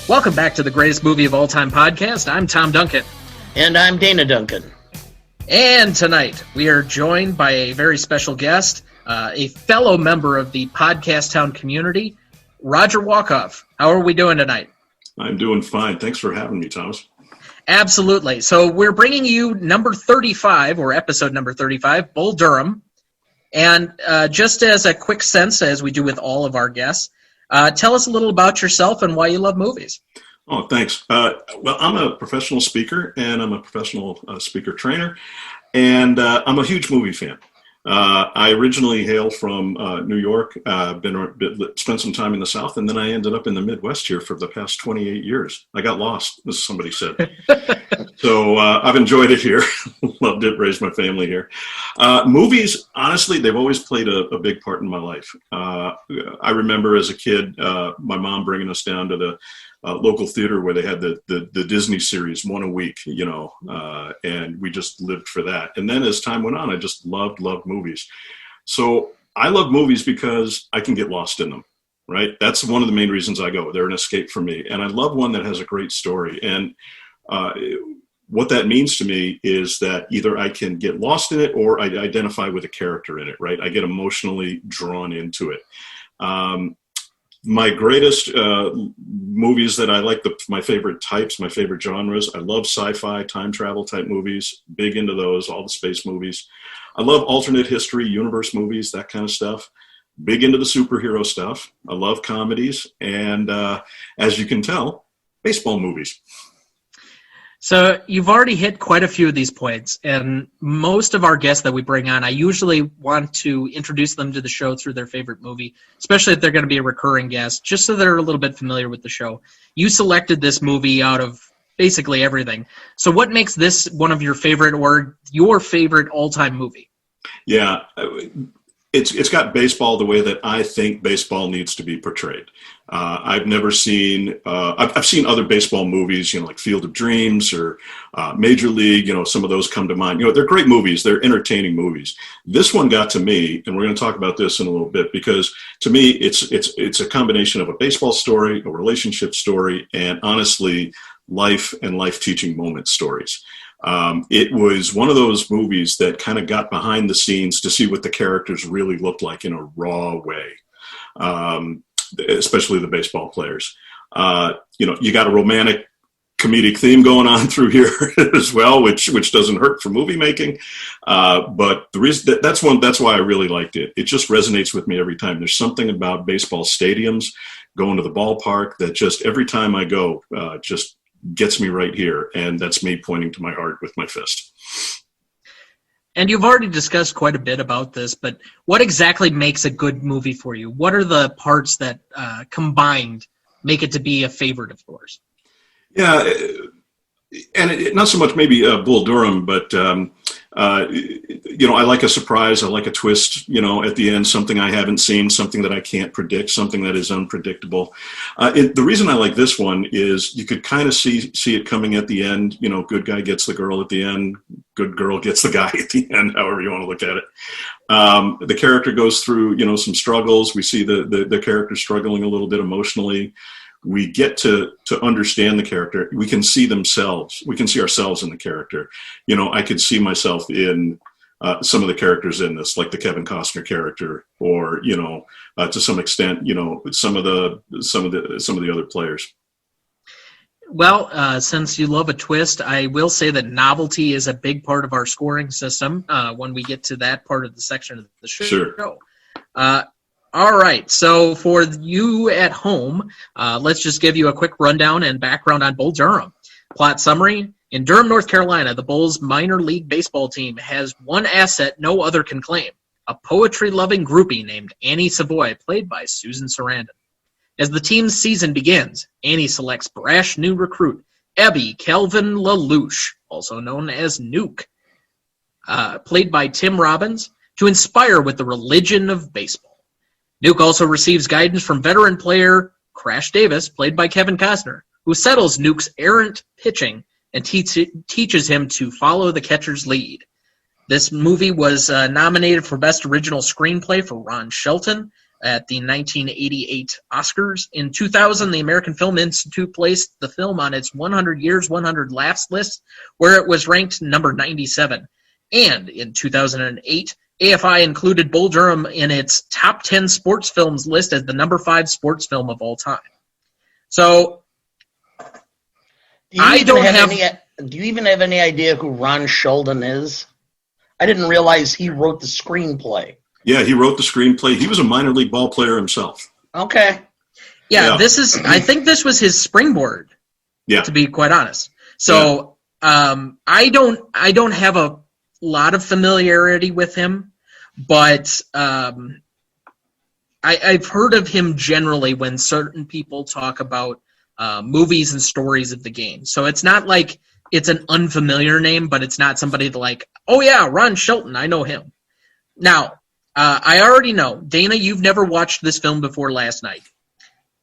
Welcome back to the greatest movie of all time podcast. I'm Tom Duncan. And I'm Dana Duncan. And tonight we are joined by a very special guest, a fellow member of the Podcast Town community, Roger Wolkoff. How are we doing tonight? I'm doing fine. Thanks for having me, Thomas. Absolutely. So we're bringing you number 35, or episode number 35, Bull Durham. And just as a quick sense, as we do with all of our guests, tell us a little about yourself and why you love movies. Oh, thanks. Well, I'm a professional speaker, and I'm a professional speaker trainer, and I'm a huge movie fan. I originally hail from New York, spent some time in the South, and then I ended up in the Midwest here for the past 28 years. I got lost, as somebody said. So I've enjoyed it here. Loved it, raised my family here. Movies, honestly, they've always played a big part in my life. I remember as a kid, my mom bringing us down to the local theater where they had the Disney series, one a week, and we just lived for that. And then as time went on, I just loved movies. So I love movies because I can get lost in them, right? That's one of the main reasons I go. They're an escape for me. And I love one that has a great story. And what that means to me is that either I can get lost in it or I identify with a character in it, right? I get emotionally drawn into it. My greatest movies that I like, my favorite types, my favorite genres, I love sci-fi, time travel type movies, big into those, all the space movies. I love alternate history, universe movies, that kind of stuff. Big into the superhero stuff. I love comedies. And as you can tell, baseball movies. So you've already hit quite a few of these points, and most of our guests that we bring on, I usually want to introduce them to the show through their favorite movie, especially if they're going to be a recurring guest, just so they're a little bit familiar with the show. You selected this movie out of basically everything. So what makes this one of your favorite or your favorite all-time movie? Yeah, it's got baseball the way that I think baseball needs to be portrayed. I've never seen, I've seen other baseball movies, like Field of Dreams or Major League, some of those come to mind. They're great movies. They're entertaining movies. This one got to me, and we're going to talk about this in a little bit, because to me, it's a combination of a baseball story, a relationship story, and honestly, life and life-teaching moment stories. It was one of those movies that kind of got behind the scenes to see what the characters really looked like in a raw way, especially the baseball players. You got a romantic comedic theme going on through here as well, which doesn't hurt for movie making. But the reason that's why I really liked it. It just resonates with me every time. There's something about baseball stadiums, going to the ballpark, that just every time I go, just gets me right here, and that's me pointing to my heart with my fist. And you've already discussed quite a bit about this, but what exactly makes a good movie for you? What are the parts that combined make it to be a favorite of yours? Yeah, and not so much maybe Bull Durham, but I like a surprise. I like a twist, at the end, something I haven't seen, something that I can't predict, something that is unpredictable. The reason I like this one is you could kind of see it coming at the end. Good guy gets the girl at the end, good girl gets the guy at the end, however you want to look at it. The character goes through, some struggles. We see the character struggling a little bit emotionally. We get to understand the character. We can see themselves. We can see ourselves in the character. I could see myself in some of the characters in this, like the Kevin Costner character, or to some extent, some of the other players. Well, since you love a twist, I will say that novelty is a big part of our scoring system when we get to that part of the section of the show. Sure. All right, so for you at home, let's just give you a quick rundown and background on Bull Durham. Plot summary: in Durham, North Carolina, the Bulls minor league baseball team has one asset no other can claim: a poetry-loving groupie named Annie Savoy, played by Susan Sarandon. As the team's season begins, Annie selects brash new recruit Ebby Calvin Laloosh, also known as Nuke, played by Tim Robbins, to inspire with the religion of baseball. Nuke also receives guidance from veteran player Crash Davis, played by Kevin Costner, who settles Nuke's errant pitching and teaches him to follow the catcher's lead. This movie was nominated for Best Original Screenplay for Ron Shelton, at the 1988 Oscars. In 2000, the American Film Institute placed the film on its 100 Years, 100 Laughs list, where it was ranked number 97. And in 2008, AFI included Bull Durham in its top 10 sports films list as the number 5 sports film of all time. So, Do you even have any idea who Ron Shelton is? I didn't realize he wrote the screenplay. Yeah, he wrote the screenplay. He was a minor league ball player himself. Okay. Yeah, I think this was his springboard. Yeah. To be quite honest. So, I don't have a lot of familiarity with him, but I've heard of him generally when certain people talk about movies and stories of the game. So it's not like it's an unfamiliar name, but it's not somebody like, oh yeah, Ron Shelton, I know him. Now, I already know, Dana, you've never watched this film before last night.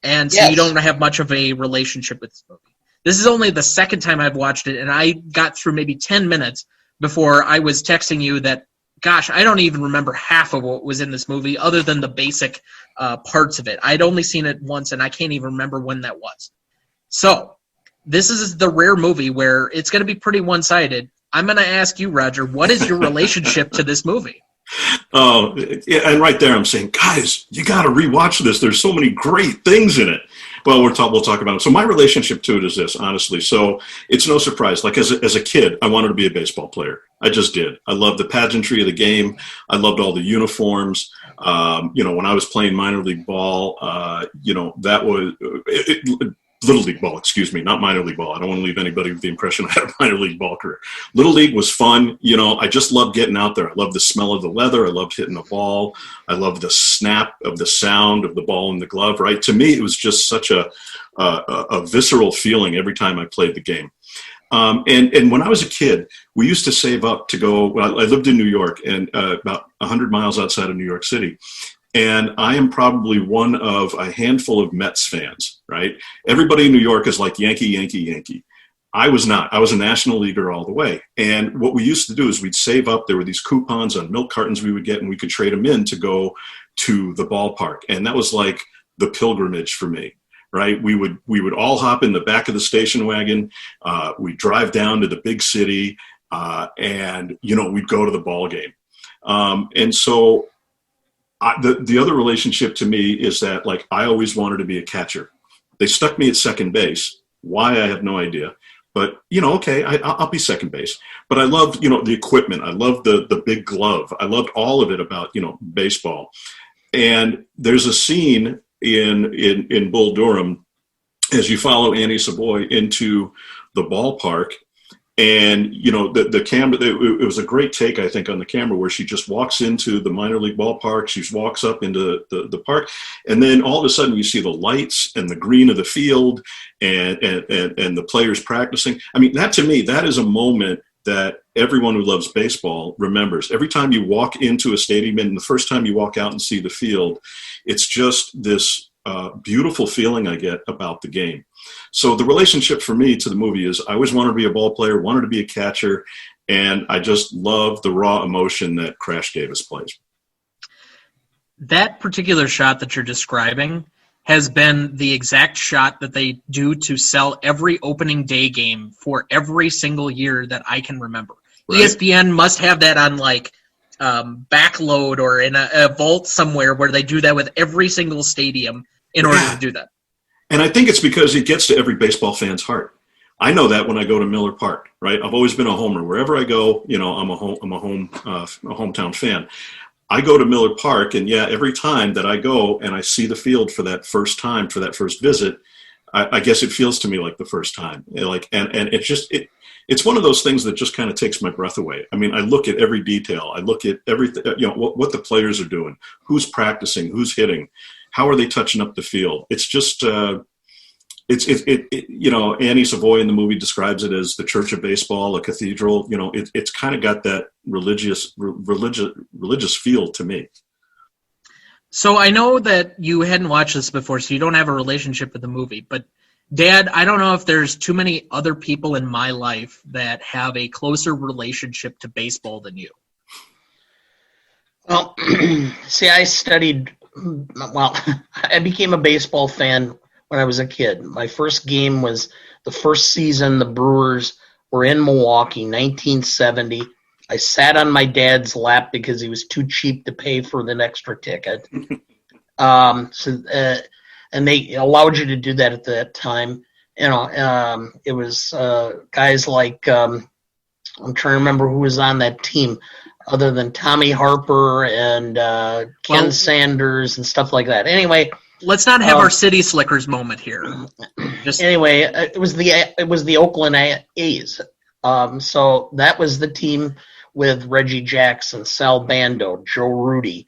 And so you don't have much of a relationship with this movie. This is only the second time I've watched it, and I got through maybe 10 minutes before I was texting you that, gosh, I don't even remember half of what was in this movie other than the basic parts of it. I'd only seen it once, and I can't even remember when that was. So, this is the rare movie where it's going to be pretty one-sided. I'm going to ask you, Roger, what is your relationship to this movie? Oh, yeah, and right there I'm saying, guys, you got to rewatch this. There's so many great things in it. Well, we'll talk about it. So my relationship to it is this, honestly. So it's no surprise. Like as a kid, I wanted to be a baseball player. I just did. I loved the pageantry of the game. I loved all the uniforms. When I was playing minor league ball, that was Little League ball, excuse me, not minor league ball. I don't want to leave anybody with the impression I had a minor league ball career. Little League was fun. I just loved getting out there. I loved the smell of the leather. I loved hitting the ball. I loved the snap of the sound of the ball in the glove, right? To me, it was just such a visceral feeling every time I played the game. And when I was a kid, we used to save up to go. I lived in New York, and about 100 miles outside of New York City. And I am probably one of a handful of Mets fans, right? Everybody in New York is like Yankee, Yankee, Yankee. I was not. I was a National Leaguer all the way. And what we used to do is we'd save up. There were these coupons on milk cartons we would get, and we could trade them in to go to the ballpark. And that was like the pilgrimage for me, right? We would all hop in the back of the station wagon. We'd drive down to the big city, and, we'd go to the ball game. And so the other relationship to me is that, like, I always wanted to be a catcher. They stuck me at second base. Why, I have no idea. But, okay, I'll be second base. But I loved, the equipment. I loved the big glove. I loved all of it about, baseball. And there's a scene in Bull Durham as you follow Annie Savoy into the ballpark. And, the camera, it was a great take, I think, on the camera where she just walks into the minor league ballpark. She walks up into the park. And then all of a sudden you see the lights and the green of the field and the players practicing. I mean, that to me, that is a moment that everyone who loves baseball remembers. Every time you walk into a stadium and the first time you walk out and see the field, it's just this beautiful feeling I get about the game. So the relationship for me to the movie is I always wanted to be a ball player, wanted to be a catcher, and I just love the raw emotion that Crash Davis plays. That particular shot that you're describing has been the exact shot that they do to sell every opening day game for every single year that I can remember. Right. ESPN must have that on backload or in a vault somewhere where they do that with every single stadium in order to do that. And I think it's because it gets to every baseball fan's heart. I know that when I go to Miller Park, right? I've always been a homer. Wherever I go, I'm a hometown fan. I go to Miller Park, and every time that I go and I see the field for that first time, for that first visit, I guess it feels to me like the first time. And it's just it's one of those things that just kind of takes my breath away. I mean, I look at every detail. I look at everything. What the players are doing, who's practicing, who's hitting. How are they touching up the field? It's just, Annie Savoy in the movie describes it as the church of baseball, a cathedral. It's kind of got that religious feel to me. So I know that you hadn't watched this before, so you don't have a relationship with the movie. But Dad, I don't know if there's too many other people in my life that have a closer relationship to baseball than you. Well, see, I studied well, I became a baseball fan when I was a kid. My first game was the first season the Brewers were in Milwaukee, 1970. I sat on my dad's lap because he was too cheap to pay for an extra ticket. And they allowed you to do that at that time. It was guys like I'm trying to remember who was on that team, other than Tommy Harper and Ken Sanders and stuff like that. Anyway, let's not have our City Slickers moment here. Anyway, it was the Oakland A's. So that was the team with Reggie Jackson, Sal Bando, Joe Rudy,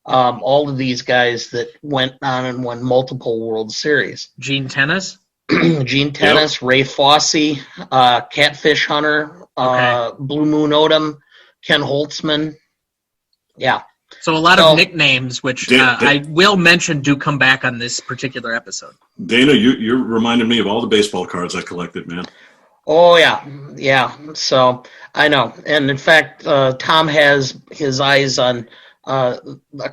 all of these guys that went on and won multiple World Series. Gene Tennis? Gene Tennis, yep. Ray Fosse, Catfish Hunter, Blue Moon Odom, Ken Holtzman. Yeah. So a lot of nicknames, which I will mention, do come back on this particular episode. Dana, you're reminding me of all the baseball cards I collected, man. Oh, yeah. So I know. And in fact, Tom has his eyes on a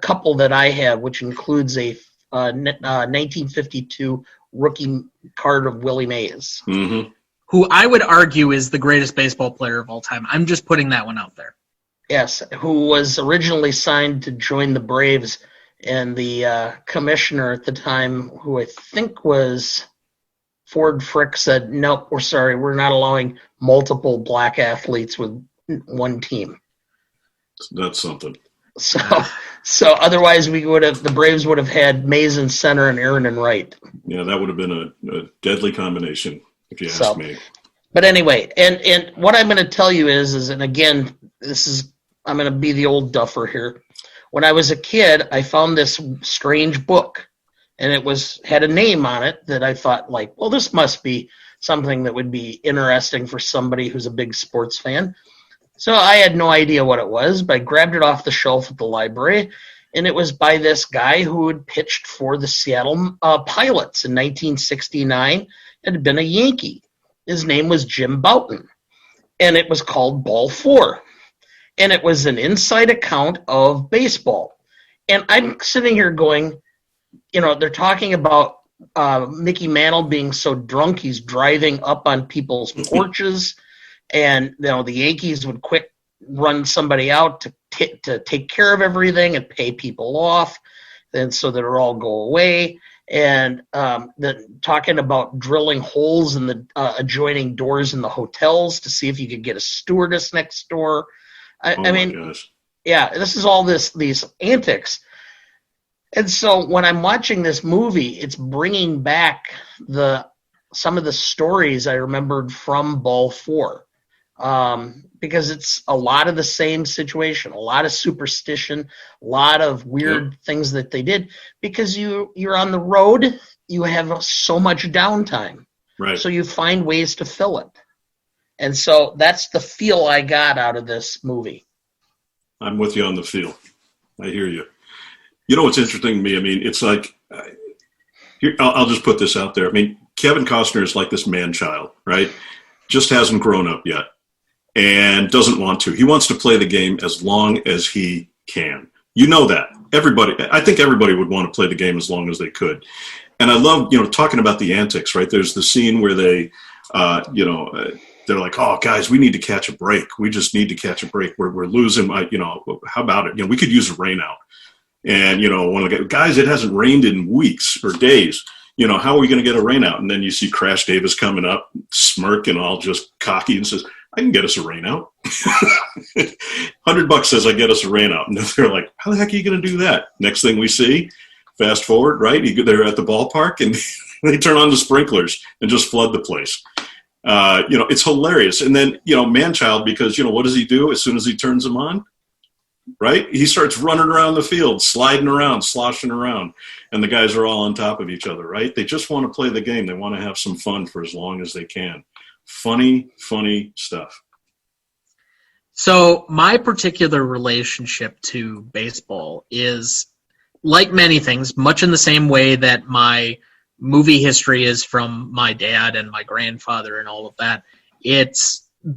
couple that I have, which includes a 1952 rookie card of Willie Mays. Mm-hmm. Who I would argue is the greatest baseball player of all time. I'm just putting that one out there. Yes, who was originally signed to join the Braves, and the commissioner at the time, who I think was Ford Frick, said, nope, we're not allowing multiple black athletes with one team. That's something. So otherwise the Braves would have had Mays in center and Aaron in right. Yeah, that would have been a deadly combination, if you ask me. But anyway, and what I'm going to tell you is, and again, I'm going to be the old duffer here. When I was a kid, I found this strange book, and it had a name on it that I thought, like, well, this must be something that would be interesting for somebody who's a big sports fan. So I had no idea what it was, but I grabbed it off the shelf at the library, and it was by this guy who had pitched for the Seattle Pilots in 1969. It had been a Yankee. His name was Jim Bouton, and it was called Ball 4. And it was an inside account of baseball. And I'm sitting here going, they're talking about Mickey Mantle being so drunk he's driving up on people's porches, and the Yankees would quick run somebody out to take care of everything and pay people off, and so that it'll all go away. And talking about drilling holes in the adjoining doors in the hotels to see if you could get a stewardess next door. I mean, gosh. Yeah, this is all these antics. And so when I'm watching this movie, it's bringing back some of the stories I remembered from Ball 4, because it's a lot of the same situation, a lot of superstition, a lot of weird things that they did, because you're on the road, you have so much downtime, right? So you find ways to fill it. And so that's the feel I got out of this movie. I'm with you on the feel. I hear you. You know what's interesting to me? I mean, it's like, I'll just put this out there. I mean, Kevin Costner is like this man-child, right? Just hasn't grown up yet and doesn't want to. He wants to play the game as long as he can. You know that. I think everybody would want to play the game as long as they could. And I love, talking about the antics, right? There's the scene where they, they're like, oh, guys, we need to catch a break. We just need to catch a break. We're losing. How about it? We could use a rain out. And, one of the guys, it hasn't rained in weeks or days. How are we going to get a rain out? And then you see Crash Davis coming up, smirking, all just cocky, and says, I can get us a rain out. $100 says I get us a rain out. And they're like, how the heck are you going to do that? Next thing we see, fast forward, right? They're at the ballpark, and they turn on the sprinklers and just flood the place. It's hilarious. And then, man-child, because, what does he do as soon as he turns them on? Right? He starts running around the field, sliding around, sloshing around, and the guys are all on top of each other, right? They just want to play the game. They want to have some fun for as long as they can. Funny stuff. So my particular relationship to baseball is, like many things, much in the same way that my movie history is from my dad and my grandfather and all of that.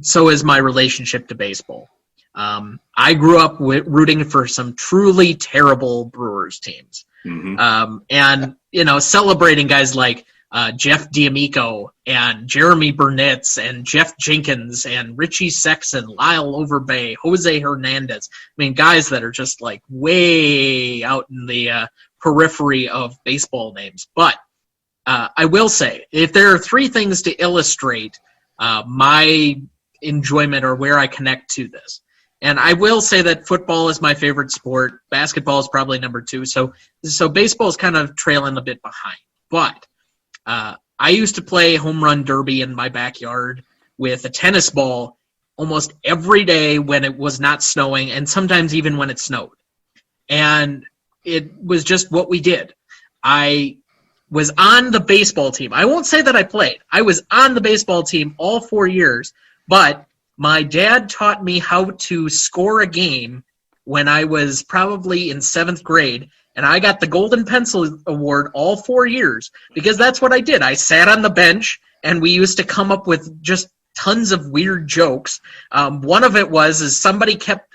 So is my relationship to baseball. I grew up rooting for some truly terrible Brewers teams. Mm-hmm. And, celebrating guys like Jeff D'Amico and Jeremy Burnitz and Jeff Jenkins and Richie Sexson, Lyle Overbay, Jose Hernandez. I mean, guys that are just like way out in the periphery of baseball names. But I will say, if there are three things to illustrate my enjoyment or where I connect to this, and I will say that football is my favorite sport. Basketball is probably number 2. So baseball is kind of trailing a bit behind. But I used to play home run derby in my backyard with a tennis ball almost every day when it was not snowing, and sometimes even when it snowed. And it was just what we did. I was on the baseball team. I won't say that I played. I was on the baseball team all 4 years, but my dad taught me how to score a game when I was probably in 7th grade, and I got the Golden Pencil Award all 4 years because that's what I did. I sat on the bench, and we used to come up with just tons of weird jokes. One of it was somebody kept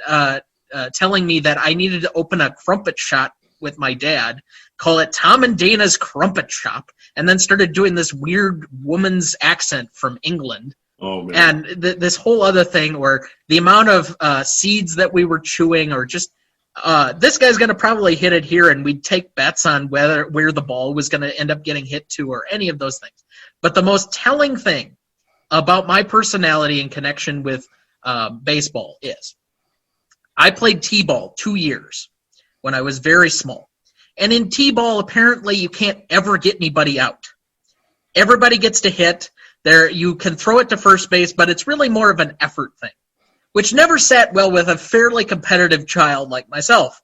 telling me that I needed to open a crumpet shop with my dad, call it Tom and Dana's Crumpet Shop, and then started doing this weird woman's accent from England. Oh, man. And this whole other thing where the amount of seeds that we were chewing, or just this guy's going to probably hit it here, and we'd take bets on where the ball was going to end up getting hit to, or any of those things. But the most telling thing about my personality and connection with baseball is I played t-ball 2 years when I was very small. And in t-ball, apparently you can't ever get anybody out. Everybody gets to hit. You can throw it to first base, but it's really more of an effort thing, which never sat well with a fairly competitive child like myself.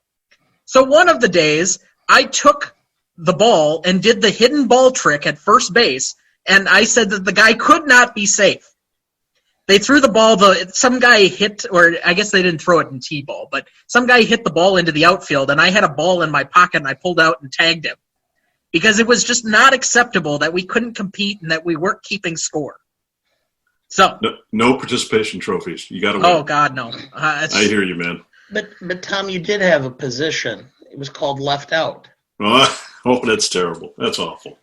So one of the days, I took the ball and did the hidden ball trick at first base, and I said that the guy could not be safe. They threw the ball, some guy hit, or I guess they didn't throw it in t-ball, but some guy hit the ball into the outfield, and I had a ball in my pocket, and I pulled out and tagged him. Because it was just not acceptable that we couldn't compete and that we weren't keeping score. So no participation trophies. You got to win. Oh God, no! I hear you, man. But Tom, you did have a position. It was called left out. Oh, that's terrible. That's awful.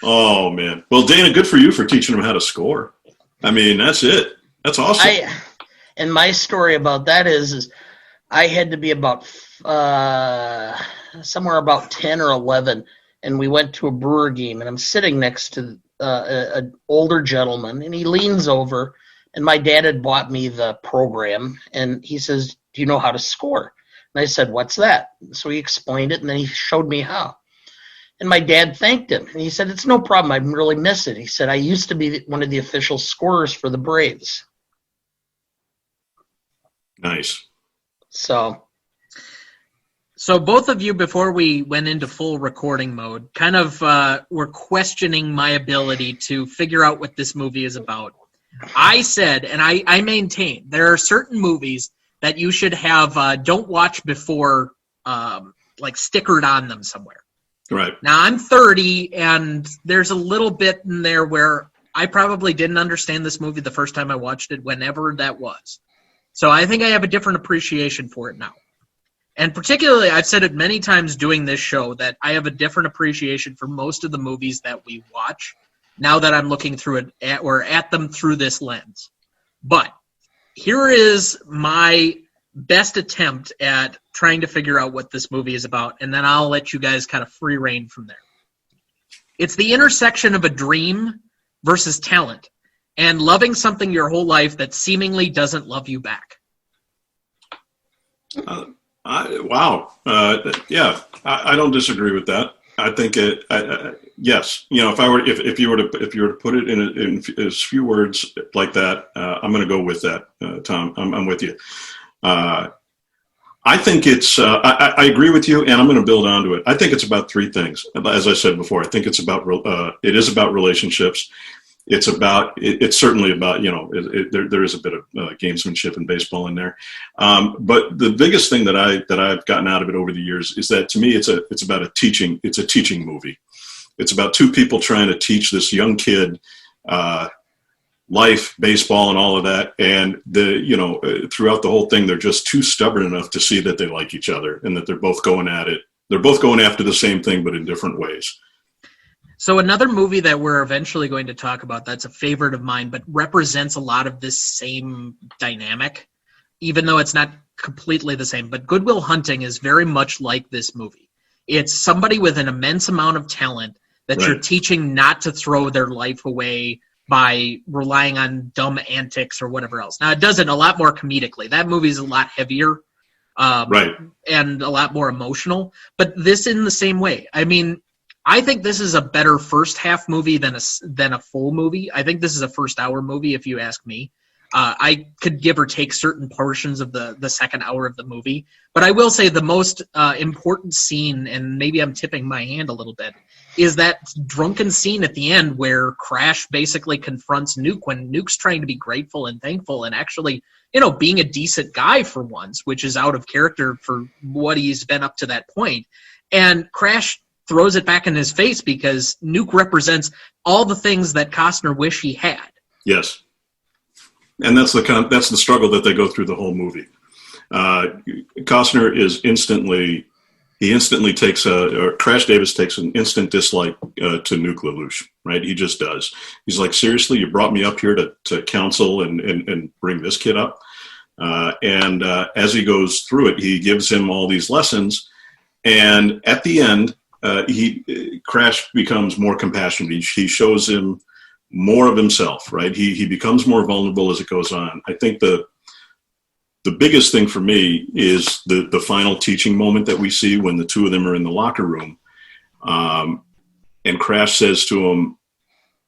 Oh man. Well, Dana, good for you for teaching them how to score. I mean, that's it. That's awesome. And my story about that is I had to be about somewhere about 10 or 11, and we went to a Brewer game, and I'm sitting next to an older gentleman, and he leans over, and my dad had bought me the program, and he says, "Do you know how to score?" And I said, "What's that?" So he explained it, and then he showed me how. And my dad thanked him, and he said, "It's no problem. I really miss it." He said, "I used to be one of the official scorers for the Braves." Nice. So both of you, before we went into full recording mode, kind of were questioning my ability to figure out what this movie is about. I said, and I maintain, there are certain movies that you should have don't watch before, like stickered on them somewhere. Right. Now, I'm 30, and there's a little bit in there where I probably didn't understand this movie the first time I watched it, whenever that was. So I think I have a different appreciation for it now. And particularly, I've said it many times doing this show, that I have a different appreciation for most of the movies that we watch now that I'm looking through it at them through this lens. But here is my best attempt at trying to figure out what this movie is about, and then I'll let you guys kind of free rein from there. It's the intersection of a dream versus talent, and loving something your whole life that seemingly doesn't love you back. Wow. Yeah, I don't disagree with that. I think yes. You know, if you were to put it in as few words like that, I'm going to go with that, Tom. I'm with you. I think it's. I agree with you, and I'm going to build onto it. I think it's about three things. As I said before, I think it's about. It is about relationships. It's certainly about, there is a bit of gamesmanship in baseball in there. But the biggest thing that I've gotten out of it over the years is that, to me, it's a teaching movie. It's about two people trying to teach this young kid, life, baseball, and all of that. And throughout the whole thing, they're just too stubborn enough to see that they like each other and that they're both going at it. They're both going after the same thing, but in different ways. So another movie that we're eventually going to talk about that's a favorite of mine, but represents a lot of this same dynamic, even though it's not completely the same. But Good Will Hunting is very much like this movie. It's somebody with an immense amount of talent that you're teaching not to throw their life away by relying on dumb antics or whatever else. Now, it does it a lot more comedically. That movie's a lot heavier and a lot more emotional. But this in the same way. I mean, I think this is a better first half movie than a full movie. I think this is a first hour movie, if you ask me. I could give or take certain portions of the second hour of the movie. But I will say the most important scene, and maybe I'm tipping my hand a little bit, is that drunken scene at the end where Crash basically confronts Nuke when Nuke's trying to be grateful and thankful and actually, being a decent guy for once, which is out of character for what he's been up to that point. And Crash throws it back in his face because Nuke represents all the things that Costner wish he had. Yes. And that's the struggle that they go through the whole movie. Costner instantly takes Crash Davis takes an instant dislike to Nuke Laloosh, right? He just does. He's like, seriously, you brought me up here to counsel and bring this kid up? And as he goes through it, he gives him all these lessons. And at the end, Crash becomes more compassionate. He shows him more of himself, right? He becomes more vulnerable as it goes on. I think the biggest thing for me is the final teaching moment that we see when the two of them are in the locker room. And Crash says to him,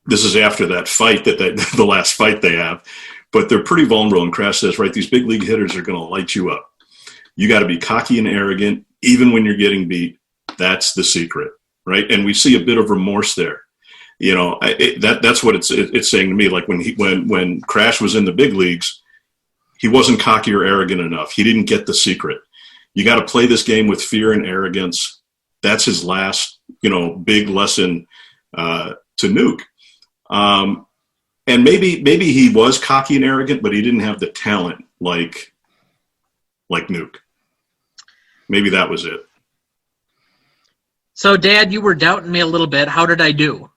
this is after that fight, the last fight they have, but they're pretty vulnerable. And Crash says, right, these big league hitters are going to light you up. You got to be cocky and arrogant, even when you're getting beat. That's the secret, right? And we see a bit of remorse there. That's what it's saying to me. Like when Crash was in the big leagues, he wasn't cocky or arrogant enough. He didn't get the secret. You got to play this game with fear and arrogance. That's his last, big lesson to Nuke. And maybe he was cocky and arrogant, but he didn't have the talent like Nuke. Maybe that was it. So, Dad, you were doubting me a little bit. How did I do?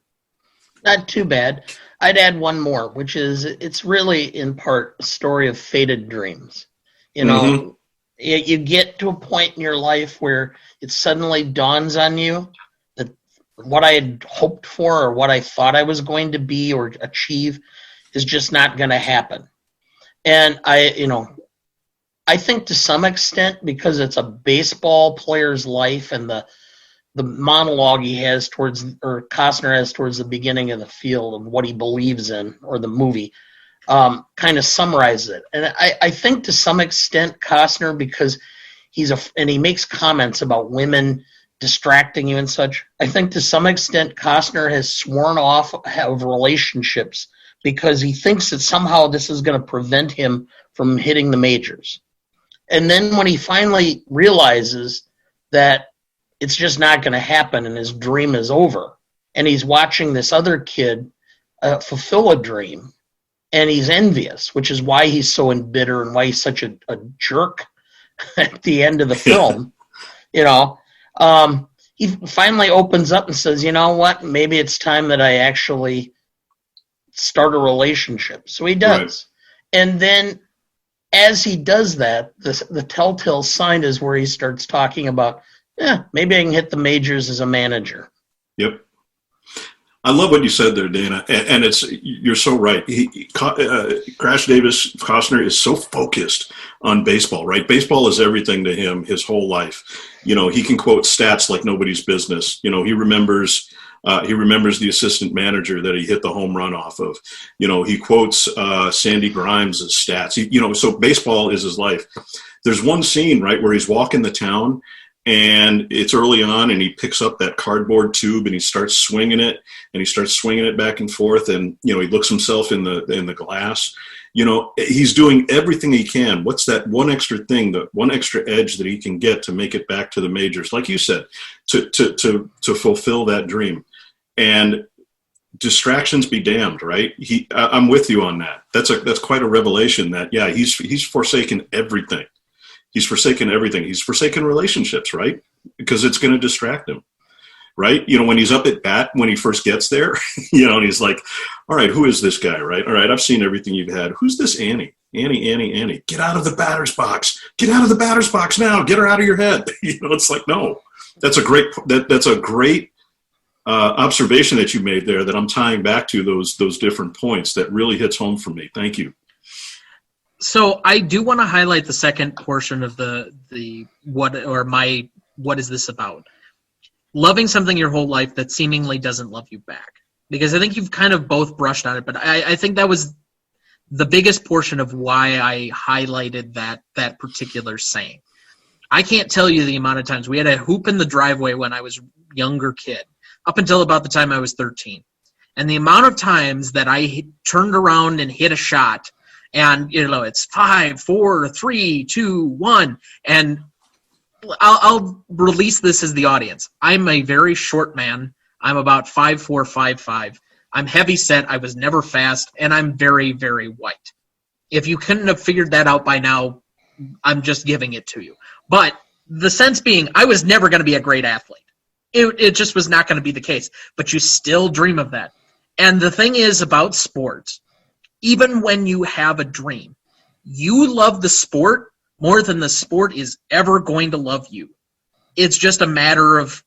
Not too bad. I'd add one more, which is it's really in part a story of faded dreams. You get to a point in your life where it suddenly dawns on you that what I had hoped for or what I thought I was going to be or achieve is just not going to happen. And I think to some extent, because it's a baseball player's life and the monologue he has Costner has towards the beginning of the field and what he believes in, or the movie, kind of summarizes it. And I think to some extent Costner, because and he makes comments about women distracting you and such, I think to some extent Costner has sworn off of relationships because he thinks that somehow this is going to prevent him from hitting the majors. And then when he finally realizes that it's just not going to happen and his dream is over, and he's watching this other kid fulfill a dream, and he's envious, which is why he's so embittered and why he's such a jerk at the end of the film. He finally opens up and says, you know what, maybe it's time that I actually start a relationship. So he does. Right. And then as he does that, the telltale sign is where he starts talking about, maybe I can hit the majors as a manager. Yep. I love what you said there, Dana, and you're so right. Crash Davis Costner is so focused on baseball, right? Baseball is everything to him his whole life. He can quote stats like nobody's business. He remembers the assistant manager that he hit the home run off of. He quotes Sandy Grimes' stats. So baseball is his life. There's one scene, right, where he's walking the town, and it's early on, and he picks up that cardboard tube and he starts swinging it back and forth. And, he looks himself in the glass. He's doing everything he can. What's that one extra thing, the one extra edge that he can get to make it back to the majors? Like you said, to fulfill that dream. And distractions be damned, right? I'm with you on that. That's quite a revelation that, yeah, he's forsaken everything. He's forsaken everything. He's forsaken relationships, right? Because it's going to distract him, right? When he's up at bat, when he first gets there, and he's like, all right, who is this guy, right? All right, I've seen everything you've had. Who's this Annie? Annie. Get out of the batter's box. Get out of the batter's box now. Get her out of your head. It's like, no. That's a great observation that you made there that I'm tying back to those different points that really hits home for me. Thank you. So I do want to highlight the second portion of what is this about? Loving something your whole life that seemingly doesn't love you back. Because I think you've kind of both brushed on it, but I think that was the biggest portion of why I highlighted that particular saying. I can't tell you the amount of times we had a hoop in the driveway when I was a younger kid, up until about the time I was 13. And the amount of times that I turned around and hit a shot, and it's 5, 4, 3, 2, 1, and I'll release this as the audience. I'm a very short man. I'm about 5'4", 5'5". I'm heavy set. I was never fast, and I'm very, very white. If you couldn't have figured that out by now, I'm just giving it to you. But the sense being, I was never going to be a great athlete. It just was not going to be the case. But you still dream of that. And the thing is about sports, even when you have a dream, you love the sport more than the sport is ever going to love you. It's just a matter of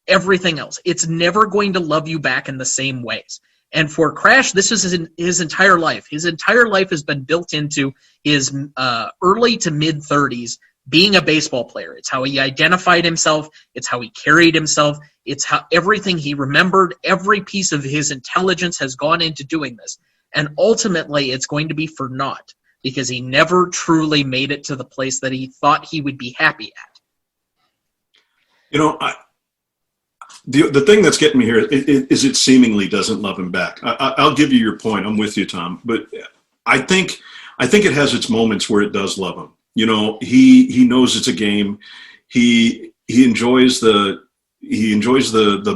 everything else. It's never going to love you back in the same ways. And for Crash, this is his entire life. His entire life has been built into his early to mid-30s being a baseball player. It's how he identified himself. It's how he carried himself. It's how everything he remembered, every piece of his intelligence has gone into doing this. And ultimately, it's going to be for naught because he never truly made it to the place that he thought he would be happy at. The thing that's getting me here is it seemingly doesn't love him back. I'll give you your point. I'm with you, Tom. But I think it has its moments where it does love him. He knows it's a game. He enjoys the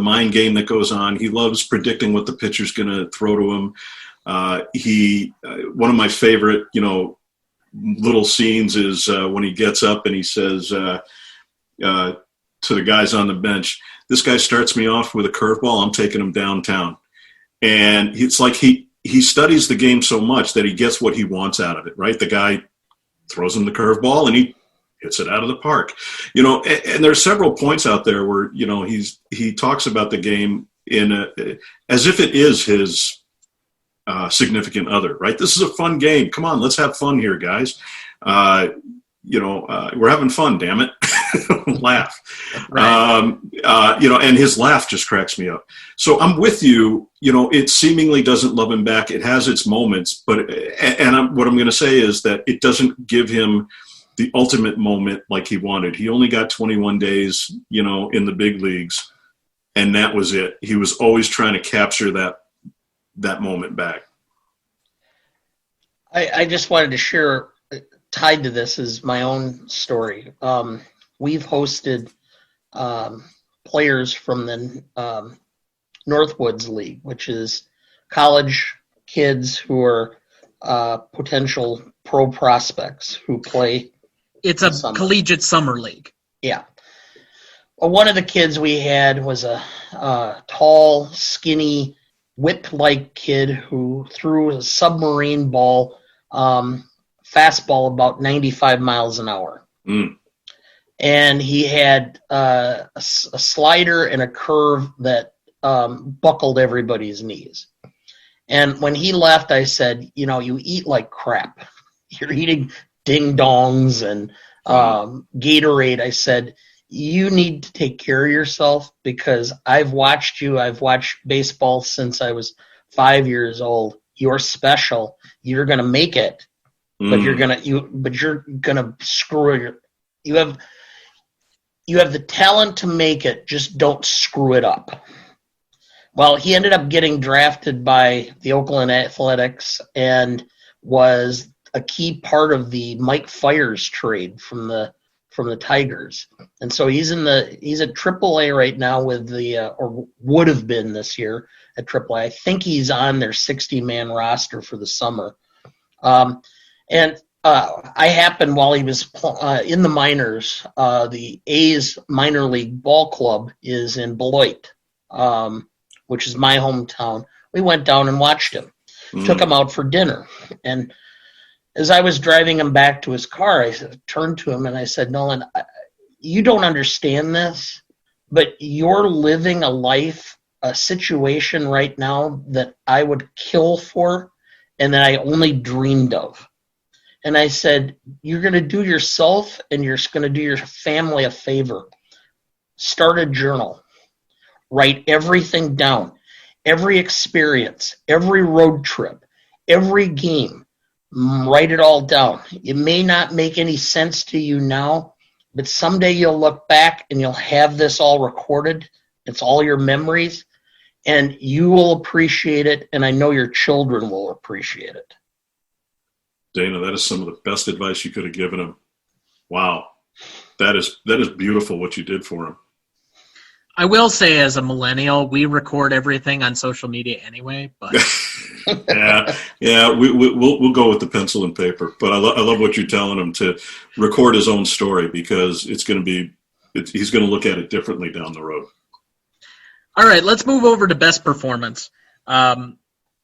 mind game that goes on. He loves predicting what the pitcher's going to throw to him. One of my favorite, little scenes is when he gets up and he says to the guys on the bench, "This guy starts me off with a curveball. I'm taking him downtown." And it's like he studies the game so much that he gets what he wants out of it, right? The guy throws him the curveball and he hits it out of the park. And there's several points out there where, he talks about the game as if it is his significant other, right? This is a fun game. Come on, let's have fun here, guys. We're having fun, damn it. Laugh. Right. And his laugh just cracks me up. So I'm with you. It seemingly doesn't love him back. It has its moments, but what I'm going to say is that it doesn't give him the ultimate moment like he wanted. He only got 21 days, in the big leagues, and that was it. He was always trying to capture that moment back. I just wanted to share, tied to this is my own story. We've hosted players from the Northwoods League, which is college kids who are potential pro prospects who play. It's a collegiate summer league. Yeah. Well, one of the kids we had was a tall, skinny, whip-like kid who threw a submarine ball, fastball about 95 miles an hour. Mm. And he had a slider and a curve that buckled everybody's knees. And when he left, I said, you eat like crap. You're eating ding-dongs and Gatorade. I said, you need to take care of yourself because I've watched you. I've watched baseball since I was 5 years old. You're special. You're going to make it, but you're going to screw it. You have the talent to make it. Just don't screw it up. Well, he ended up getting drafted by the Oakland Athletics and was a key part of the Mike Fiers trade from the Tigers. And so he's at AAA right now with or would have been this year at AAA. I think he's on their 60-man roster for the summer. I happened while he was in the minors, the A's minor league ball club is in Beloit, which is my hometown. We went down and watched him, took him out for dinner. And as I was driving him back to his car, I turned to him and I said, Nolan, you don't understand this, but you're living a situation right now that I would kill for and that I only dreamed of. And I said, you're going to do yourself and you're going to do your family a favor. Start a journal. Write everything down. Every experience, every road trip, every game. Write it all down. It may not make any sense to you now, but someday you'll look back and you'll have this all recorded. It's all your memories, and you will appreciate it, and I know your children will appreciate it. Dana, that is some of the best advice you could have given him. Wow. That is beautiful what you did for him. I will say, as a millennial, we record everything on social media anyway. But yeah, we'll go with the pencil and paper. But I love what you're telling him, to record his own story, because he's going to look at it differently down the road. All right, let's move over to best performance.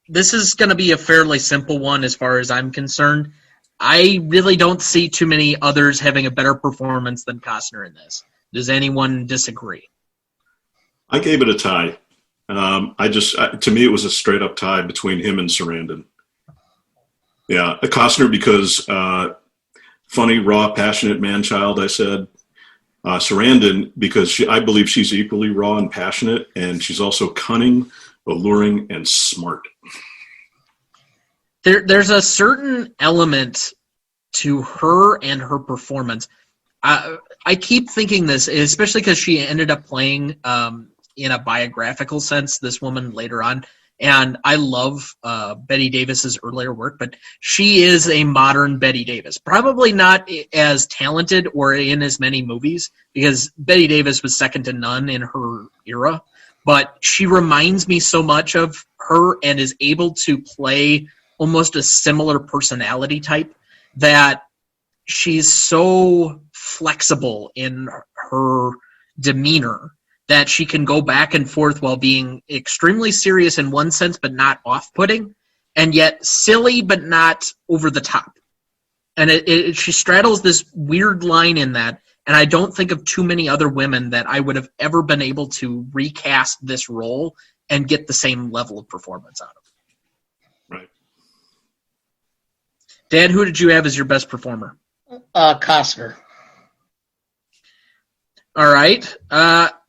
This is going to be a fairly simple one as far as I'm concerned. I really don't see too many others having a better performance than Costner in this. Does anyone disagree? I gave it a tie. To me, it was a straight up tie between him and Sarandon. Yeah, Costner because funny, raw, passionate man-child, I said. Sarandon because I believe she's equally raw and passionate, and she's also cunning, alluring, and smart. There's a certain element to her and her performance. I keep thinking this, especially because she ended up playing in a biographical sense, this woman later on. And I love Bette Davis's earlier work, but she is a modern Bette Davis. Probably not as talented or in as many movies, because Bette Davis was second to none in her era. But she reminds me so much of her and is able to play almost a similar personality type, that she's so flexible in her demeanor that she can go back and forth while being extremely serious in one sense, but not off-putting, and yet silly, but not over the top. And she straddles this weird line in that, and I don't think of too many other women that I would have ever been able to recast this role and get the same level of performance out of. Right. Dan, who did you have as your best performer? Costner. All right.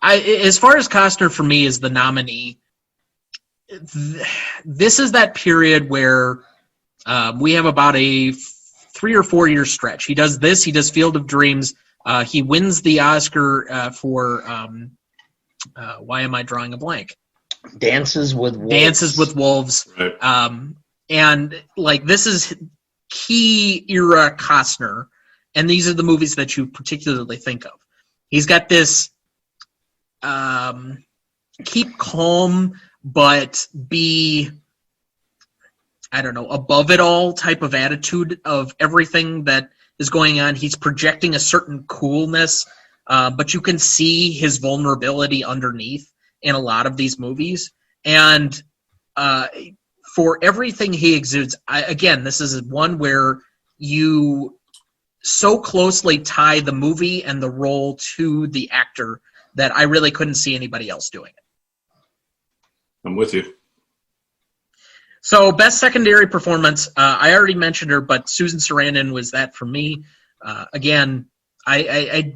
As far as Costner for me is the nominee, this is that period where we have about a 3 or 4 year stretch. He does this. He does Field of Dreams. He wins the Oscar for why am I drawing a blank? Dances with Wolves. Dances with Wolves. Right. And like this is key era Costner, and these are the movies that you particularly think of. He's got this keep calm but be, I don't know, above it all type of attitude of everything that is going on. He's projecting a certain coolness, but you can see his vulnerability underneath in a lot of these movies. And for everything he exudes, again, this is one where you so closely tie the movie and the role to the actor that I really couldn't see anybody else doing it. I'm with you. So best secondary performance, I already mentioned her, but Susan Sarandon was that for me. Again, I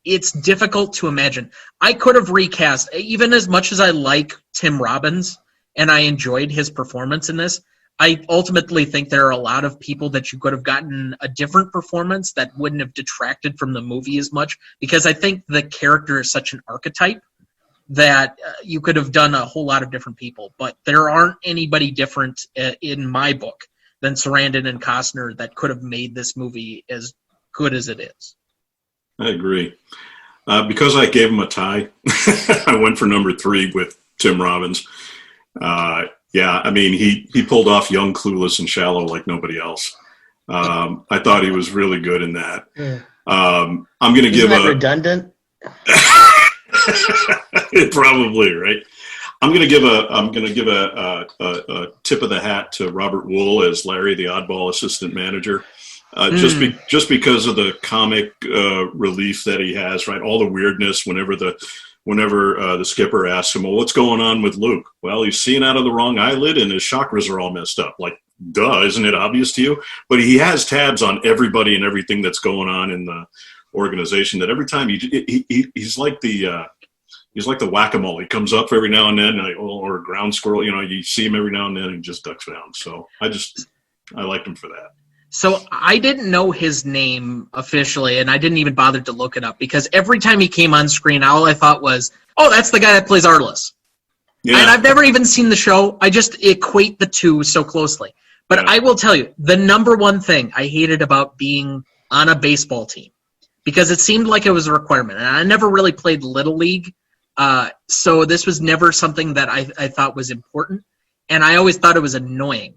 it's difficult to imagine. I could have recast, even as much as I like Tim Robbins and I enjoyed his performance in this, I ultimately think there are a lot of people that you could have gotten a different performance that wouldn't have detracted from the movie as much, because I think the character is such an archetype that you could have done a whole lot of different people. But there aren't anybody different in my book than Sarandon and Costner that could have made this movie as good as it is. I agree. Because I gave him a tie, I went for number 3 with Tim Robbins. Yeah, I mean, he pulled off Young, Clueless, and Shallow like nobody else. I thought he was really good in that. I'm going to give that redundant? Probably, right? I'm going to give a tip of the hat to Robert Wool as Larry, the oddball assistant manager. Just because of the comic relief that he has, right? All the weirdness whenever the skipper asks him, well, what's going on with Luke? Well, he's seeing out of the wrong eyelid and his chakras are all messed up. Like, duh, isn't it obvious to you? But he has tabs on everybody and everything that's going on in the organization, that every time he's like the whack-a-mole. He comes up every now and then, or a ground squirrel, you see him every now and then and just ducks down. So I liked him for that. So I didn't know his name officially, and I didn't even bother to look it up, because every time he came on screen, all I thought was, oh, that's the guy that plays Arliss. Yeah. And I've never even seen the show. I just equate the two so closely. But yeah. I will tell you, the number one thing I hated about being on a baseball team, because it seemed like it was a requirement, and I never really played Little League, so this was never something that I thought was important, and I always thought it was annoying.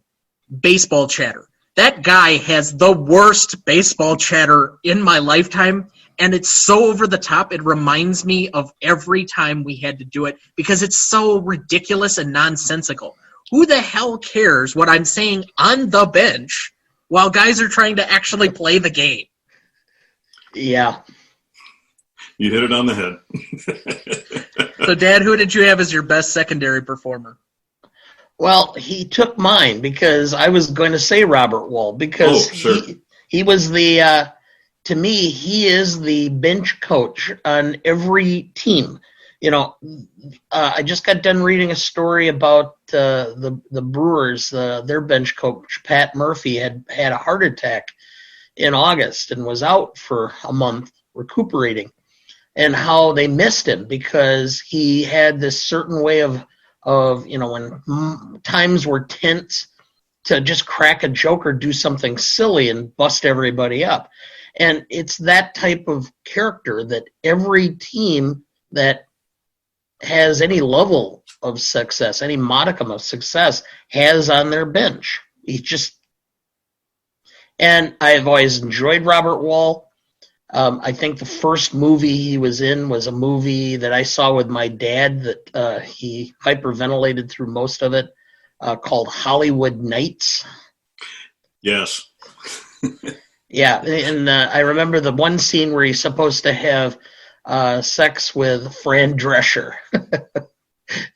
Baseball chatter. That guy has the worst baseball chatter in my lifetime, and it's so over the top. It reminds me of every time we had to do it, because it's so ridiculous and nonsensical. Who the hell cares what I'm saying on the bench while guys are trying to actually play the game? Yeah. You hit it on the head. So, Dad, who did you have as your best secondary performer? Well, he took mine, because I was going to say Robert Wool, because he was to me, he is the bench coach on every team. I just got done reading a story about the Brewers. Their bench coach, Pat Murphy, had a heart attack in August and was out for a month recuperating, and how they missed him because he had this certain way of when times were tense, to just crack a joke or do something silly and bust everybody up. And it's that type of character that every team that has any level of success, any modicum of success, has on their bench. And I've always enjoyed Robert Wool. I think the first movie he was in was a movie that I saw with my dad that he hyperventilated through most of it, called Hollywood Nights. Yes. Yeah, and I remember the one scene where he's supposed to have sex with Fran Drescher.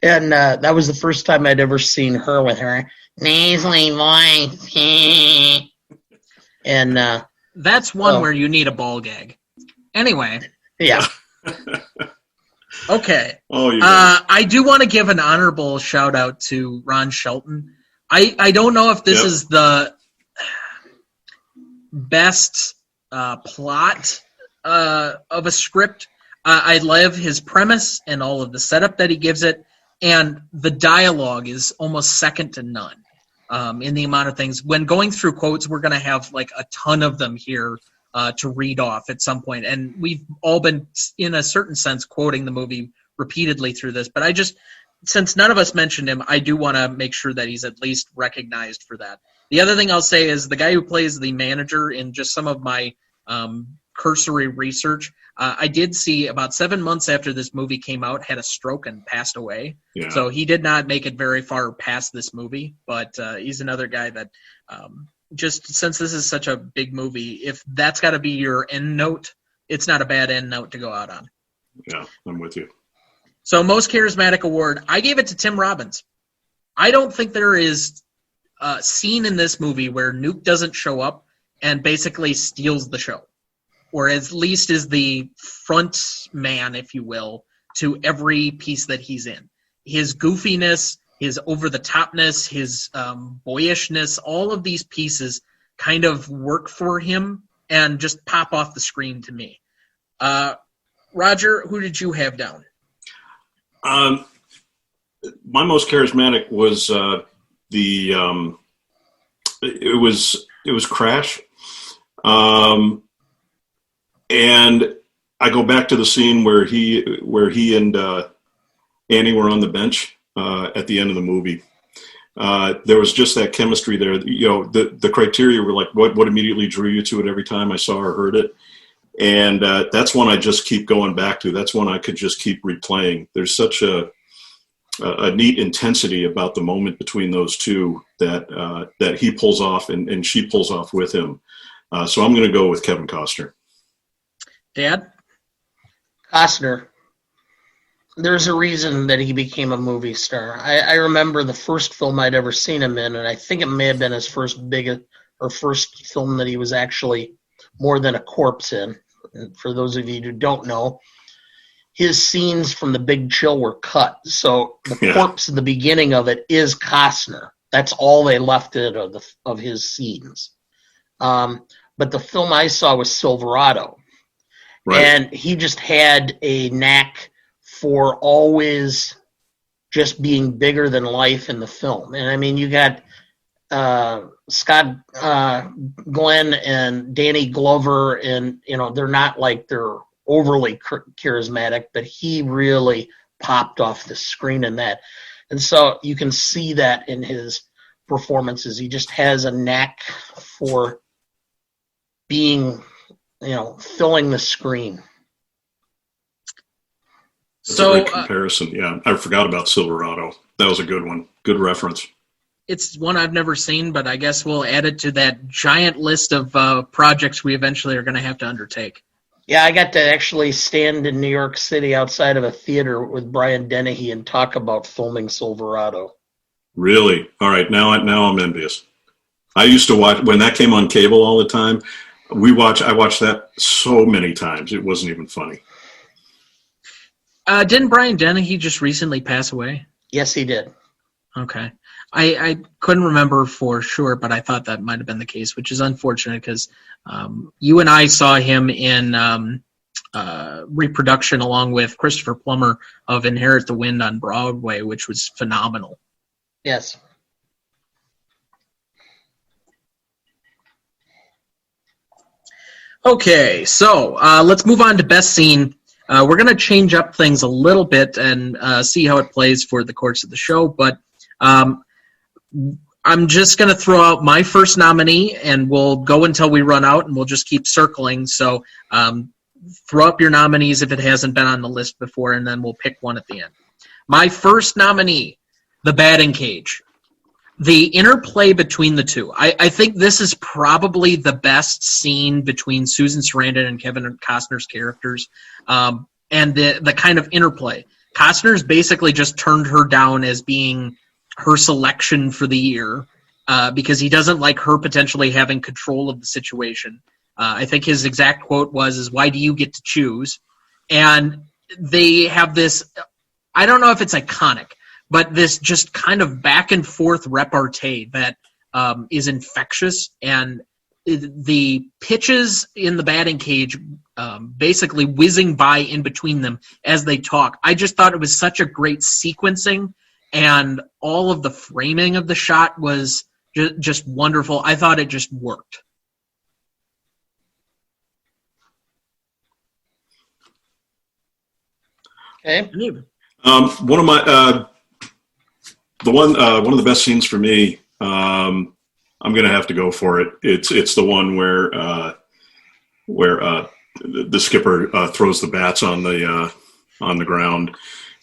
And that was the first time I'd ever seen her with her nasally voice. And that's one where you need a ball gag. Anyway. Yeah. Okay. Oh, I do want to give an honorable shout out to Ron Shelton. I don't know if this is the best plot of a script. I love his premise and all of the setup that he gives it, and the dialogue is almost second to none. In the amount of things. When going through quotes, we're going to have like a ton of them here to read off at some point. And we've all been, in a certain sense, quoting the movie repeatedly through this. But since none of us mentioned him, I do want to make sure that he's at least recognized for that. The other thing I'll say is the guy who plays the manager, in just some of my cursory research, I did see about 7 months after this movie came out, had a stroke and passed away. Yeah. So he did not make it very far past this movie, but he's another guy that just since this is such a big movie, if that's got to be your end note, it's not a bad end note to go out on. Yeah, I'm with you. So most charismatic award, I gave it to Tim Robbins. I don't think there is a scene in this movie where Nuke doesn't show up and basically steals the show, or at least is the front man, if you will, to every piece that he's in. His goofiness, his over-the-topness, his boyishness, all of these pieces kind of work for him and just pop off the screen to me. Roger, who did you have down? My most charismatic was it was Crash. And I go back to the scene where he and Annie were on the bench at the end of the movie. There was just that chemistry there. The criteria were like what immediately drew you to it every time I saw or heard it. And that's one I just keep going back to. That's one I could just keep replaying. There's such a neat intensity about the moment between those two that he pulls off and she pulls off with him. So I'm going to go with Kevin Costner. Dad? Costner. There's a reason that he became a movie star. I remember the first film I'd ever seen him in, and I think it may have been his first film that he was actually more than a corpse in. And for those of you who don't know, his scenes from The Big Chill were cut. So the corpse in the beginning of it is Costner. That's all they left it of his scenes. But the film I saw was Silverado. Right. And he just had a knack for always just being bigger than life in the film. And I mean, you got Scott Glenn and Danny Glover, and they're not like they're overly charismatic, but he really popped off the screen in that. And so you can see that in his performances. He just has a knack for being, filling the screen. That's a great comparison. Yeah, I forgot about Silverado. That was a good one. Good reference. It's one I've never seen, but I guess we'll add it to that giant list of projects we eventually are going to have to undertake. Yeah, I got to actually stand in New York City outside of a theater with Brian Dennehy and talk about filming Silverado. Really? All right, now I'm envious. I used to watch, when that came on cable all the time, I watched that so many times, it wasn't even funny. Didn't Brian Dennehy just recently pass away? Yes, he did. Okay. I couldn't remember for sure, but I thought that might have been the case, which is unfortunate because you and I saw him in reproduction along with Christopher Plummer of Inherit the Wind on Broadway, which was phenomenal. Yes. Okay, so let's move on to best scene. We're going to change up things a little bit and see how it plays for the course of the show, but I'm just going to throw out my first nominee, and we'll go until we run out, and we'll just keep circling. So throw up your nominees if it hasn't been on the list before, and then we'll pick one at the end. My first nominee, the batting cage. The interplay between the two. I think this is probably the best scene between Susan Sarandon and Kevin Costner's characters, and the kind of interplay. Costner's basically just turned her down as being her selection for the year because he doesn't like her potentially having control of the situation. I think his exact quote was, "Why do you get to choose?" And they have this, I don't know if it's iconic, but this just kind of back and forth repartee that is infectious, and the pitches in the batting cage basically whizzing by in between them as they talk. I just thought it was such a great sequencing, and all of the framing of the shot was just wonderful. I thought it just worked. Okay. One of my one of the best scenes for me. I'm going to have to go for it. It's the one where the skipper throws the bats on the ground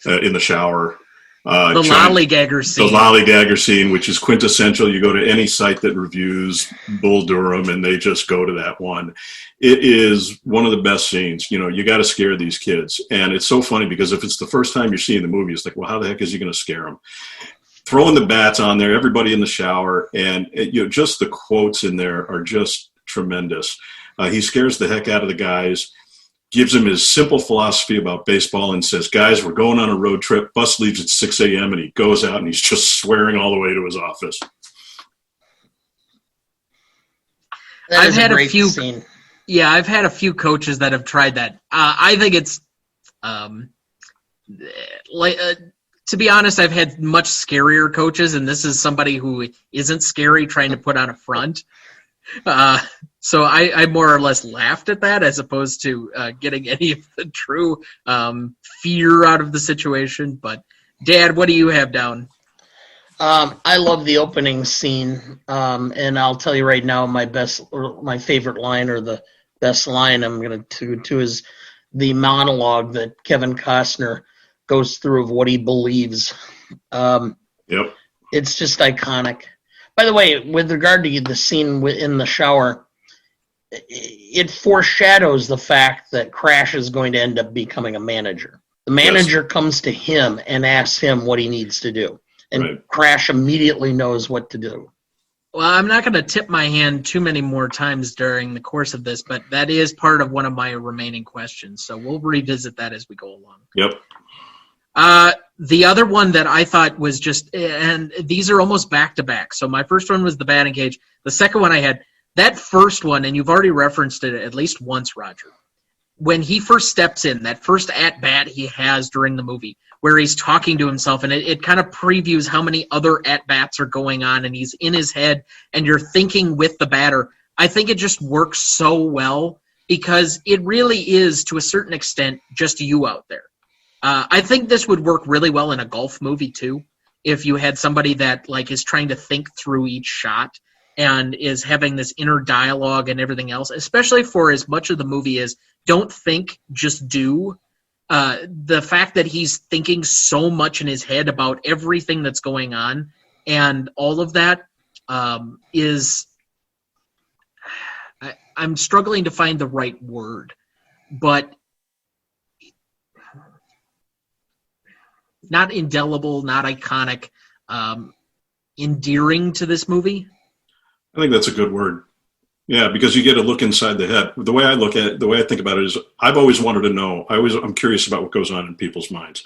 in the shower. The lollygagger scene. The lollygagger scene, which is quintessential. You go to any site that reviews Bull Durham, and they just go to that one. It is one of the best scenes. You got to scare these kids. And it's so funny because if it's the first time you're seeing the movie, it's like, well, how the heck is he going to scare them? Throwing the bats on there, everybody in the shower, and just the quotes in there are just tremendous. He scares the heck out of the guys, gives them his simple philosophy about baseball, and says, "Guys, we're going on a road trip. Bus leaves at 6 a.m., and he goes out, and he's just swearing all the way to his office. I've had a few scene. Yeah, I've had a few coaches that have tried that. I think it's to be honest, I've had much scarier coaches, and this is somebody who isn't scary trying to put on a front. So I more or less laughed at that as opposed to getting any of the true fear out of the situation. But Dad, what do you have down? I love the opening scene, and I'll tell you right now, my favorite line, or the best line I'm going to do is the monologue that Kevin Costner goes through of what he believes. Yep. It's just iconic. By the way, with regard to the scene in the shower, it foreshadows the fact that Crash is going to end up becoming a manager. The manager comes to him and asks him what he needs to do. And Crash immediately knows what to do. Well, I'm not going to tip my hand too many more times during the course of this, but that is part of one of my remaining questions. So we'll revisit that as we go along. Yep. The other one that I thought was just, and these are almost back-to-back. So my first one was the batting cage. The second one I had, that first one, and you've already referenced it at least once, Roger. When he first steps in, that first at-bat he has during the movie, where he's talking to himself, and it kind of previews how many other at-bats are going on, and he's in his head, and you're thinking with the batter. I think it just works so well because it really is, to a certain extent, just you out there. I think this would work really well in a golf movie, too, if you had somebody that is trying to think through each shot and is having this inner dialogue and everything else, especially for as much of the movie is don't think, just do. The fact that he's thinking so much in his head about everything that's going on and all of that is I'm struggling to find the right word, but not indelible, not iconic, endearing to this movie. I think that's a good word. Yeah, because you get to look inside the head. The way I look at it, the way I think about it is I've always wanted to know. I'm curious about what goes on in people's minds.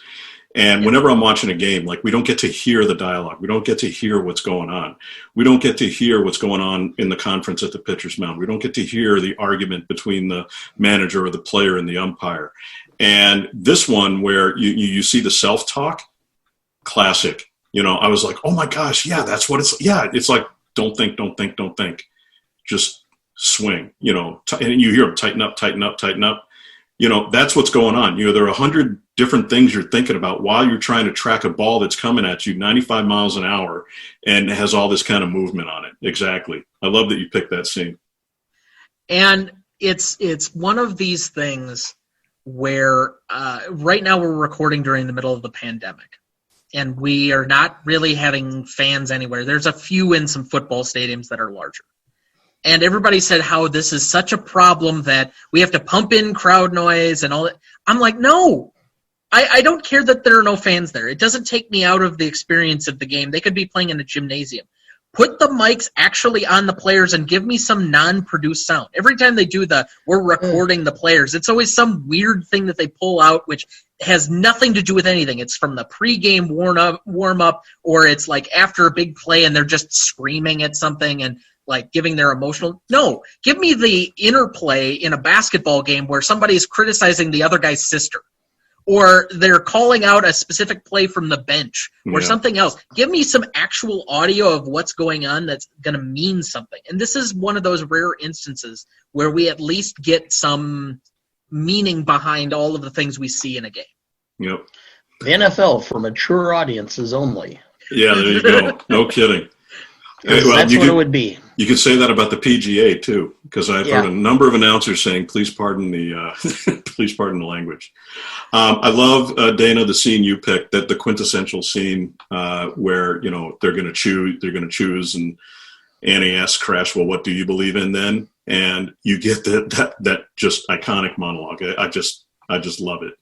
And whenever I'm watching a game, we don't get to hear the dialogue. We don't get to hear what's going on. We don't get to hear what's going on in the conference at the pitcher's mound. We don't get to hear the argument between the manager or the player and the umpire. And this one where you see the self-talk, classic. I was like, oh my gosh, yeah, that's what it's like, don't think. Just swing, and you hear them tighten up. That's what's going on. There are 100 different things you're thinking about while you're trying to track a ball that's coming at you 95 miles an hour and has all this kind of movement on it. Exactly. I love that you picked that scene. And it's one of these things where right now we're recording during the middle of the pandemic, and we are not really having fans anywhere. There's a few in some football stadiums that are larger. And everybody said how this is such a problem that we have to pump in crowd noise and all that. I'm like, no, I don't care that there are no fans there. It doesn't take me out of the experience of the game. They could be playing in a gymnasium. Put the mics actually on the players and give me some non-produced sound. Every time they do we're recording the players, it's always some weird thing that they pull out which has nothing to do with anything. It's from the pregame warm-up, or it's after a big play and they're just screaming at something and giving their emotional. No, give me the interplay in a basketball game where somebody's criticizing the other guy's sister, or they're calling out a specific play from the bench or something else. Give me some actual audio of what's going on that's going to mean something. And this is one of those rare instances where we at least get some meaning behind all of the things we see in a game. Yep. The NFL for mature audiences only. Yeah, there you go. No kidding. That's what it would be. You could say that about the PGA too, because I've heard a number of announcers saying, "Please pardon the, please pardon the language." I love Dana, the scene you picked, that the quintessential scene where they're going to choose, and Annie asks Crash, "Well, what do you believe in then?" And you get that just iconic monologue. I just love it.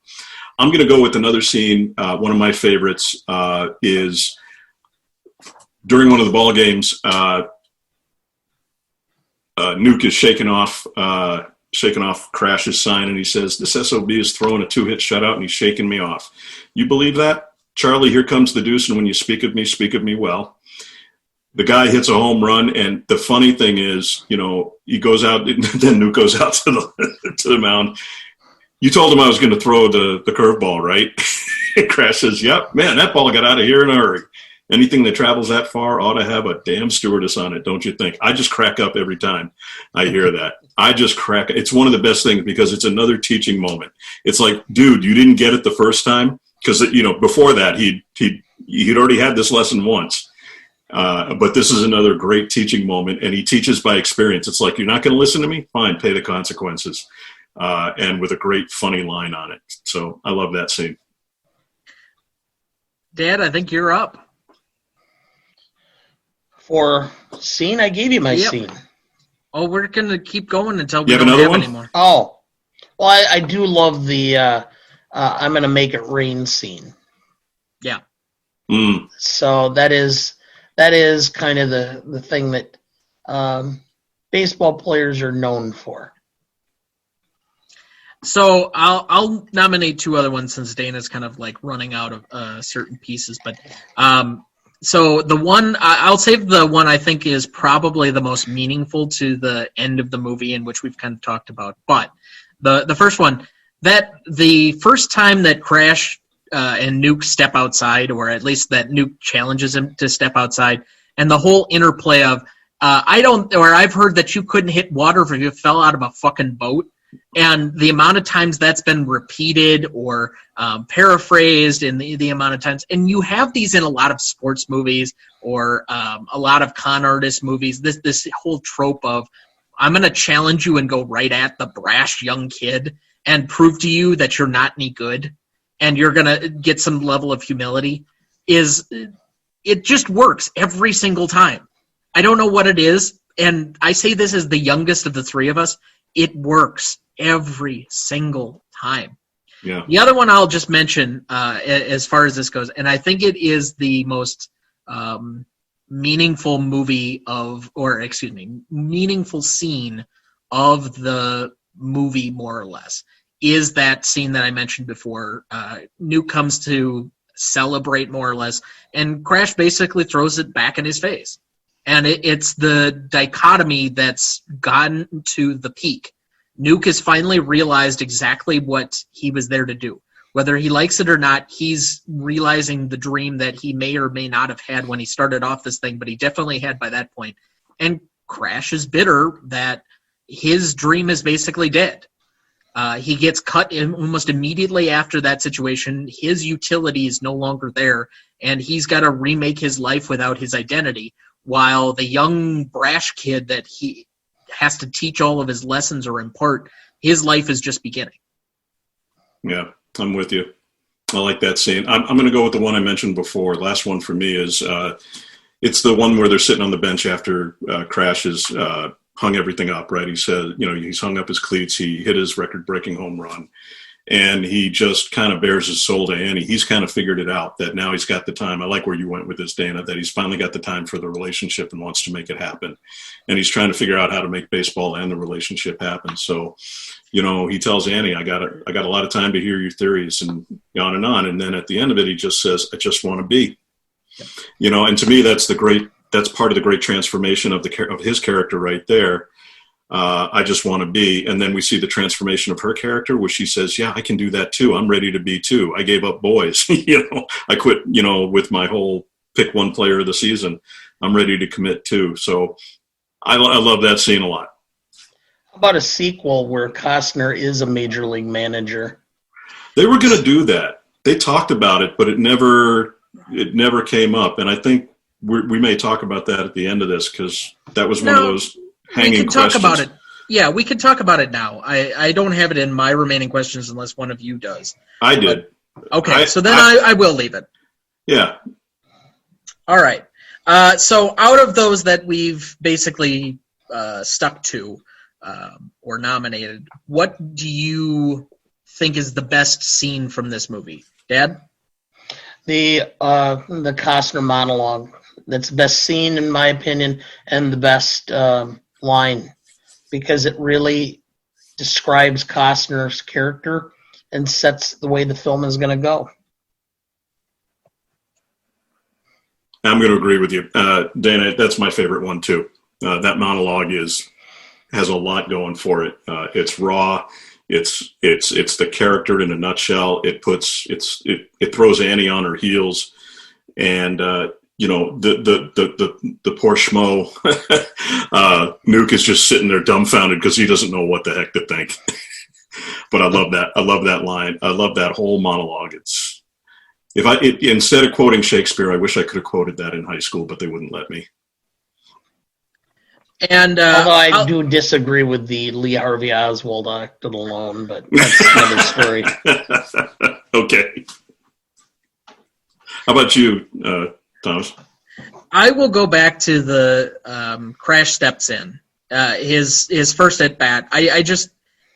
I'm going to go with another scene. One of my favorites is during one of the ball games. Nuke is shaking off Crash's sign, and he says, "This SOB is throwing a 2-hit shutout, and he's shaking me off. You believe that? Charlie, here comes the deuce, and when you speak of me well." The guy hits a home run, and the funny thing is, he goes out, then Nuke goes out to the mound. "You told him I was going to throw the curveball, right?" Crash says, "Yep, man, that ball got out of here in a hurry. Anything that travels that far ought to have a damn stewardess on it, don't you think?" I just crack up every time I hear that. It's one of the best things because it's another teaching moment. It's like, dude, you didn't get it the first time. because before that he'd already had this lesson once. But this is another great teaching moment, and he teaches by experience. It's like, you're not going to listen to me? Fine, pay the consequences. And with a great funny line on it. So I love that scene. Dad, I think you're up. For scene, I gave you my scene. Oh, we're going to keep going until we have don't another have one? anymore. Oh, well, I do love the I'm going to make it rain scene. Yeah. Mm. So that is kind of the thing that baseball players are known for. So I'll nominate two other ones since Dana's kind of like running out of certain pieces. But so the one I'll save the one I think is probably the most meaningful to the end of the movie, in which we've kind of talked about. But the first one, that the first time that Crash and Nuke step outside, or at least that Nuke challenges him to step outside, and the whole interplay of I've heard that you couldn't hit water if you fell out of a fucking boat. And the amount of times that's been repeated or paraphrased in the amount of times. And you have these in a lot of sports movies or a lot of con artist movies, this whole trope of, I'm going to challenge you and go right at the brash young kid and prove to you that you're not any good and you're going to get some level of humility. It just works every single time. I don't know what it is. And I say this as the youngest of the three of us. It works every single time. Yeah. The other one I'll just mention as far as this goes, and I think it is the most meaningful meaningful scene of the movie, more or less, is that scene that I mentioned before. Nuke comes to celebrate, more or less, and Crash basically throws it back in his face. And it's the dichotomy that's gotten to the peak. Nuke has finally realized exactly what he was there to do. Whether he likes it or not, he's realizing the dream that he may or may not have had when he started off this thing, but he definitely had by that point. And Crash is bitter that his dream is basically dead. He gets cut almost immediately after that situation. His utility is no longer there, and he's got to remake his life without his identity. While the young brash kid that he has to teach all of his lessons or impart, his life is just beginning. Yeah, I'm with you. I like that scene. I'm going to go with the one I mentioned before. Last one for me is it's the one where they're sitting on the bench after Crash has hung everything up, right? He said, he's hung up his cleats. He hit his record-breaking home run. And he just kind of bears his soul to Annie. He's kind of figured it out that now he's got the time. I like where you went with this, Dana, that he's finally got the time for the relationship and wants to make it happen. And he's trying to figure out how to make baseball and the relationship happen. So, he tells Annie, I got a lot of time to hear your theories and on and on. And then at the end of it, he just says, I just want to be, and to me, that's part of the great transformation of his character right there. I just want to be. And then we see the transformation of her character where she says, yeah, I can do that too. I'm ready to be too. I gave up boys. I quit, with my whole pick one player of the season. I'm ready to commit too. So I love that scene a lot. How about a sequel where Costner is a major league manager? They were going to do that. They talked about it, but it never came up. And I think we may talk about that at the end of this, because that was one of those hanging questions. We can talk about it. Yeah, we can talk about it now. I don't have it in my remaining questions unless one of you does. I did. Okay, so then I will leave it. Yeah. All right. So out of those that we've basically stuck to or nominated, what do you think is the best scene from this movie? Dad? The Costner monologue. That's the best scene, in my opinion, and the best line, because it really describes Costner's character and sets the way the film is going to go. I'm going to agree with you. Dana, that's my favorite one too. That monologue has a lot going for it. It's raw. It's the character in a nutshell. It throws Annie on her heels, and the poor schmo Nuke is just sitting there dumbfounded because he doesn't know what the heck to think. But I love that. I love that line. I love that whole monologue. Instead of quoting Shakespeare, I wish I could have quoted that in high school, but they wouldn't let me. And although I do disagree with the Lee Harvey Oswald acted alone, but that's another story. Okay. How about you, Thomas? I will go back to the Crash steps in, his first at bat. I just,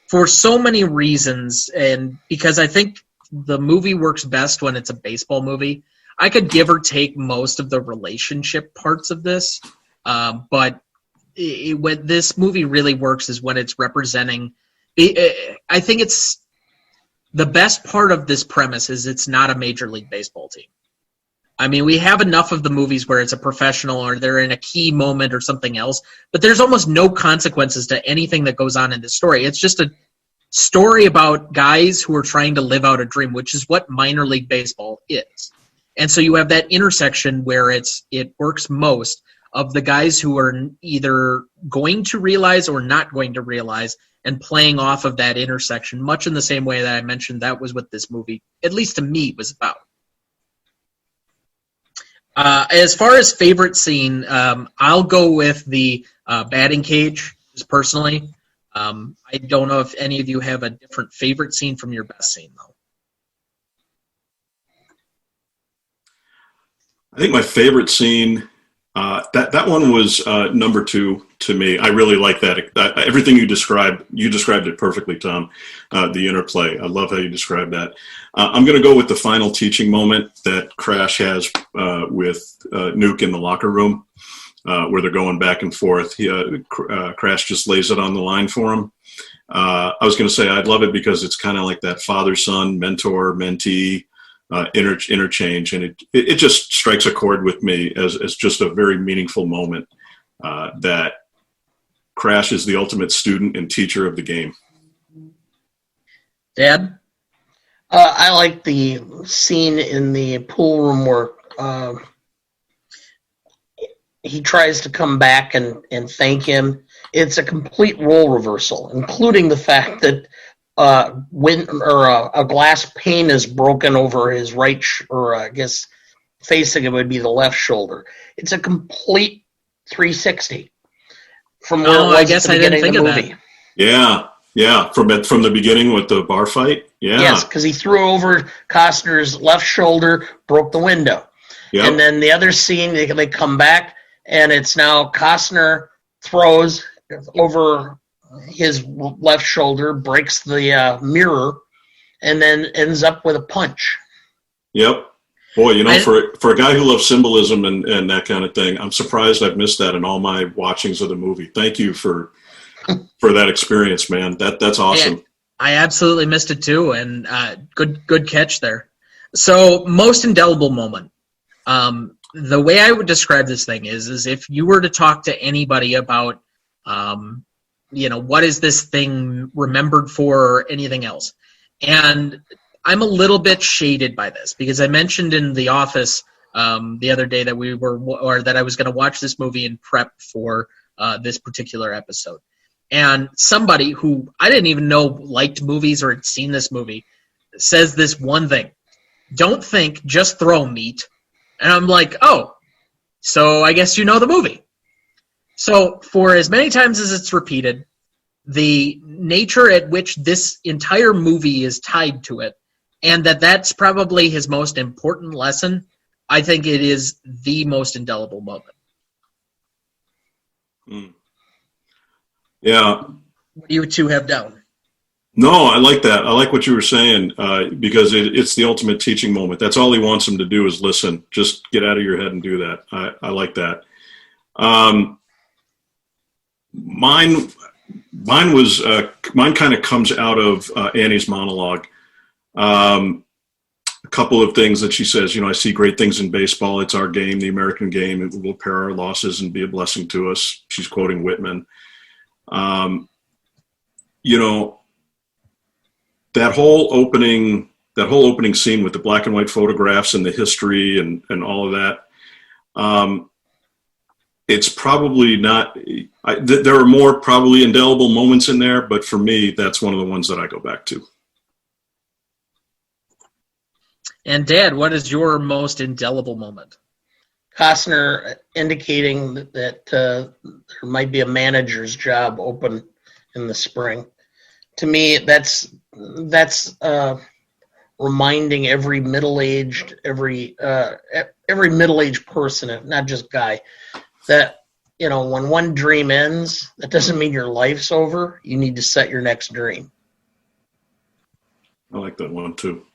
for so many reasons, and because I think the movie works best when it's a baseball movie, I could give or take most of the relationship parts of this, but when this movie really works is when it's representing. I think it's the best part of this premise is it's not a Major League Baseball team. I mean, we have enough of the movies where it's a professional or they're in a key moment or something else, but there's almost no consequences to anything that goes on in this story. It's just a story about guys who are trying to live out a dream, which is what minor league baseball is. And so you have that intersection where it works most of the guys who are either going to realize or not going to realize, and playing off of that intersection, much in the same way that I mentioned that was what this movie, at least to me, was about. As far as favorite scene, I'll go with the batting cage, just personally. I don't know if any of you have a different favorite scene from your best scene, though. I think my favorite scene, that one was number 2 to me. I really like that. Everything you described it perfectly, Tom. The interplay. I love how you described that. I'm going to go with the final teaching moment that Crash has with Nuke in the locker room, where they're going back and forth. Crash just lays it on the line for him. I was going to say I'd love it because it's kind of like that father-son, mentor-mentee interchange, and it just strikes a chord with me as just a very meaningful moment that Crash is the ultimate student and teacher of the game. Dad? I like the scene in the pool room where he tries to come back and thank him. It's a complete role reversal, including the fact that a glass pane is broken over his right, or I guess facing him would be the left shoulder. It's a complete 360 from where it was I guess at the I didn't beginning think of the of movie. Yeah, from the beginning with the bar fight. Yeah. Yes, because he threw over Costner's left shoulder, broke the window. Yep. And then the other scene, they come back, and it's now Costner throws over his left shoulder, breaks the mirror, and then ends up with a punch. Yep. Boy, for a guy who loves symbolism and that kind of thing, I'm surprised I've missed that in all my watchings of the movie. Thank you for that experience, man. That's awesome. Yeah, I absolutely missed it too, and good catch there. So, most indelible moment. The way I would describe this thing is if you were to talk to anybody about, what is this thing remembered for or anything else. And I'm a little bit shaded by this because I mentioned in the office the other day that I was going to watch this movie in prep for this particular episode. And somebody who I didn't even know liked movies or had seen this movie says this one thing: don't think, just throw meat. And I'm like, oh, so I guess you know the movie. So for as many times as it's repeated, the nature at which this entire movie is tied to it, and that's probably his most important lesson, I think it is the most indelible moment. Yeah. What do you two have down? No, I like that. I like what you were saying because it's the ultimate teaching moment. That's all he wants him to do is listen. Just get out of your head and do that. I like that. Mine kind of comes out of Annie's monologue. A couple of things that she says, I see great things in baseball. It's our game, the American game. It will pair our losses and be a blessing to us. She's quoting Whitman. That whole opening scene with the black and white photographs and the history and all of that. It's probably not, there are more probably indelible moments in there, but for me, that's one of the ones that I go back to. And Dad, what is your most indelible moment? Costner indicating that there might be a manager's job open in the spring. To me, that's reminding every middle-aged person, not just guy, that when one dream ends, that doesn't mean your life's over. You need to set your next dream. I like that one too.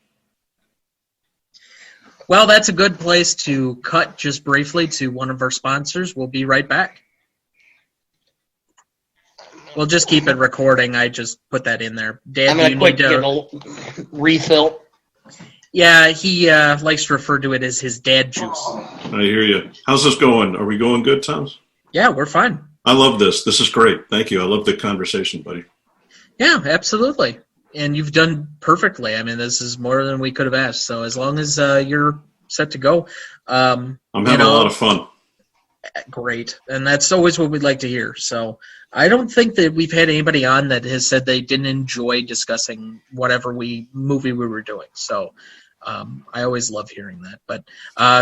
Well, that's a good place to cut just briefly to one of our sponsors. We'll be right back. We'll just keep it recording. I just put that in there. Dad, I'm going to get a refill. Yeah, he likes to refer to it as his dad juice. I hear you. How's this going? Are we going good, Tom? Yeah, we're fine. I love this. This is great. Thank you. I love the conversation, buddy. Yeah, absolutely. And you've done perfectly. I mean, this is more than we could have asked. So as long as you're set to go. I'm having a lot of fun. Great. And that's always what we'd like to hear. So I don't think that we've had anybody on that has said they didn't enjoy discussing whatever movie we were doing. So I always love hearing that. But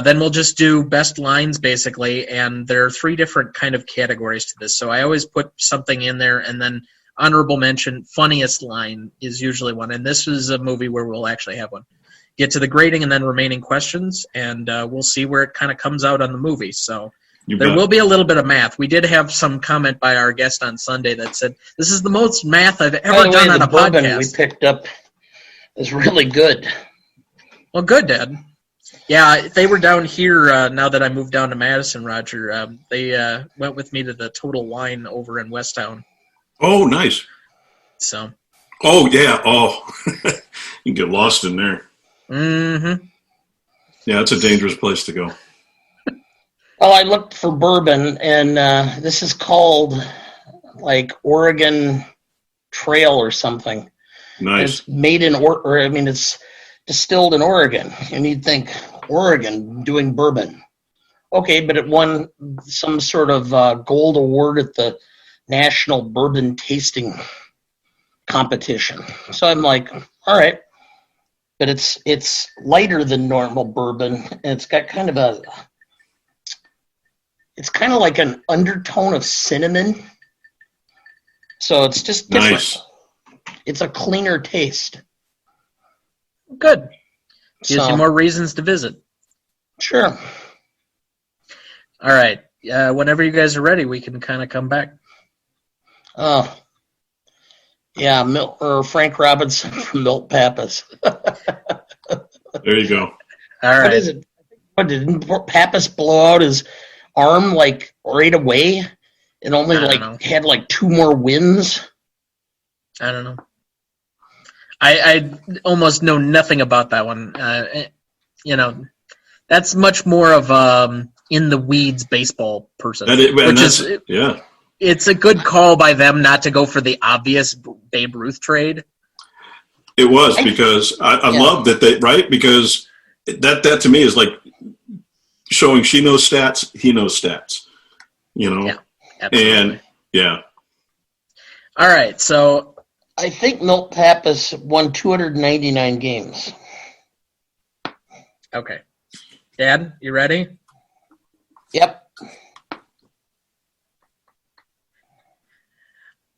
then we'll just do best lines, basically, and there are 3 different kind of categories to this. So I always put something in there, and then honorable mention, funniest line is usually one. And this is a movie where we'll actually have one. Get to the grading and then remaining questions, and we'll see where it kind of comes out on the movie. So there will be a little bit of math. We did have some comment by our guest on Sunday that said, this is the most math I've ever done on a podcast. We picked up is really good. Well, good, Dad. Yeah, they were down here now that I moved down to Madison, Roger. They went with me to the Total Wine over in Westtown. Oh, nice. So. Oh, yeah. Oh, you can get lost in there. Mm-hmm. Yeah, it's a dangerous place to go. Well, I looked for bourbon, and this is called like Oregon Trail or something. Nice. It's made in it's distilled in Oregon, and you'd think Oregon doing bourbon. Okay, but it won some sort of gold award at the National Bourbon Tasting Competition. So I'm like, all right, but it's lighter than normal bourbon, and it's got kind of like an undertone of cinnamon. So it's just different. Nice. It's a cleaner taste. Good. Gives you more reasons to visit. Sure. All right. Whenever you guys are ready, we can kind of come back. Oh. Yeah, Frank Robinson from Milt Pappas. There you go. All right. What is it? What, didn't Pappas blow out his arm like right away and only had like 2 more wins? I don't know. I almost know nothing about that one. That's much more of in the weeds baseball person. It's a good call by them not to go for the obvious Babe Ruth trade. It was because I love that because that to me is like showing she knows stats, he knows stats, Yeah, absolutely. And yeah. All right, so I think Milt Pappas won 299 games. Okay. Dad, you ready? Yep.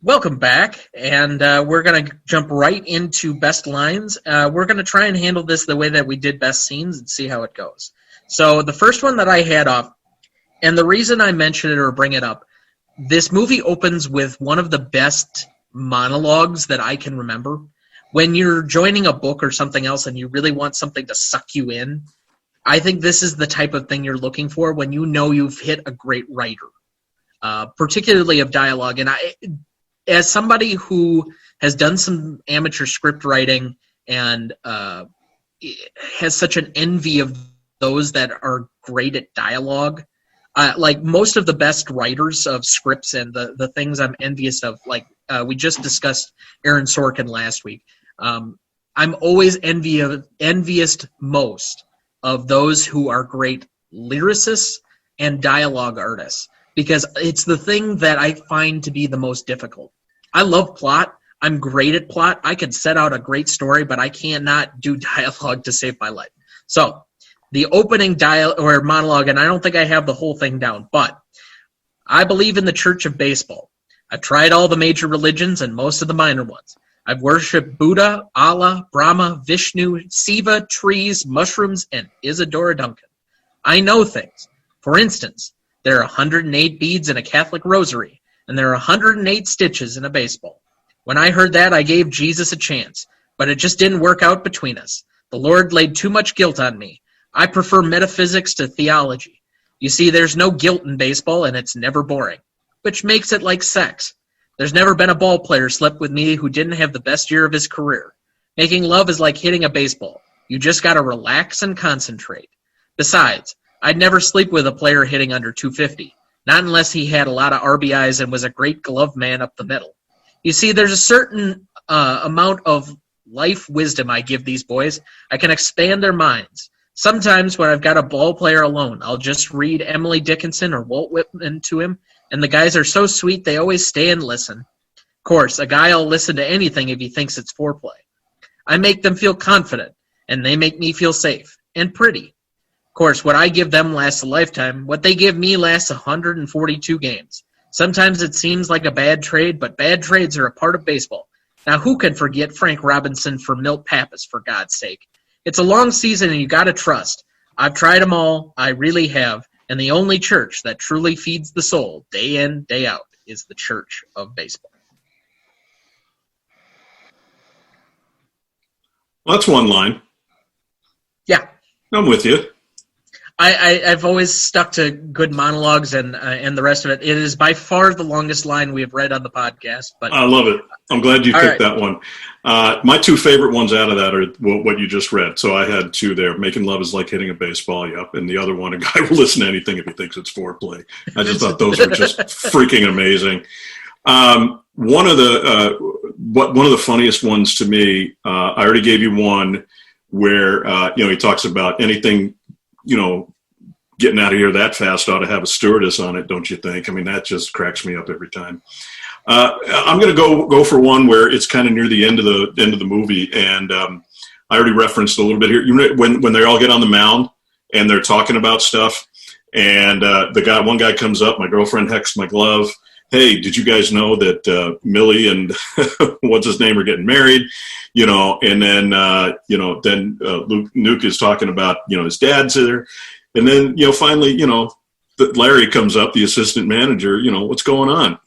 Welcome back, and we're going to jump right into best lines. We're going to try and handle this the way that we did best scenes and see how it goes. So the first one that I had off, and the reason I mention it or bring it up, this movie opens with one of the best monologues that I can remember. When you're joining a book or something else and you really want something to suck you in, I think this is the type of thing you're looking for when you know you've hit a great writer, particularly of dialogue. And as somebody who has done some amateur script writing and has such an envy of those that are great at dialogue, like most of the best writers of scripts and the things I'm envious of, like we just discussed Aaron Sorkin last week. I'm always envious most of those who are great lyricists and dialogue artists, because it's the thing that I find to be the most difficult. I love plot. I'm great at plot. I could set out a great story, but I cannot do dialogue to save my life. So the opening monologue, and I don't think I have the whole thing down, but I believe in the Church of Baseball. I've tried all the major religions and most of the minor ones. I've worshipped Buddha, Allah, Brahma, Vishnu, Shiva, trees, mushrooms, and Isadora Duncan. I know things. For instance, there are 108 beads in a Catholic rosary, and there are 108 stitches in a baseball. When I heard that, I gave Jesus a chance, but it just didn't work out between us. The Lord laid too much guilt on me. I prefer metaphysics to theology. You see, there's no guilt in baseball, and it's never boring, which makes it like sex. There's never been a ball player slept with me who didn't have the best year of his career. Making love is like hitting a baseball. You just got to relax and concentrate. Besides, I'd never sleep with a player hitting under 250, not unless he had a lot of RBIs and was a great glove man up the middle. You see, there's a certain amount of life wisdom I give these boys. I can expand their minds. Sometimes when I've got a ball player alone, I'll just read Emily Dickinson or Walt Whitman to him, and the guys are so sweet they always stay and listen. Of course, a guy will listen to anything if he thinks it's foreplay. I make them feel confident, and they make me feel safe and pretty. Of course, what I give them lasts a lifetime. What they give me lasts 142 games. Sometimes it seems like a bad trade, but bad trades are a part of baseball. Now, who can forget Frank Robinson for Milt Pappas, for God's sake? It's a long season, and you got to trust. I've tried them all. I really have. And the only church that truly feeds the soul day in, day out is the Church of Baseball. Well, that's one line. Yeah. I'm with you. I've always stuck to good monologues and the rest of it. It is by far the longest line we have read on the podcast. But I love it. I'm glad you picked that one. My two favorite ones out of that are what you just read. So I had two there. Making love is like hitting a baseball. Yep. And the other one, a guy will listen to anything if he thinks it's foreplay. I just thought those were just freaking amazing. One of the funniest ones to me, I already gave you one where he talks about anything, getting out of here that fast ought to have a stewardess on it, don't you think? I mean, that just cracks me up every time. I'm going to go for one where it's kind of near the end of the movie, and I already referenced a little bit here. When they all get on the mound and they're talking about stuff, and one guy comes up, my girlfriend hexed my glove. Hey, did you guys know that Millie and what's his name are getting married? And then Nuke is talking about his dad's there, and then finally Larry comes up, the assistant manager. What's going on?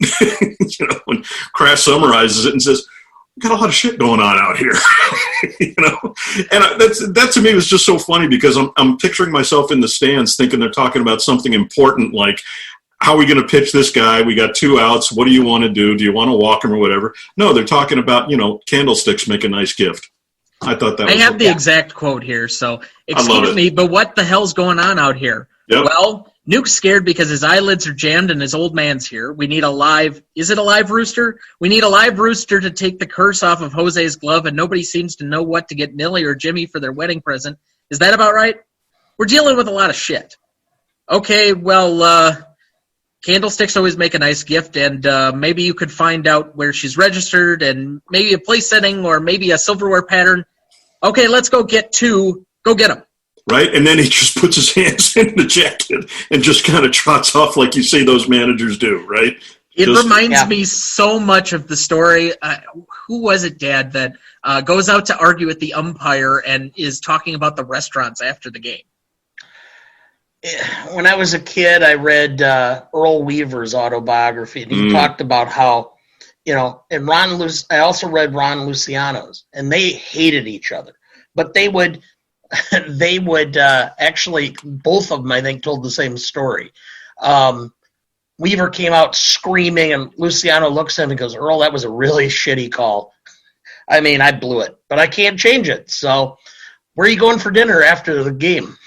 When Crash summarizes it and says, "We got a lot of shit going on out here," and that to me was just so funny because I'm picturing myself in the stands thinking they're talking about something important like, how are we going to pitch this guy? We got 2 outs. What do you want to do? Do you want to walk him or whatever? No, they're talking about, candlesticks make a nice gift. I thought that I have the exact quote here, so excuse me, but what the hell's going on out here? Yep. Well, Nuke's scared because his eyelids are jammed and his old man's here. We need is it a live rooster? We need a live rooster to take the curse off of Jose's glove, and nobody seems to know what to get Millie or Jimmy for their wedding present. Is that about right? We're dealing with a lot of shit. Okay, well, candlesticks always make a nice gift, and maybe you could find out where she's registered and maybe a place setting or maybe a silverware pattern. Okay, let's go get 2. Go get them. Right, and then he just puts his hands in the jacket and just kind of trots off like you see those managers do, right? It reminds me so much of the story. Who was it, Dad, that goes out to argue with the umpire and is talking about the restaurants after the game? When I was a kid, I read Earl Weaver's autobiography, and he talked about how, and I also read Ron Luciano's, and they hated each other, but they would actually, both of them, I think, told the same story. Weaver came out screaming, and Luciano looks at him and goes, "Earl, that was a really shitty call. I mean, I blew it, but I can't change it. So where are you going for dinner after the game?"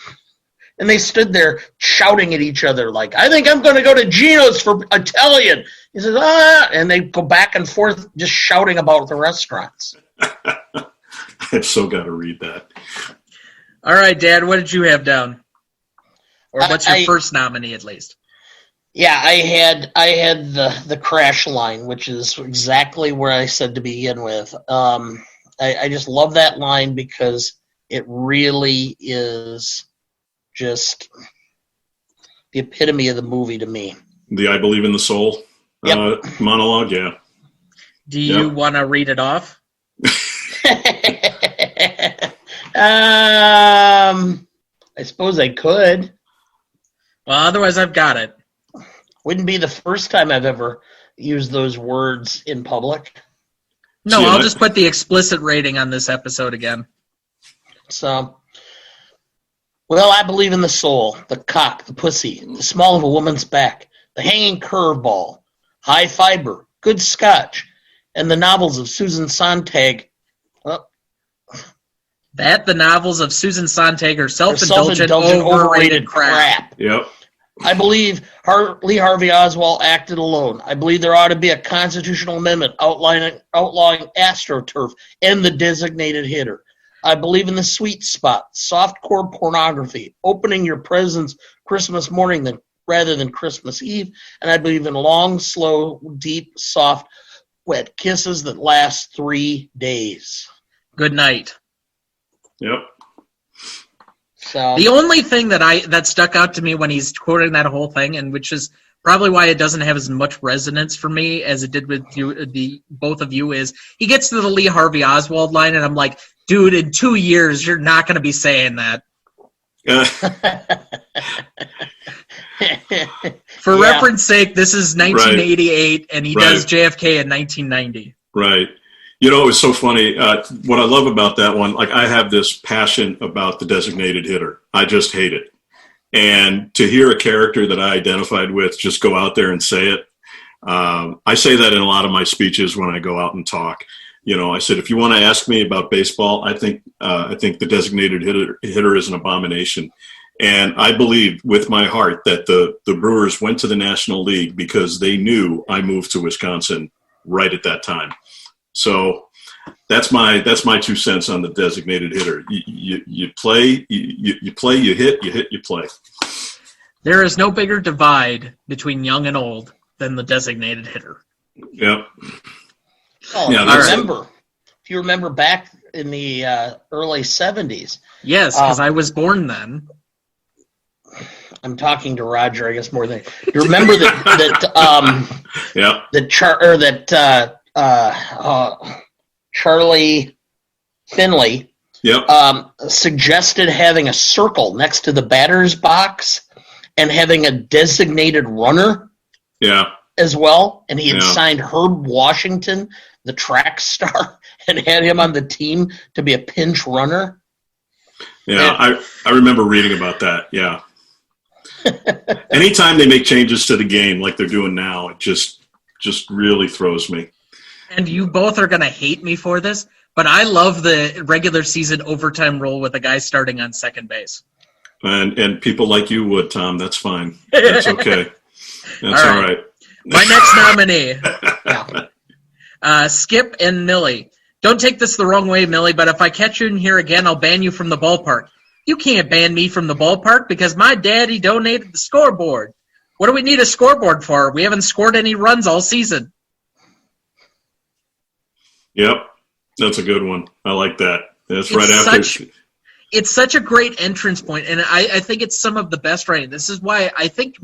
And they stood there shouting at each other like, "I think I'm going to go to Gino's for Italian." He says, "Ah," and they go back and forth just shouting about the restaurants. I've so got to read that. All right, Dad, what did you have down? Or what's your first nominee, at least? Yeah, I had the crash line, which is exactly where I said to begin with. I just love that line because It really is just the epitome of the movie to me. The I Believe in the Soul monologue, yeah. Do you want to read it off? I suppose I could. Well, otherwise I've got it. Wouldn't be the first time I've ever used those words in public. No, I'll just put the explicit rating on this episode again. So, well, I believe in the soul, the cock, the pussy, the small of a woman's back, the hanging curveball, high fiber, good scotch, and the novels of Susan Sontag. The novels of Susan Sontag are self-indulgent, overrated crap. Yep. I believe Lee Harvey Oswald acted alone. I believe there ought to be a constitutional amendment outlawing AstroTurf and the designated hitter. I believe in the sweet spot, softcore pornography, opening your presents Christmas morning rather than Christmas Eve, and I believe in long, slow, deep, soft, wet kisses that last 3 days. Good night. Yep. So the only thing that stuck out to me when he's quoting that whole thing, and which is probably why it doesn't have as much resonance for me as it did with you, both of you, is he gets to the Lee Harvey Oswald line, and I'm like, dude, in 2 years, you're not going to be saying that. For reference sake, this is 1988, and he does JFK in 1990. Right. You know, it was so funny. What I love about that one, like I have this passion about the designated hitter. I just hate it. And to hear a character that I identified with just go out there and say it, I say that in a lot of my speeches when I go out and talk. You know, I said, if you want to ask me about baseball, I think the designated hitter is an abomination. And I believe with my heart that the Brewers went to the National League because they knew I moved to Wisconsin right at that time. So that's my 2 cents on the designated hitter. You play, you play, you hit, you play. There is no bigger divide between young and old than the designated hitter. Yep. Oh, yeah, if you remember back in the early 70s. Yes, because I was born then. I'm talking to Roger, I guess, more than you remember Charlie Finley suggested having a circle next to the batter's box and having a designated runner as well. And he had signed Herb Washington, the track star, and had him on the team to be a pinch runner. Yeah, I remember reading about that, yeah. Anytime they make changes to the game like they're doing now, it just really throws me. And you both are going to hate me for this, but I love the regular season overtime rule with a guy starting on second base. And people like you would, Tom. That's fine. That's okay. That's all right. My next nominee, Skip and Millie. Don't take this the wrong way, Millie, but if I catch you in here again, I'll ban you from the ballpark. You can't ban me from the ballpark because my daddy donated the scoreboard. What do we need a scoreboard for? We haven't scored any runs all season. Yep, that's a good one. I like that. That's It's such a great entrance point, and I think it's some of the best writing. This is why I think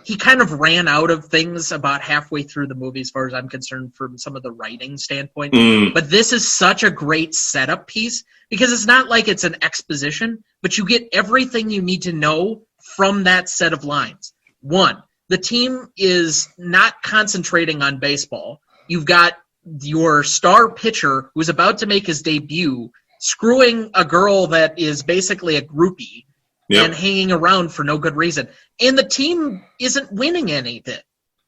he kind of ran out of things about halfway through the movie as far as I'm concerned from some of the writing standpoint. But this is such a great setup piece because it's not like it's an exposition, but you get everything you need to know from that set of lines. One, the team is not concentrating on baseball. You've got your star pitcher who's about to make his debut screwing a girl that is basically a groupie and hanging around for no good reason. And the team isn't winning anything.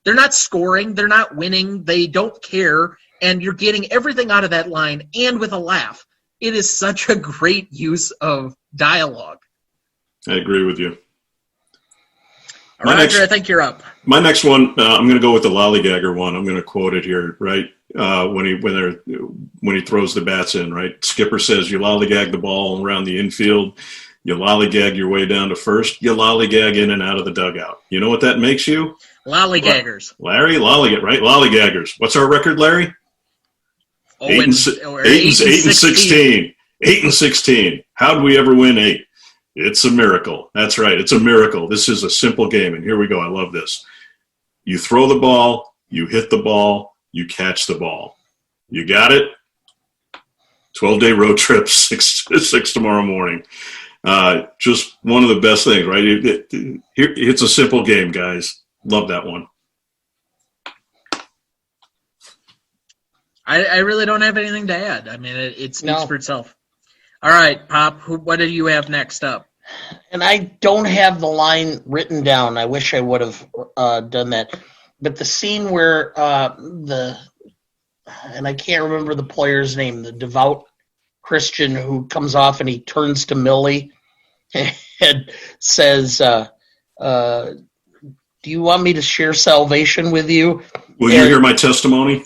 They're not scoring. They're not winning. They don't care. And you're getting everything out of that line and with a laugh. It is such a great use of dialogue. I agree with you. Roger, I think you're up. My next one, I'm going to go with the lollygagger one. I'm going to quote it here, right? When he throws the bats in, right? Skipper says, "You lollygag the ball around the infield. You lollygag your way down to first. You lollygag in and out of the dugout." You know what that makes you? Lollygaggers. Larry, right? Lollygaggers. What's our record, Larry? 8 and 16. 8-16. How'd we ever win 8? It's a miracle. That's right. It's a miracle. This is a simple game, and here we go. I love this. You throw the ball, you hit the ball, you catch the ball. You got it? 12-day road trip, 6 tomorrow morning. Just one of the best things, right? It's a simple game, guys. Love that one. I really don't have anything to add. I mean, it speaks for itself. All right, Pop, what do you have next up? And I don't have the line written down. I wish I would have done that. But the scene where and I can't remember the player's name, the devout Christian who comes off and he turns to Millie and says, do you want me to share salvation with you? Will you hear my testimony?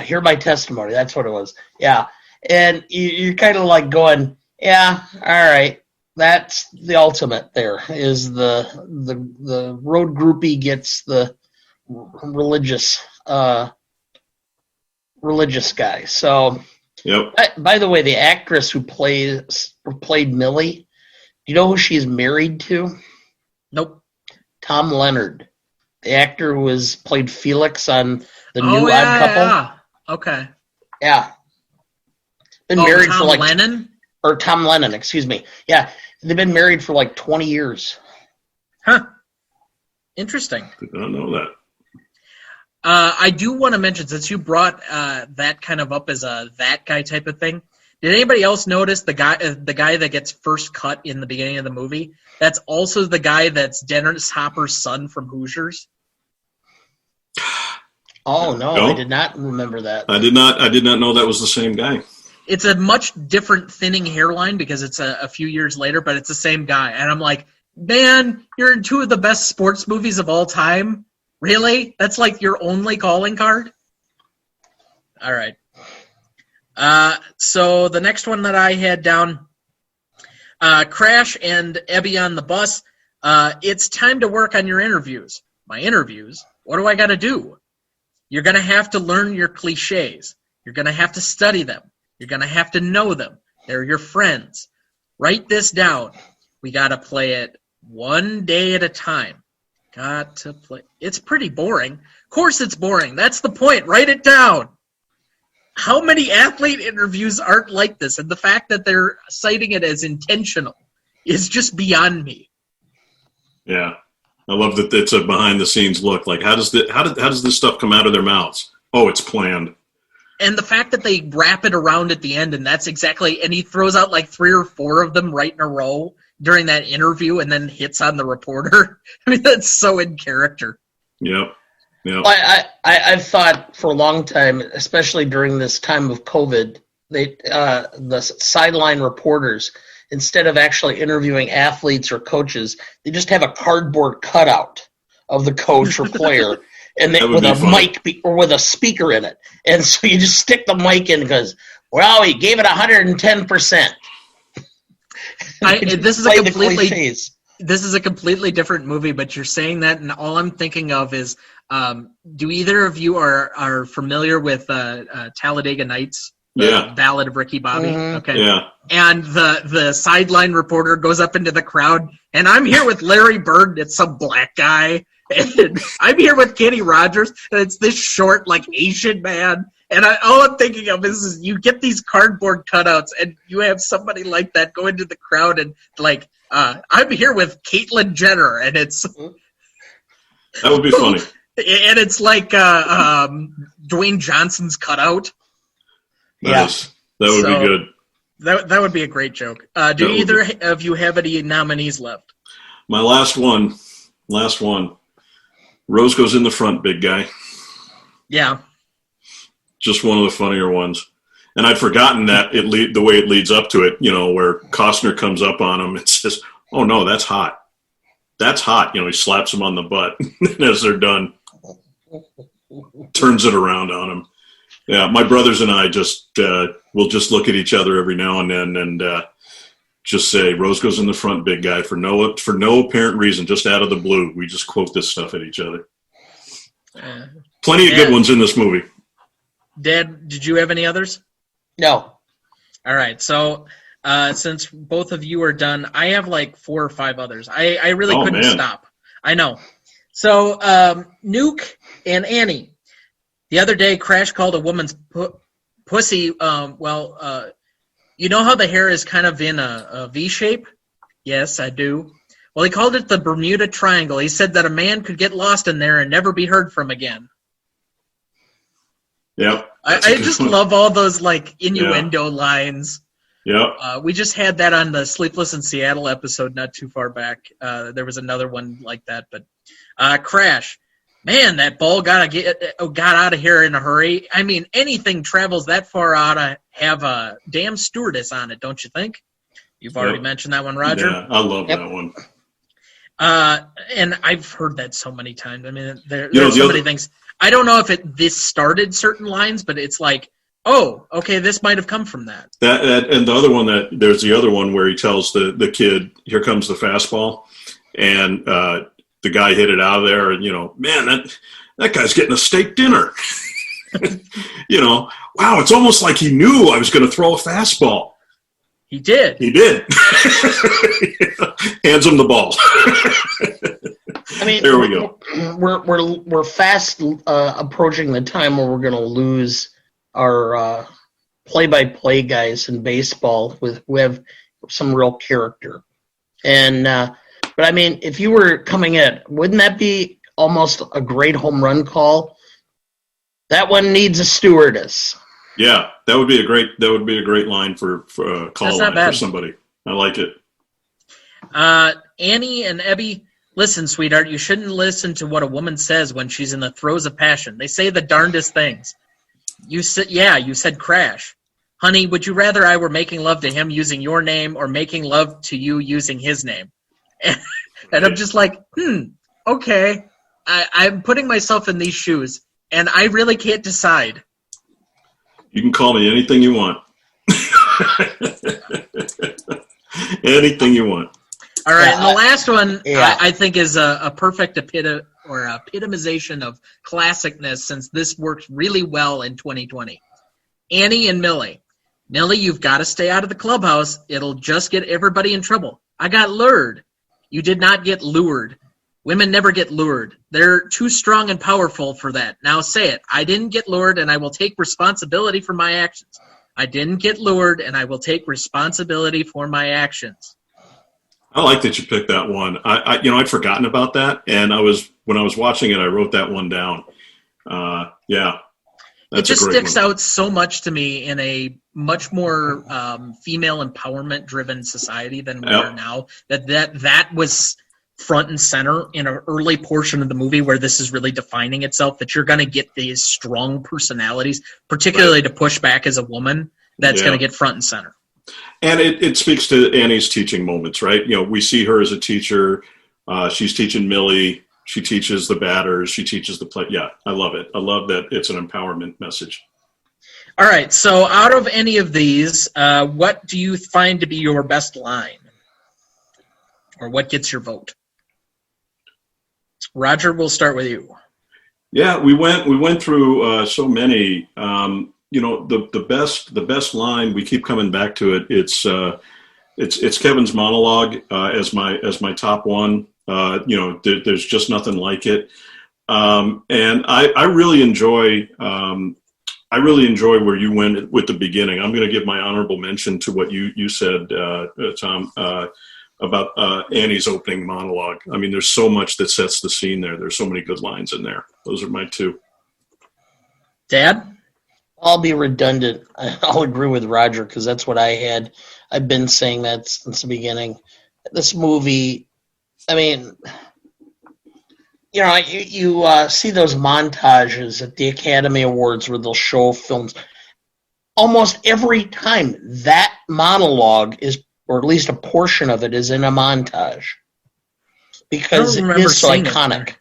Hear my testimony. That's what it was. Yeah. And you're kind of like going, yeah, all right. That's the ultimate there is the road groupie gets the religious guy. So, yep. By the way, the actress who played Millie, do you know who she's married to? Nope. Tom Leonard, the actor who played Felix on the new Odd Couple. Yeah. Okay. Yeah. Been married Tom for like Lennon? Or Tom Lennon, excuse me. Yeah, they've been married for like 20 years. Huh. Interesting. Did not know that. I do want to mention, since you brought that kind of up as that guy type of thing, did anybody else notice the guy that gets first cut in the beginning of the movie? That's also the guy that's Dennis Hopper's son from Hoosiers. Oh no, I did not remember that. I did not know that was the same guy. It's a much different thinning hairline because it's a few years later, but it's the same guy. And I'm like, man, you're in 2 of the best sports movies of all time. Really? That's like your only calling card? All right. So the next one that I had down, Crash and Ebby on the bus. It's time to work on your interviews. My interviews? What do I got to do? You're going to have to learn your cliches. You're going to have to study them. You're going to have to know them. They're your friends. Write this down. We got to play it one day at a time. Got to play. It's pretty boring. Of course it's boring. That's the point. Write it down. How many athlete interviews aren't like this? And the fact that they're citing it as intentional is just beyond me. Yeah. I love that it's a behind-the-scenes look. Like, how does this stuff come out of their mouths? Oh, it's planned. And the fact that they wrap it around at the end, and that's exactly, and he throws out like 3 or 4 of them right in a row during that interview and then hits on the reporter. I mean, that's so in character. Yep. I've thought for a long time, especially during this time of COVID, the sideline reporters, instead of actually interviewing athletes or coaches, they just have a cardboard cutout of the coach or player. And then with a mic or with a speaker in it. And so you just stick the mic in because, well, he gave it 110%. This is a completely different movie, but you're saying that, and all I'm thinking of is, do either of you are familiar with Talladega Nights? The Ballad of Ricky Bobby? Mm-hmm. Okay. Yeah. And the sideline reporter goes up into the crowd, and I'm here with Larry Bird, it's some black guy. And I'm here with Kenny Rogers, and it's this short, like, Asian man. And all I'm thinking of is you get these cardboard cutouts, and you have somebody like that go into the crowd and, like, I'm here with Caitlyn Jenner, and it's... That would be funny. And it's like Dwayne Johnson's cutout. Nice. That would be good. That would be a great joke. Do either of you have any nominees left? My last one. Rose goes in the front, big guy. Yeah. Just one of the funnier ones. And I'd forgotten that the way it leads up to it, where Costner comes up on him and says, oh, no, that's hot. That's hot. He slaps him on the butt. And as they're done, turns it around on him. Yeah, my brothers and I we'll just look at each other every now and then and just say, Rose goes in the front, big guy, for no apparent reason, just out of the blue. We just quote this stuff at each other. Plenty of good ones in this movie. Dad, did you have any others? No. All right, so since both of you are done, I have like 4 or 5 others. I really couldn't stop. I know. So, Nuke and Annie. The other day, Crash called a woman's pussy, you know how the hair is kind of in a V shape? Yes, I do. Well, he called it the Bermuda Triangle. He said that a man could get lost in there and never be heard from again. Yep. I just love all those, like, innuendo lines. Yep. We just had that on the Sleepless in Seattle episode not too far back. There was another one like that. But Crash, man, that ball got out of here in a hurry. I mean, anything travels that far ought to have a damn stewardess on it, don't you think? You've already mentioned that one, Roger. Yeah, I love that one. And I've heard that so many times. I mean, there's so many things. I don't know if this started certain lines, but it's like, oh, okay, this might have come from that. That and the other one there's the other one where he tells the kid, "Here comes the fastball," and the guy hit it out of there, and man, that guy's getting a steak dinner. Wow, it's almost like he knew I was going to throw a fastball. He did. Hands him the ball. I mean, there we go. We're fast approaching the time where we're going to lose our play-by-play guys in baseball who have some real character. And but I mean, if you were coming in, wouldn't that be almost a great home run call? That one needs a stewardess. Yeah, that would be a great line for a call line for somebody. I like it. Annie and Ebby, listen, sweetheart, you shouldn't listen to what a woman says when she's in the throes of passion. They say the darndest things. You said Crash. Honey, would you rather I were making love to him using your name or making love to you using his name? And I'm just like, okay. I'm putting myself in these shoes, and I really can't decide. You can call me anything you want. Anything you want. All right, and the last one I think is a perfect epitomization of classicness, since this works really well in 2020. Annie and Millie. Millie, you've got to stay out of the clubhouse. It'll just get everybody in trouble. I got lured. You did not get lured. Women never get lured. They're too strong and powerful for that. Now say it. I didn't get lured, and I will take responsibility for my actions. I didn't get lured, and I will take responsibility for my actions. I like that you picked that one. I'd forgotten about that, and when I was watching it, I wrote that one down. Yeah, it just sticks out so much to me in a much more female empowerment driven society than we are now. That was front and center in an early portion of the movie where this is really defining itself, that you're going to get these strong personalities, particularly to push back as a woman, that's going to get front and center. And it speaks to Annie's teaching moments, right? We see her as a teacher. She's teaching Millie. She teaches the batters. She teaches the play. Yeah, I love it. I love that it's an empowerment message. All right. So out of any of these, what do you find to be your best line? Or what gets your vote? Roger, we'll start with you. Yeah, we went through so many. The best line, we keep coming back to it. It's Kevin's monologue as my top one. There's just nothing like it. And I really enjoy where you went with the beginning. I'm going to give my honorable mention to what you said, Tom, about Annie's opening monologue. I mean, there's so much that sets the scene there. There's so many good lines in there. Those are my two. Dad? I'll be redundant. I'll agree with Roger because that's what I had. I've been saying that since the beginning. This movie, I mean, you see those montages at the Academy Awards where they'll show films. Almost every time that monologue is, or at least a portion of it, is in a montage because it is so iconic.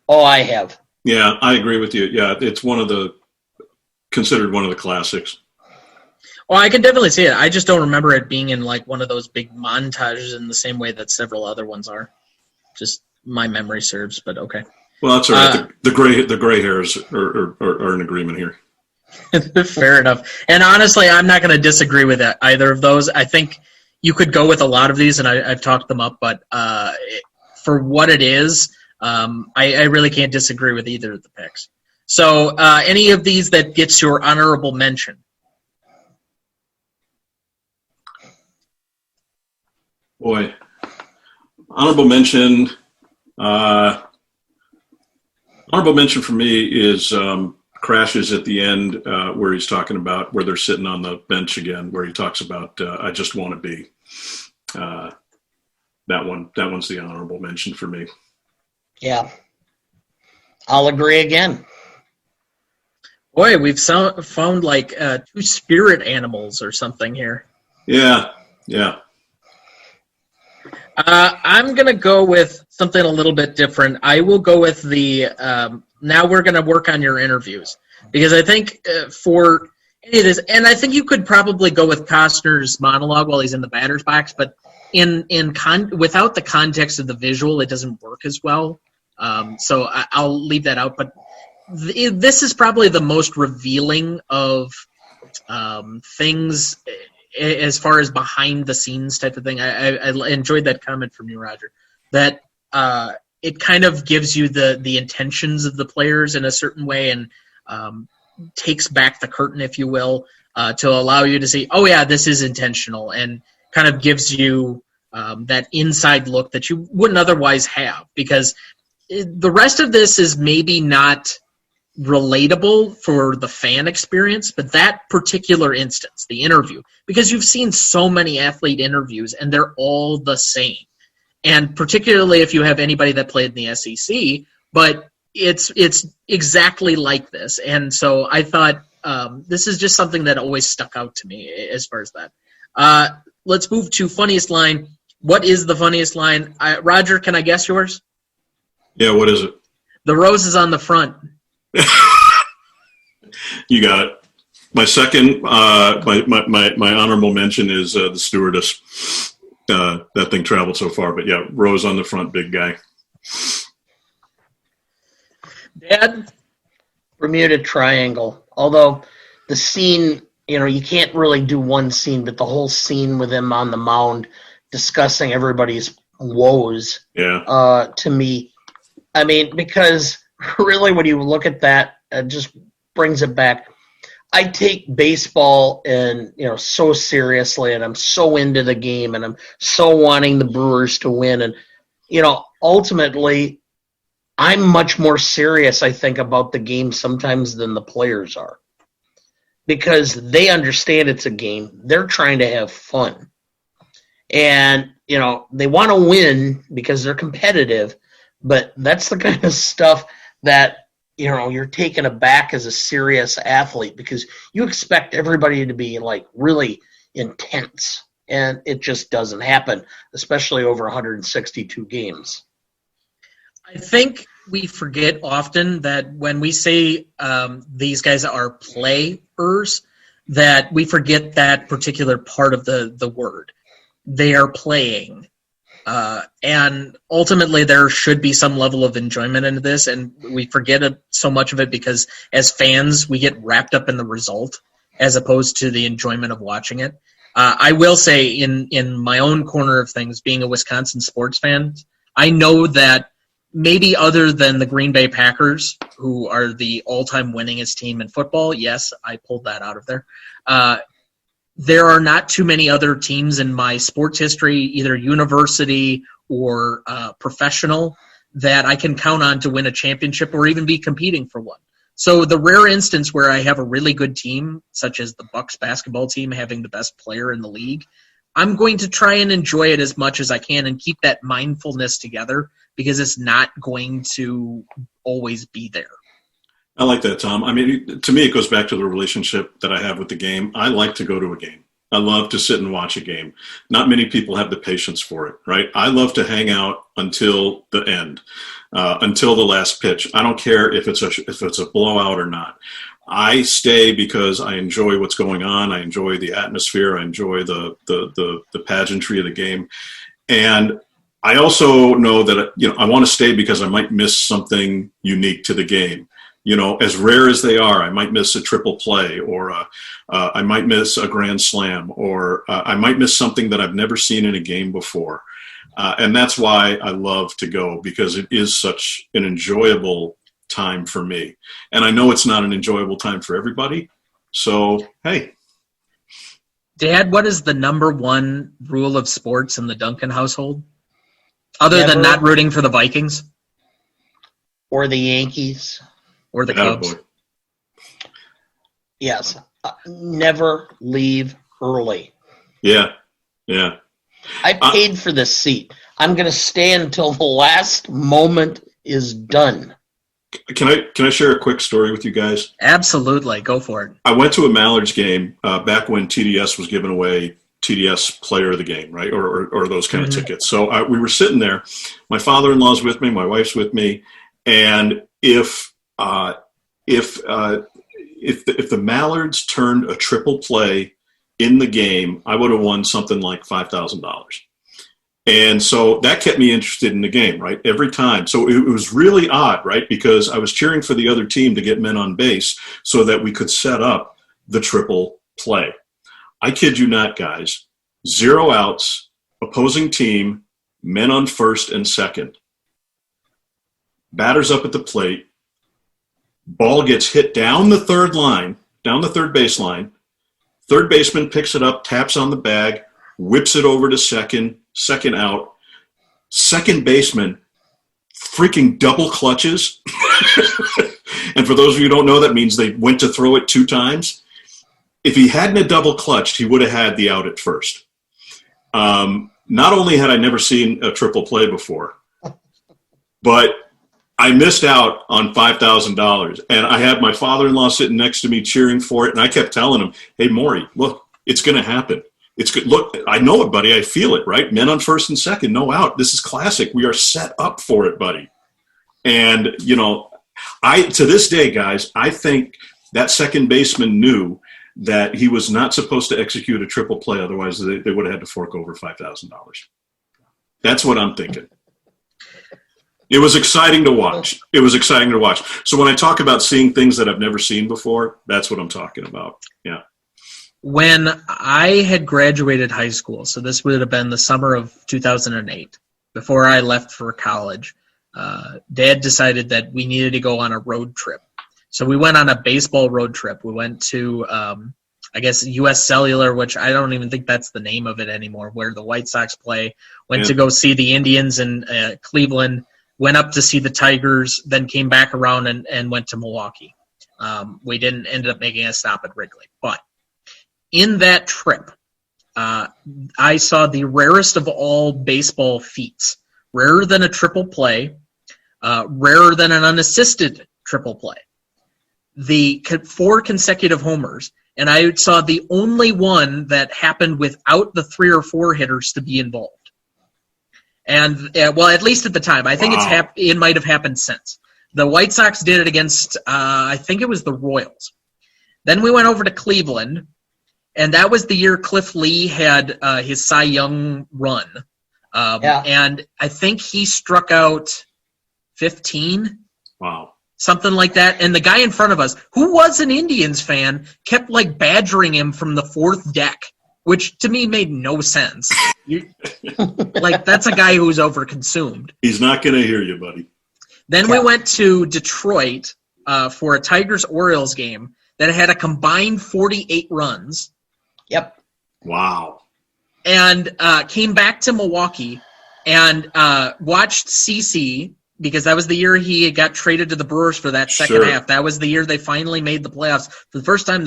Oh, I have. Yeah, I agree with you. Yeah, it's considered one of the classics. Well, I can definitely see it. I just don't remember it being in like one of those big montages in the same way that several other ones are. Just my memory serves, but okay. Well, that's all right. The gray hairs are in agreement here. Fair enough. And honestly, I'm not going to disagree with either of those. I think you could go with a lot of these, and I've talked them up, but for what it is, I really can't disagree with either of the picks. So any of these that gets your honorable mention? Boy, honorable mention. Honorable mention for me is Crashes at the end, where he's talking about where they're sitting on the bench again, where he talks about I just want to be. That one's the honorable mention for me. Yeah, I'll agree again. Boy, we've found like two spirit animals or something here. Yeah. I'm going to go with something a little bit different. I will go with the now we're going to work on your interviews. Because I think for any of this, and I think you could probably go with Costner's monologue while he's in the batter's box, but without the context of the visual, it doesn't work as well. So I'll leave that out. But this is probably the most revealing of things as far as behind the scenes type of thing. I enjoyed that comment from you, Roger, that it kind of gives you the intentions of the players in a certain way and takes back the curtain, if you will, to allow you to see, oh yeah, this is intentional, and kind of gives you that inside look that you wouldn't otherwise have, because the rest of this is maybe not relatable for the fan experience, but that particular instance, the interview, because you've seen so many athlete interviews and they're all the same. And particularly if you have anybody that played in the SEC, but it's exactly like this. And so I thought this is just something that always stuck out to me as far as that. Let's move to funniest line. What is the funniest line? Roger, can I guess yours? Yeah, what is it? The rose is on the front. You got it. My second, my honorable mention is the stewardess. That thing traveled so far, but yeah, rose on the front, big guy. Dad? Bermuda Triangle. Although the scene, you can't really do one scene, but the whole scene with him on the mound discussing everybody's woes. Yeah. To me, I mean, because really when you look at that, it just brings it back. I take baseball and so seriously, and I'm so into the game, and I'm so wanting the Brewers to win, and ultimately I'm much more serious, I think, about the game sometimes than the players are, because they understand it's a game. They're trying to have fun, and they want to win because they're competitive, but that's the kind of stuff that you're taken aback as a serious athlete, because you expect everybody to be like really intense, and it just doesn't happen, especially over 162 games. I think we forget often that when we say these guys are players, that we forget that particular part of the word. They are playing. And ultimately there should be some level of enjoyment into this, and we forget so much of it because as fans we get wrapped up in the result as opposed to the enjoyment of watching it. I will say in my own corner of things, being a Wisconsin sports fan, I know that maybe other than the Green Bay Packers, who are the all-time winningest team in football, yes, I pulled that out of there, there are not too many other teams in my sports history, either university or professional, that I can count on to win a championship or even be competing for one. So the rare instance where I have a really good team, such as the Bucks basketball team having the best player in the league, I'm going to try and enjoy it as much as I can and keep that mindfulness together, because it's not going to always be there. I like that, Tom. I mean, to me, it goes back to the relationship that I have with the game. I like to go to a game. I love to sit and watch a game. Not many people have the patience for it, right? I love to hang out until the end, until the last pitch. I don't care if it's a blowout or not. I stay because I enjoy what's going on. I enjoy the atmosphere. I enjoy the pageantry of the game. And I also know that I want to stay because I might miss something unique to the game. As rare as they are, I might miss a triple play, or I might miss a grand slam, or I might miss something that I've never seen in a game before. And that's why I love to go, because it is such an enjoyable time for me. And I know it's not an enjoyable time for everybody. So, hey. Dad, what is the number one rule of sports in the Duncan household? Other than not rooting for the Vikings? Or the Yankees? Or the Cubs? Yes. Never leave early. Yeah. I paid for this seat. I'm going to stay until the last moment is done. Can I share a quick story with you guys? Absolutely. Go for it. I went to a Mallards game back when TDS was giving away TDS player of the game, right? Or those kind of tickets. So we were sitting there. My father-in-law's with me. My wife's with me. And if the Mallards turned a triple play in the game, I would have won something like $5,000. And so that kept me interested in the game, right? Every time. So it was really odd, right? Because I was cheering for the other team to get men on base so that we could set up the triple play. I kid you not, guys. 0 outs, opposing team, men on first and second. Batter's up at the plate. Ball gets hit down the third baseline. Third baseman picks it up, taps on the bag, whips it over to second out. Second baseman freaking double clutches. And for those of you who don't know, that means they went to throw it 2 times. If he hadn't have double clutched, he would have had the out at first. Not only had I never seen a triple play before, but I missed out on $5,000. And I had my father-in-law sitting next to me cheering for it. And I kept telling him, hey, Maury, look, it's going to happen. It's good. Look, I know it, buddy. I feel it, right? Men on first and second, no out. This is classic. We are set up for it, buddy. And, to this day, guys, I think that second baseman knew that he was not supposed to execute a triple play. Otherwise, they would have had to fork over $5,000. That's what I'm thinking. It was exciting to watch. So when I talk about seeing things that I've never seen before, that's what I'm talking about. Yeah. When I had graduated high school, so this would have been the summer of 2008, before I left for college, Dad decided that we needed to go on a road trip. So we went on a baseball road trip. We went to, U.S. Cellular, which I don't even think that's the name of it anymore, where the White Sox play. Went to go see the Indians in Cleveland, went up to see the Tigers, then came back around and went to Milwaukee. We didn't end up making a stop at Wrigley. But in that trip, I saw the rarest of all baseball feats. Rarer than a triple play, rarer than an unassisted triple play. The 4 consecutive homers, and I saw the only one that happened without the 3 or 4 hitters to be involved. And, at least at the time. I think it might have happened since. The White Sox did it against, I think it was the Royals. Then we went over to Cleveland, and that was the year Cliff Lee had his Cy Young run. And I think he struck out 15. Wow. Something like that. And the guy in front of us, who was an Indians fan, kept badgering him from the 4th deck, which to me made no sense. That's a guy who's overconsumed. He's not going to hear you, buddy. Then we went to Detroit for a Tigers-Orioles game that had a combined 48 runs. Yep. Wow. And came back to Milwaukee and watched CeCe, because that was the year he got traded to the Brewers for that second half. That was the year they finally made the playoffs for the first time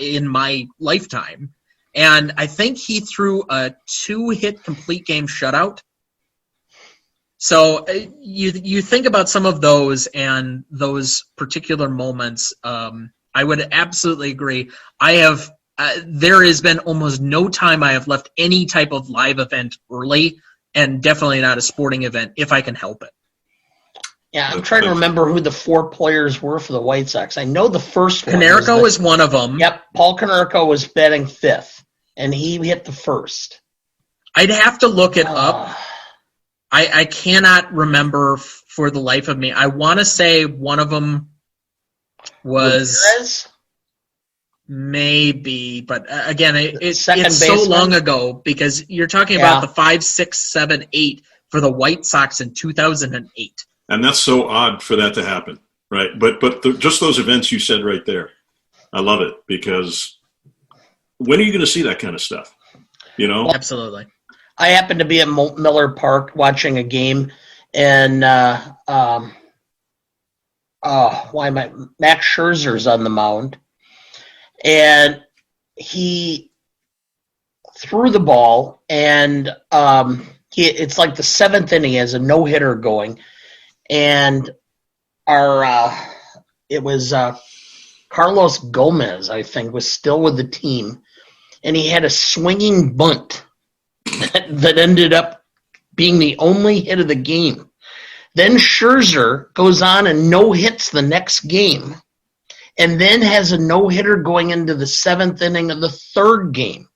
in my lifetime. And I think he threw a 2-hit complete game shutout. So you think about some of those and those particular moments. I would absolutely agree. There has been almost no time I have left any type of live event early, and definitely not a sporting event if I can help it. Yeah, I'm trying to remember who the 4 players were for the White Sox. I know the first one. Konerko was one of them. Yep, Paul Konerko was batting 5th, and he hit the first. I'd have to look it up. I cannot remember for the life of me. I want to say one of them was Ramirez? maybe, but again, it's so baseman? long ago because you're talking about the 5, 6, 7, 8 for the White Sox in 2008. And that's so odd for that to happen, right? But just those events you said right there, I love it, because when are you going to see that kind of stuff? You know? Absolutely. I happened to be at Miller Park watching a game, and Max Scherzer's on the mound, and he threw the ball, and it's like the 7th inning, he has a no-hitter going, and it was Carlos Gomez, I think, was still with the team, and he had a swinging bunt that ended up being the only hit of the game. Then Scherzer goes on and no-hits the next game, and then has a no-hitter going into the 7th inning of the 3rd game.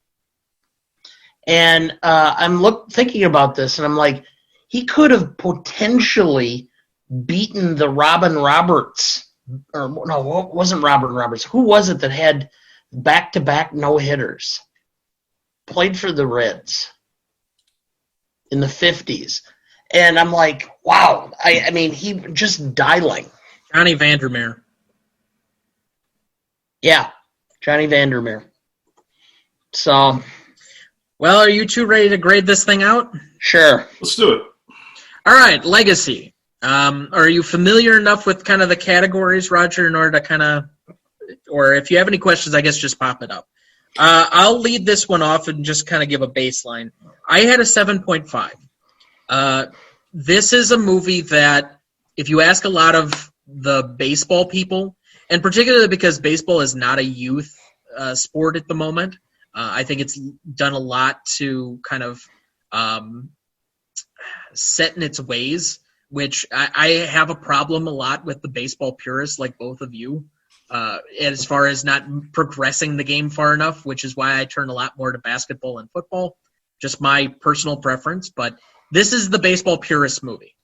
And I'm thinking about this, and I'm like, he could have potentially beaten the Robin Roberts, or no, it wasn't Robin Roberts. Who was it that had back-to-back no-hitters? Played for the Reds in the 50s. And I'm like, wow. I mean, he just dialing. Johnny Vandermeer. Yeah, Johnny Vandermeer. So. Well, are you two ready to grade this thing out? Sure. Let's do it. All right, legacy. Are you familiar enough with kind of the categories, Roger, in order to kind of, or if you have any questions, I guess just pop it up. I'll lead this one off and just kind of give a baseline. I had a 7.5. This is a movie that, if you ask a lot of the baseball people, and particularly because baseball is not a youth sport at the moment, I think it's done a lot to kind of set in its ways, which I have a problem a lot with the baseball purists like both of you, as far as not progressing the game far enough, which is why I turn a lot more to basketball and football, just my personal preference. But this is the baseball purist movie.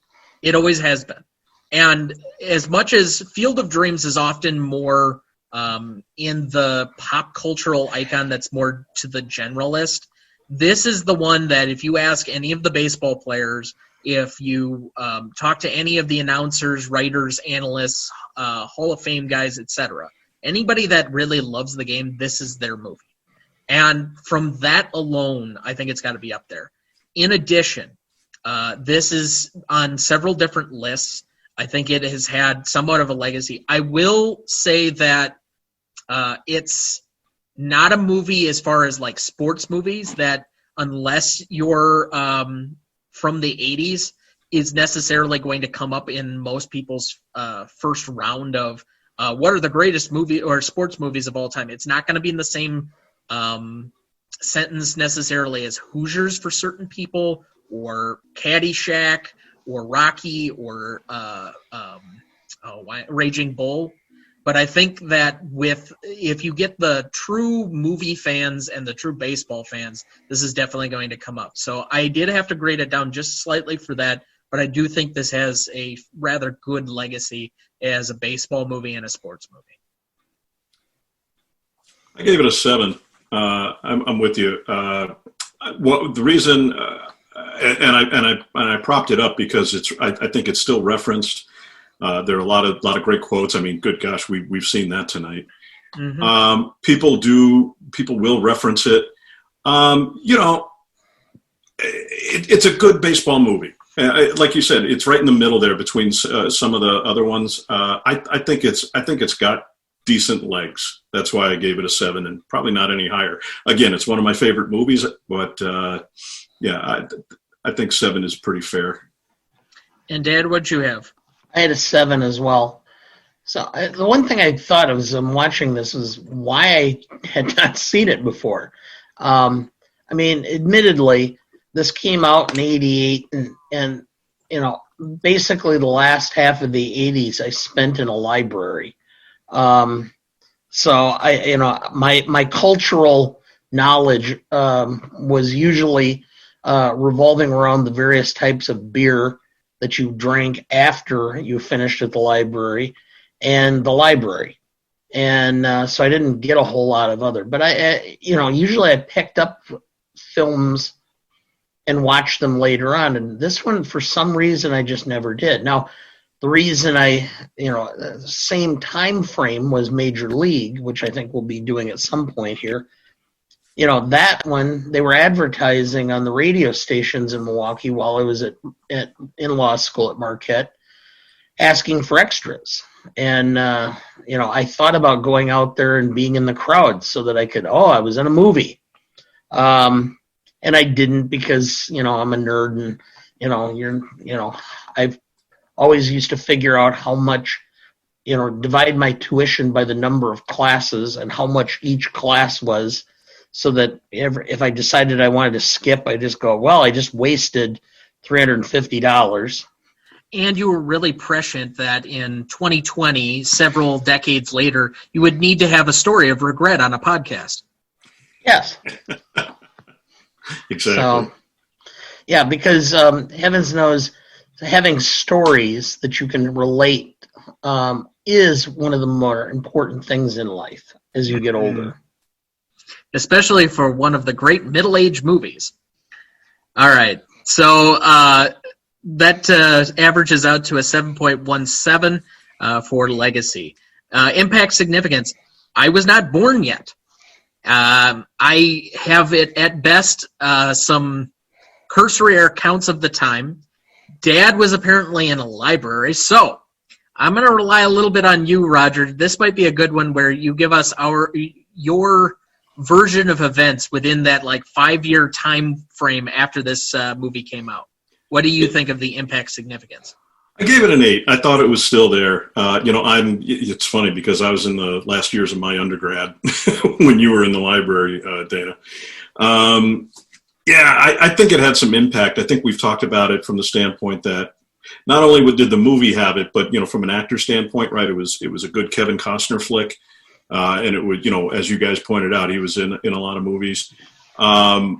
It always has been. And as much as Field of Dreams is often more in the pop cultural icon that's more to the generalist, this is the one that if you ask any of the baseball players, if you talk to any of the announcers, writers, analysts, Hall of Fame guys, etc., anybody that really loves the game, this is their movie. And from that alone, I think it's got to be up there. In addition, this is on several different lists. I think it has had somewhat of a legacy. I will say that it's not a movie as far as like sports movies that, unless you're from the 80s, is necessarily going to come up in most people's first round of what are the greatest movie or sports movies of all time. It's not going to be in the same sentence necessarily as Hoosiers for certain people, or Caddyshack, or Rocky, or Raging Bull. But I think that if you get the true movie fans and the true baseball fans, this is definitely going to come up. So I did have to grade it down just slightly for that, but I do think this has a rather good legacy as a baseball movie and a sports movie. I gave it a 7. I'm with you. The reason, and I propped it up because I think it's still referenced. There are a lot of great quotes. I mean, good gosh, we've seen that tonight. Mm-hmm. People will reference it. It's a good baseball movie. Like you said, it's right in the middle there between some of the other ones. I think it's got decent legs. That's why I gave it a 7, and probably not any higher. Again, it's one of my favorite movies, but I think 7 is pretty fair. And Dad, what'd you have? I had a 7 as well. So the one thing I thought of as I'm watching this was why I had not seen it before. I mean, admittedly, this came out in '88, and basically the last half of the '80s I spent in a library. So my cultural knowledge was usually revolving around the various types of beer that you drank after you finished at the library, and the library. And so I didn't get a whole lot of other. But usually I picked up films and watched them later on. And this one, for some reason, I just never did. Now, the reason the same time frame was Major League, which I think we'll be doing at some point here. That one, they were advertising on the radio stations in Milwaukee while I was in law school at Marquette, asking for extras. And, I thought about going out there and being in the crowd so that I was in a movie. And I didn't because, I'm a nerd and, I've always used to figure out how much, divide my tuition by the number of classes and how much each class was, so that if I decided I wanted to skip, I just go, well, I just wasted $350. And you were really prescient that in 2020, several decades later, you would need to have a story of regret on a podcast. Yes. Exactly. So, yeah, because heavens knows, having stories that you can relate is one of the more important things in life as you get older. Especially for one of the great middle-aged movies. All right. So that averages out to a 7.17 for Legacy. Impact significance. I was not born yet. I have it at best some cursory accounts of the time. Dad was apparently in a library, so I'm going to rely a little bit on you, Roger. This might be a good one where you give us your version of events within that 5-year time frame after this movie came out. What do you think of the impact significance? I gave it an 8. I thought it was still there. It's funny because I was in the last years of my undergrad when you were in the library, Dana. I think it had some impact. I think we've talked about it from the standpoint that not only did the movie have it, but, from an actor standpoint, right, it was a good Kevin Costner flick. And it would, as you guys pointed out, he was in a lot of movies. For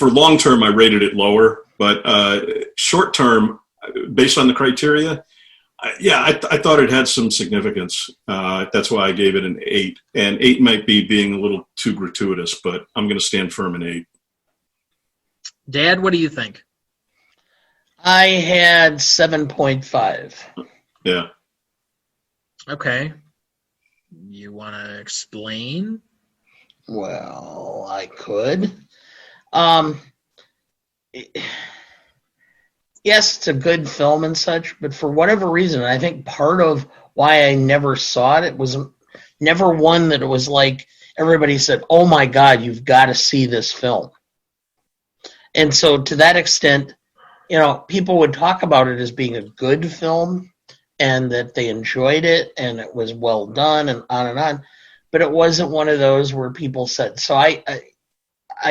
long term, I rated it lower, but short term, based on the criteria, I thought it had some significance. That's why I gave it an 8. And 8 might be being a little too gratuitous, but I'm going to stand firm in 8. Dad, what do you think? I had 7.5. Yeah. Okay. You want to explain? Well, I could. Yes, it's a good film and such, but for whatever reason, I think part of why I never saw it was never one that it was like everybody said, oh my God, you've got to see this film. And so to that extent, people would talk about it as being a good film and that they enjoyed it and it was well done and on. But it wasn't one of those where people said, so I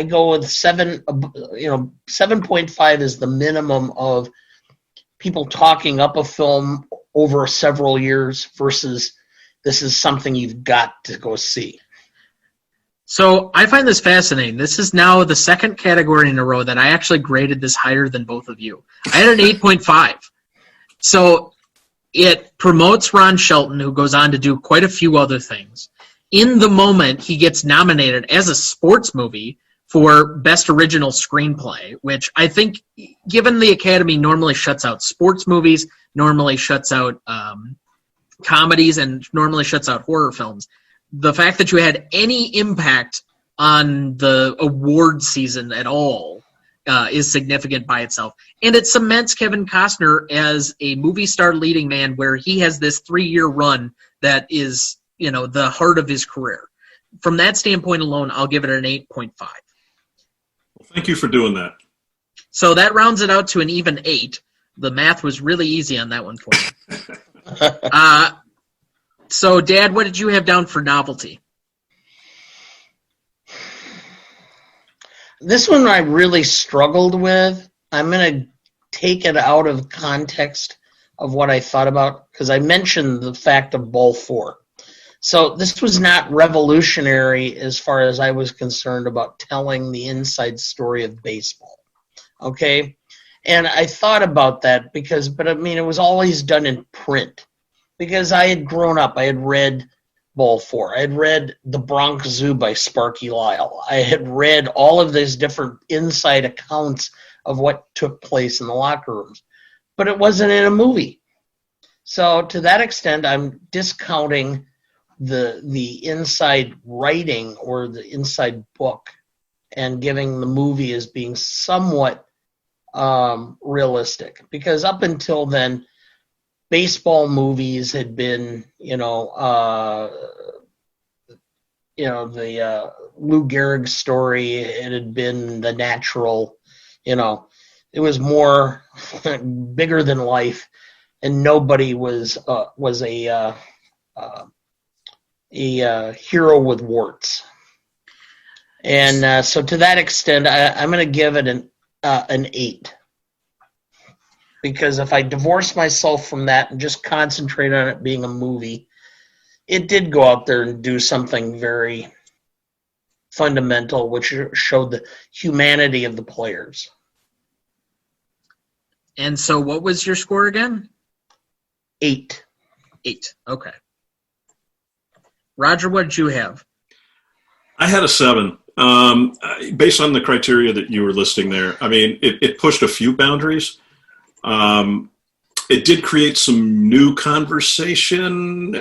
go with 7, 7.5 is the minimum of people talking up a film over several years versus this is something you've got to go see. So I find this fascinating. This is now the second category in a row that I actually graded this higher than both of you. I had an 8.5. So it promotes Ron Shelton, who goes on to do quite a few other things. In the moment, he gets nominated as a sports movie for Best Original Screenplay, which I think, given the Academy normally shuts out sports movies, normally shuts out comedies, and normally shuts out horror films, the fact that you had any impact on the award season at all is significant by itself. And it cements Kevin Costner as a movie star leading man where he has this 3-year run that is, the heart of his career. From that standpoint alone, I'll give it an 8.5. Well, thank you for doing that. So that rounds it out to an even 8. The math was really easy on that one for me. So, Dad, what did you have down for novelty? This one I really struggled with. I'm going to take it out of context of what I thought about, because I mentioned the fact of Ball 4. So this was not revolutionary as far as I was concerned about telling the inside story of baseball. Okay? And I thought about that but it was always done in print. because I had grown up. I had read Ball 4. I had read The Bronx Zoo by Sparky Lyle. I had read all of these different inside accounts of what took place in the locker rooms. But it wasn't in a movie. So to that extent, I'm discounting the inside writing or the inside book and giving the movie as being somewhat realistic. Because up until then, baseball movies had been, the Lou Gehrig story. It had been The Natural. It was more bigger than life, and nobody was a hero with warts. And so to that extent, I'm going to give it an 8. Because if I divorce myself from that and just concentrate on it being a movie, it did go out there and do something very fundamental, which showed the humanity of the players. And so what was your score again? 8. 8. Okay. Roger, what did you have? I had a 7. Based on the criteria that you were listing there, I mean, it pushed a few boundaries. It did create some new conversation,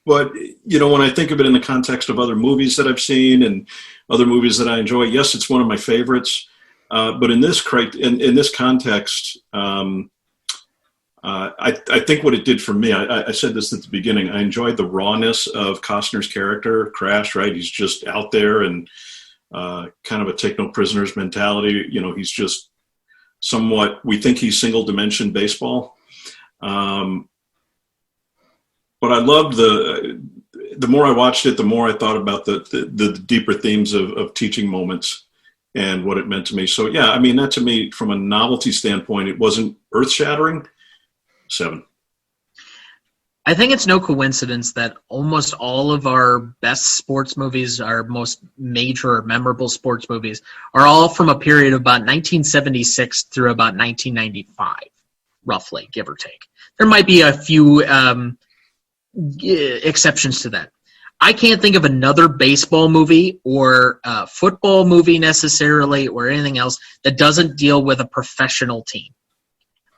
but, when I think of it in the context of other movies that I've seen and other movies that I enjoy, yes, it's one of my favorites. But in this context, I think what it did for me, I said this at the beginning, I enjoyed the rawness of Costner's character, Crash, right? He's just out there and kind of a take no prisoners mentality. He's just somewhat, we think he's single dimension baseball. But I loved the more I watched it, the more I thought about the deeper themes of teaching moments and what it meant to me. So, yeah, I mean, that to me, from a novelty standpoint, it wasn't earth-shattering. 7. I think it's no coincidence that almost all of our best sports movies, our most major or memorable sports movies, are all from a period of about 1976 through about 1995, roughly, give or take. There might be a few exceptions to that. I can't think of another baseball movie or football movie necessarily or anything else that doesn't deal with a professional team.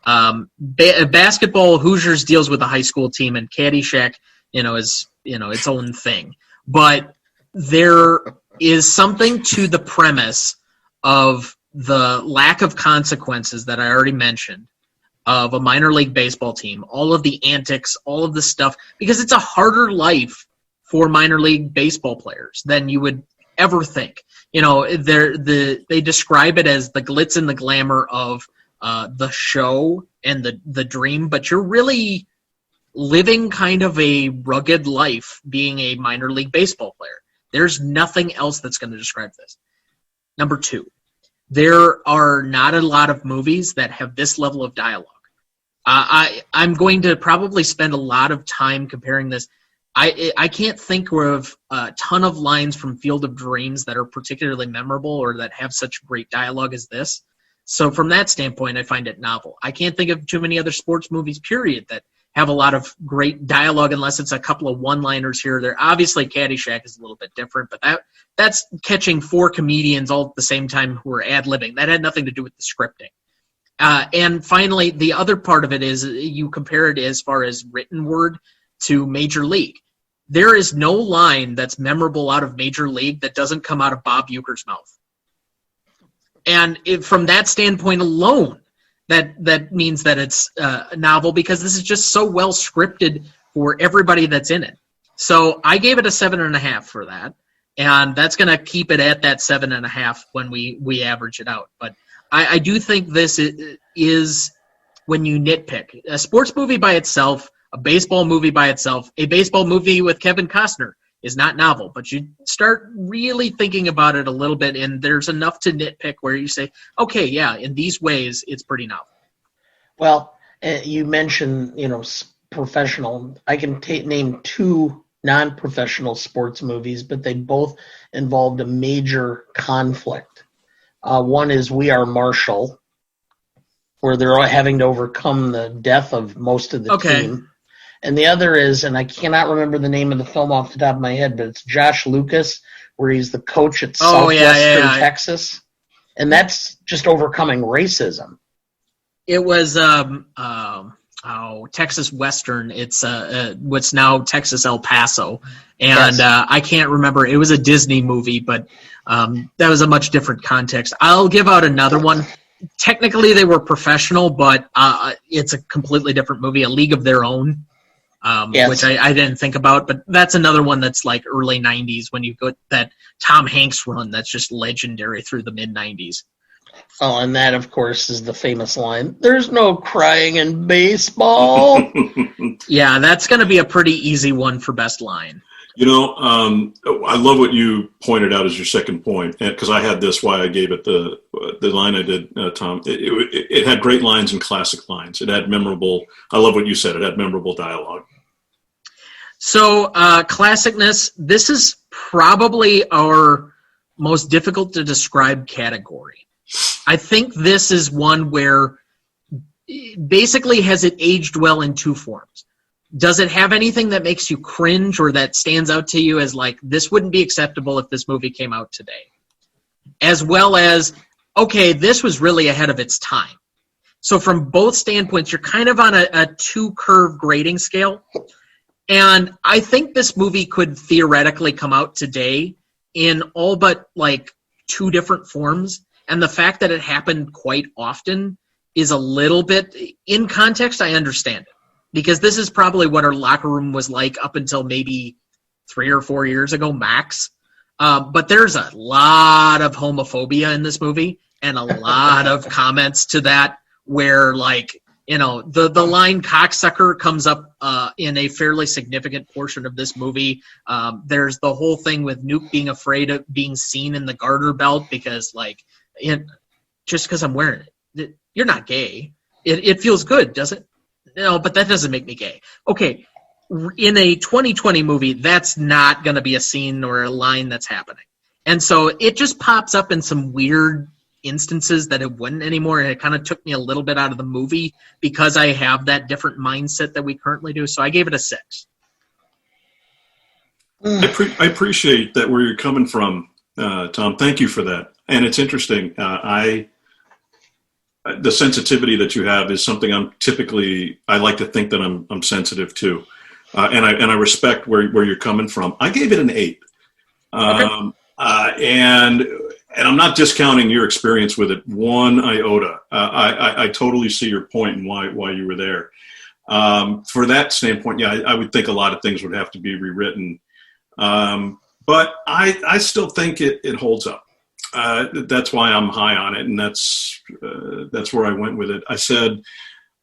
Basketball, Hoosiers deals with a high school team, and Caddyshack, is its own thing. But there is something to the premise of the lack of consequences that I already mentioned of a minor league baseball team, all of the antics, all of the stuff, because it's a harder life for minor league baseball players than you would ever think. They describe it as the glitz and the glamour of the show and the dream, but you're really living kind of a rugged life being a minor league baseball player. There's nothing else that's going to describe this. Number 2, there are not a lot of movies that have this level of dialogue. I'm going to probably spend a lot of time comparing this. I can't think of a ton of lines from Field of Dreams that are particularly memorable or that have such great dialogue as this. So from that standpoint, I find it novel. I can't think of too many other sports movies, period, that have a lot of great dialogue unless it's a couple of one-liners here or there. Obviously, Caddyshack is a little bit different, but that's catching 4 comedians all at the same time who are ad-libbing. That had nothing to do with the scripting. And finally, the other part of it is you compare it as far as written word to Major League. There is no line that's memorable out of Major League that doesn't come out of Bob Uecker's mouth. And from that standpoint alone, that means that it's a novel because this is just so well scripted for everybody that's in it. So I gave it a 7.5 for that, and that's going to keep it at that 7.5 when we average it out. But I do think this is when you nitpick. A sports movie by itself, a baseball movie by itself, a baseball movie with Kevin Costner is not novel, but you start really thinking about it a little bit, and there's enough to nitpick where you say, okay, yeah, in these ways, it's pretty novel. Well, you mentioned, professional. I can name 2 non-professional sports movies, but they both involved a major conflict. One is We Are Marshall, where they're having to overcome the death of most of the team. And the other is, and I cannot remember the name of the film off the top of my head, but it's Josh Lucas, where he's the coach at Southwestern Texas. And that's just overcoming racism. It was Texas Western. It's what's now Texas El Paso. And yes. I can't remember. It was a Disney movie, but that was a much different context. I'll give out another one. Technically, they were professional, but it's a completely different movie, A League of Their Own, yes. Which I didn't think about. But that's another one that's like early 90s when you go that Tom Hanks run that's just legendary through the mid-90s. Oh, and that, of course, is the famous line, "There's no crying in baseball." Yeah, that's going to be a pretty easy one for best line. You know, I love what you pointed out as your second point, because I had this why I gave it the line I did, Tom. It had great lines and classic lines. It had memorable, I love what you said, it had memorable dialogue. So, classicness, this is probably our most difficult to describe category. I think this is one where basically has it aged well in two forms. Does it have anything that makes you cringe or that stands out to you as like, this wouldn't be acceptable if this movie came out today? As well as, okay, this was really ahead of its time. So from both standpoints, you're kind of on a two-curve grading scale. And I think this movie could theoretically come out today in all but like two different forms. And the fact that it happened quite often is a little bit, in context, I understand it. Because this is probably what our locker room was like up until maybe 3 or 4 years ago, max. But there's a lot of homophobia in this movie and a lot of comments to that where, like, you know, the line cocksucker comes up in a fairly significant portion of this movie. There's the whole thing with Nuke being afraid of being seen in the garter belt because, like, just because I'm wearing it, you're not gay. It feels good, does it? No, but that doesn't make me gay. Okay, in a 2020 movie, that's not going to be a scene or a line that's happening. And so it just pops up in some weird instances that it wouldn't anymore, and it kind of took me a little bit out of the movie because I have that different mindset that we currently do. So I gave it a 6. I appreciate that where you're coming from, Tom. Thank you for that. And it's interesting. The sensitivity that you have is something I like to think that I'm sensitive to, and I respect where you're coming from. I gave it an 8, okay. And I'm not discounting your experience with it one iota. I totally see your point and why you were there. For that standpoint, yeah, I would think a lot of things would have to be rewritten, but I still think it holds up. That's why I'm high on it, and that's where I went with it. I said,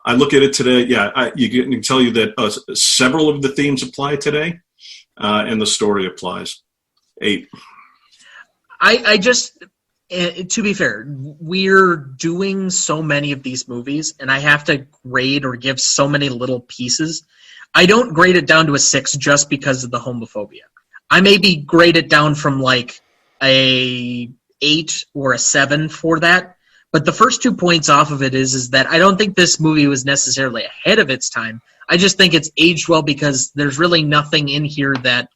I look at it today. Yeah, you can tell you that several of the themes apply today, and the story applies. 8. I just, to be fair, we're doing so many of these movies, and I have to grade or give so many little pieces. I don't grade it down to a 6 just because of the homophobia. I maybe grade it down from like a 8 or a 7 for that. But the first 2 points off of it is that I don't think this movie was necessarily ahead of its time. I just think it's aged well because there's really nothing in here that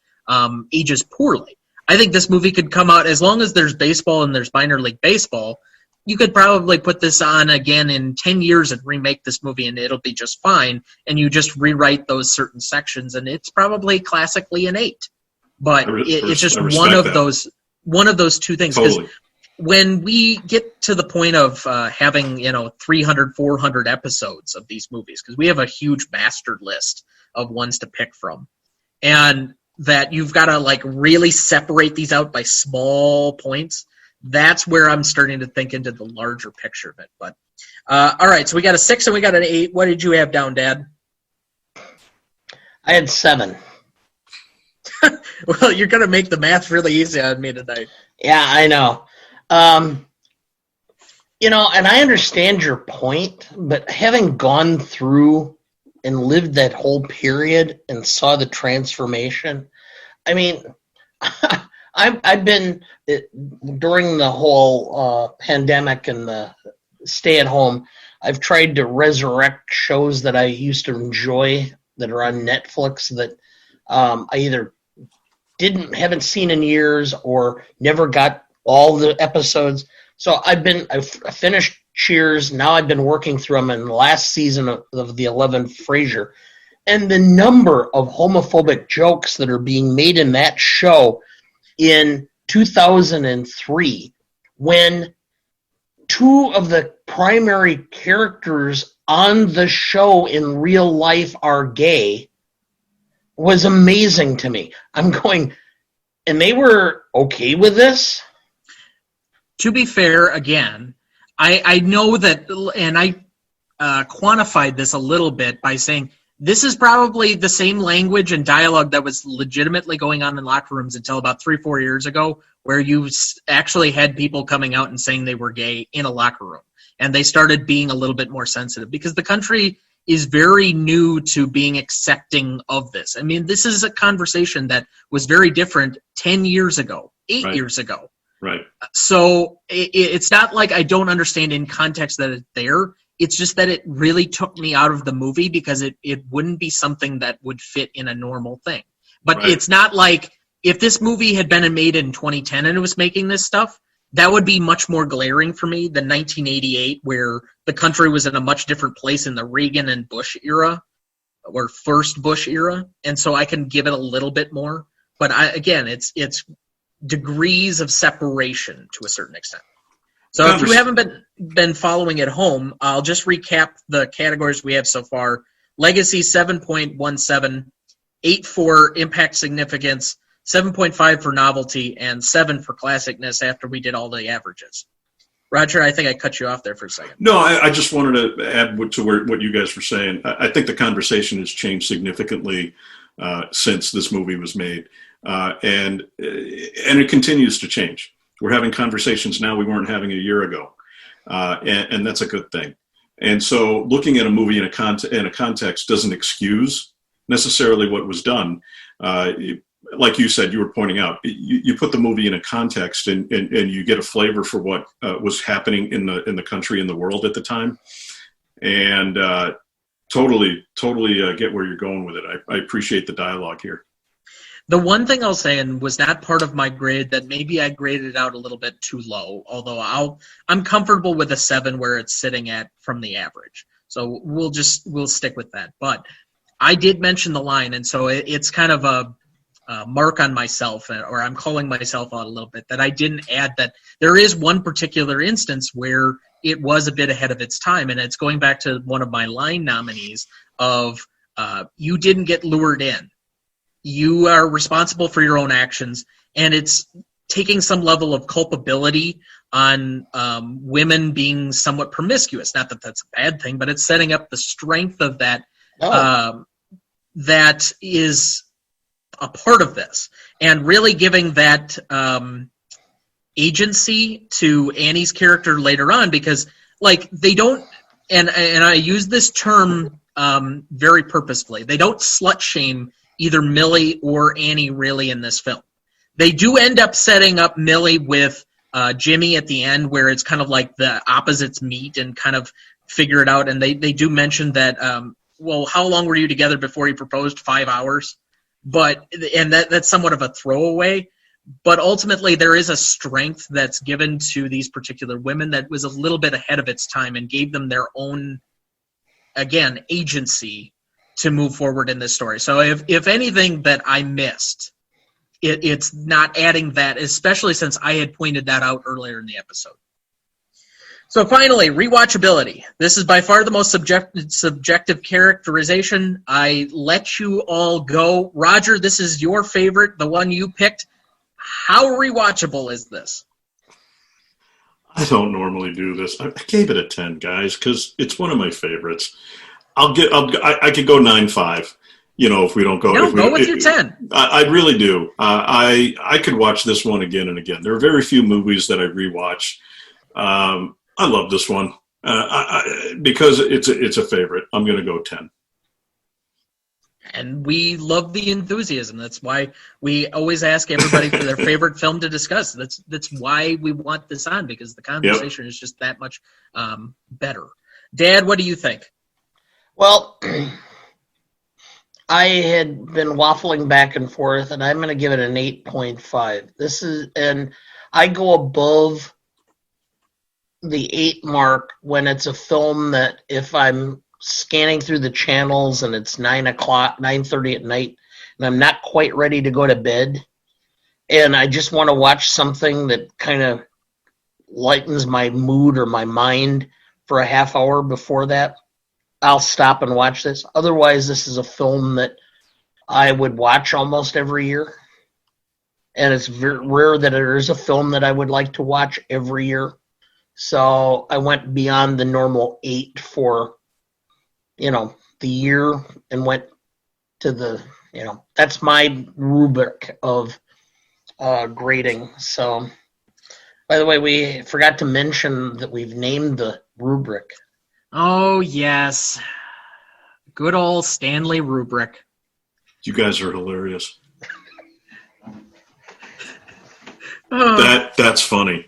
ages poorly. I think this movie could come out, as long as there's baseball and there's minor league baseball, you could probably put this on again in 10 years and remake this movie and it'll be just fine. And you just rewrite those certain sections and it's probably classically an 8. But it's just one of those two things. Totally. When we get to the point of having 300, 400 episodes of these movies, because we have a huge master list of ones to pick from, and that you've got to like really separate these out by small points, that's where I'm starting to think into the larger picture of it. But all right, so we got a 6 and we got an 8. What did you have down, Dad? I had 7. Well, you're going to make the math really easy on me tonight. Yeah, I know. And I understand your point, but having gone through and lived that whole period and saw the transformation, I mean, I've been, during the whole pandemic and the stay at home, I've tried to resurrect shows that I used to enjoy that are on Netflix that I either haven't seen in years or never got all the episodes. So I finished Cheers. Now I've been working through them in the last season of the 11 Frasier. And the number of homophobic jokes that are being made in that show in 2003, when two of the primary characters on the show in real life are gay, was amazing to me. I'm going, and they were okay with this? To be fair, again, I know that, and I quantified this a little bit by saying this is probably the same language and dialogue that was legitimately going on in locker rooms until about 3-4 years ago, where you actually had people coming out and saying they were gay in a locker room. And they started being a little bit more sensitive because the country is very new to being accepting of this. I mean, this is a conversation that was very different 10 years ago, 8 years ago. Right. So it's not like I don't understand in context that it's there. It's just that it really took me out of the movie because it wouldn't be something that would fit in a normal thing. But It's not like if this movie had been made in 2010 and it was making this stuff, that would be much more glaring for me than 1988, where the country was in a much different place in the Reagan and Bush era, or first Bush era. And so I can give it a little bit more. But it's degrees of separation to a certain extent. So if you haven't been following at home, I'll just recap the categories we have so far. Legacy, 7.17, 8 for impact significance, 7.5 for novelty, and 7 for classicness after we did all the averages. Roger, I think I cut you off there for a second. No, I just wanted to add to what you guys were saying. I think the conversation has changed significantly since this movie was made, and it continues to change. We're having conversations now we weren't having a year ago, and that's a good thing. And so looking at a movie in a context doesn't excuse necessarily what was done. Like you said, you were pointing out, you put the movie in a context and you get a flavor for what was happening in the country and the world at the time. And totally get where you're going with it. I appreciate the dialogue here. The one thing I'll say, and was not part of my grade, that maybe I graded out a little bit too low, although I'm comfortable with a 7 where it's sitting at from the average. So we'll stick with that. But I did mention the line, and so it's kind of a mark on myself, or I'm calling myself out a little bit, that I didn't add that there is one particular instance where it was a bit ahead of its time, and it's going back to one of my line nominees of you didn't get lured in. You are responsible for your own actions, and it's taking some level of culpability on women being somewhat promiscuous. Not that that's a bad thing, but it's setting up the strength of that that is a part of this, and really giving that agency to Annie's character later on, because like they don't, and I use this term very purposefully, they don't slut shame either Millie or Annie really in this film. They do end up setting up Millie with Jimmy at the end, where it's kind of like the opposites meet and kind of figure it out, and they do mention that, well, how long were you together before he proposed? 5 hours? And that's somewhat of a throwaway, but ultimately there is a strength that's given to these particular women that was a little bit ahead of its time and gave them their own, again, agency to move forward in this story. So if anything that I missed, it's not adding that, especially since I had pointed that out earlier in the episode. So finally, rewatchability. This is by far the most subjective characterization. I let you all go. Roger, this is your favorite, the one you picked. How rewatchable is this? I don't normally do this. I gave it a 10, guys, because it's one of my favorites. I could go 9.5. If we don't go. No, go with your 10. I really do. I could watch this one again and again. There are very few movies that I rewatch. I love this one because it's a favorite. I'm going to go 10. And we love the enthusiasm. That's why we always ask everybody for their favorite film to discuss. That's why we want this on, because the conversation is just that much better. Dad, what do you think? Well, I had been waffling back and forth, and I'm going to give it an 8.5. And I go above the 8 mark when it's a film that if I'm scanning through the channels and it's 9:30 at night, and I'm not quite ready to go to bed, and I just want to watch something that kind of lightens my mood or my mind for a half hour before that, I'll stop and watch this. Otherwise, this is a film that I would watch almost every year. And it's very rare that there is a film that I would like to watch every year. So I went beyond the normal 8 for, the year and went to that's my rubric of grading. So, by the way, we forgot to mention that we've named the rubric. Oh, yes. Good old Stanley rubric. You guys are hilarious. That's funny.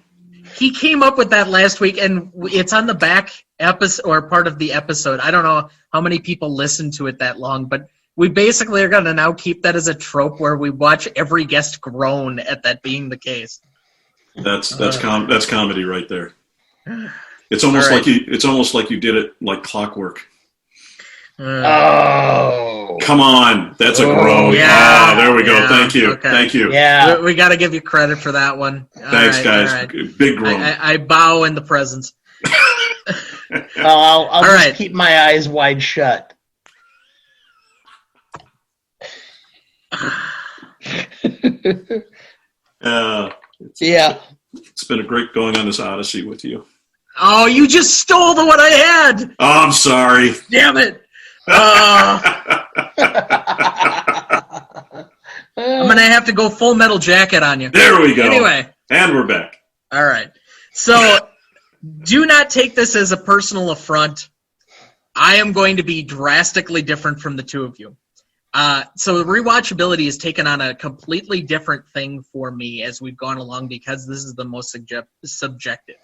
He came up with that last week, and it's on the back episode or part of the episode. I don't know how many people listen to it that long, but we basically are going to now keep that as a trope where we watch every guest groan at that being the case. That's comedy right there. It's almost like you did it like clockwork. Oh, come on, that's a groan. Yeah, there we go. Yeah, Thank you. Okay. Thank you. Yeah, we got to give you credit for that one. Thanks, guys. Right. Big groan. I bow in the presence. I'll just keep my eyes wide shut. Yeah. It's been a great going on this odyssey with you. Oh, you just stole the one I had. Oh, I'm sorry. Damn it. I'm going to have to go Full Metal Jacket on you. There we go. Anyway. And we're back. All right. So do not take this as a personal affront. I am going to be drastically different from the two of you. So rewatchability has taken on a completely different thing for me as we've gone along because this is the most subjective.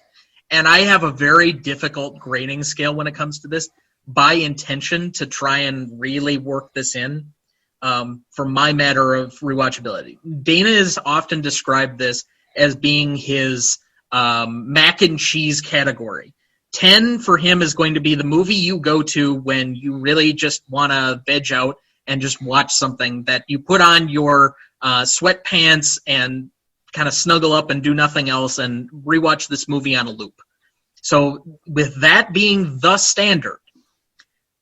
And I have a very difficult grading scale when it comes to this by intention to try and really work this in for my matter of rewatchability. Dana has often described this as being his mac and cheese category. 10 for him is going to be the movie you go to when you really just want to veg out and just watch something that you put on your sweatpants and kind of snuggle up and do nothing else and rewatch this movie on a loop. So with that being the standard,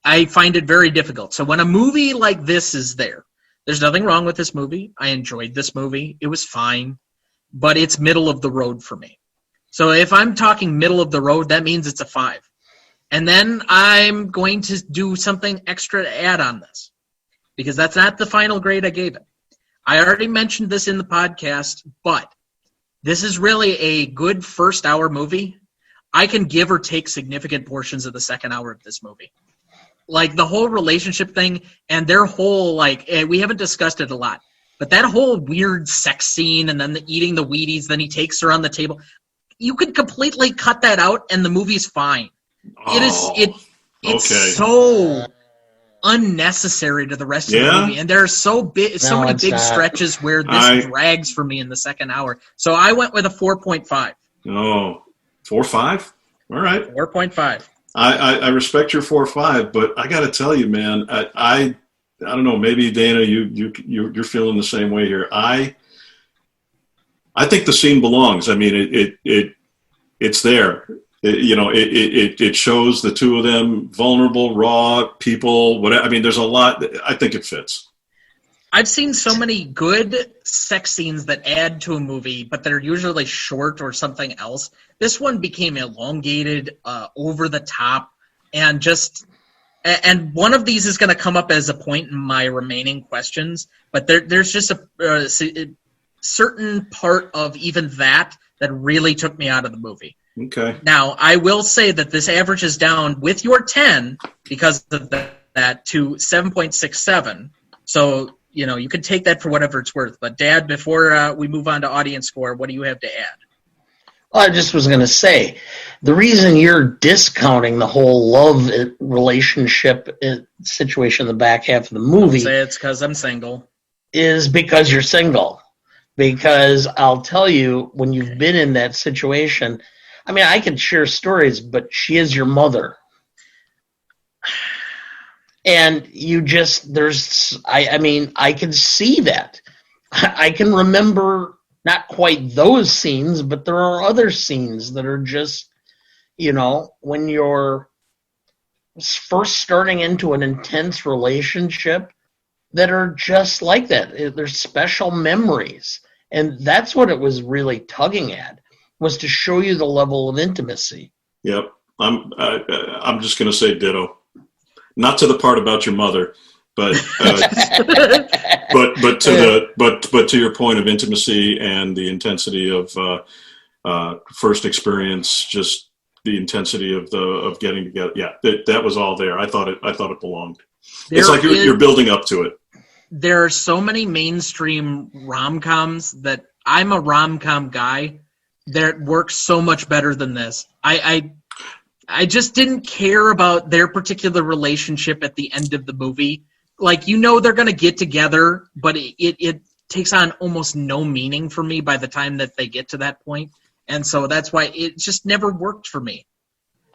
I find it very difficult. So when a movie like this is there's nothing wrong with this movie. I enjoyed this movie. It was fine, but it's middle of the road for me. So if I'm talking middle of the road, that means it's a 5. And then I'm going to do something extra to add on this because that's not the final grade I gave it. I already mentioned this in the podcast, but this is really a good first hour movie. I can give or take significant portions of the second hour of this movie. Like the whole relationship thing and their whole, we haven't discussed it a lot, but that whole weird sex scene and then the eating the Wheaties, then he takes her on the table. You could completely cut that out and the movie's fine. It's so unnecessary to the rest of the movie, and there are so many big stretches where this drags for me in the second hour. So I went with a 4.5. Oh, 4.5? All right. 4.5. I respect your 4.5, but I got to tell you, man, I don't know. Maybe Dana, you're feeling the same way here. I think the scene belongs. I mean, it's there. It shows the two of them vulnerable, raw people. Whatever. I mean, there's a lot. I think it fits. I've seen so many good sex scenes that add to a movie, but they're usually short or something else. This one became elongated, over the top, and and one of these is going to come up as a point in my remaining questions, but there's just a certain part of even that really took me out of the movie. Okay. Now, I will say that this averages down with your 10 because of that to 7.67. So, you can take that for whatever it's worth. But, Dad, before we move on to audience score, what do you have to add? I just was going to say, the reason you're discounting the whole love relationship situation in the back half of the movie Say it's because I'm single. is because you're single. Because I'll tell you, when you've been in that situation, I mean, I can share stories, but she is your mother. And you just, I can see that. I can remember not quite those scenes, but there are other scenes that are just, when you're first starting into an intense relationship that are just like that. There's special memories. And that's what it was really tugging at, was to show you the level of intimacy. Yep. I'm just going to say ditto. Not to the part about your mother, but but to your point of intimacy and the intensity of first experience, just the intensity of getting together. Yeah, that was all there. I thought it belonged. It's like you're building up to it. There are so many mainstream rom-coms that I'm a rom-com guy that works so much better than this. I just didn't care about their particular relationship at the end of the movie. Like, they're going to get together, but it takes on almost no meaning for me by the time that they get to that point. And so that's why it just never worked for me.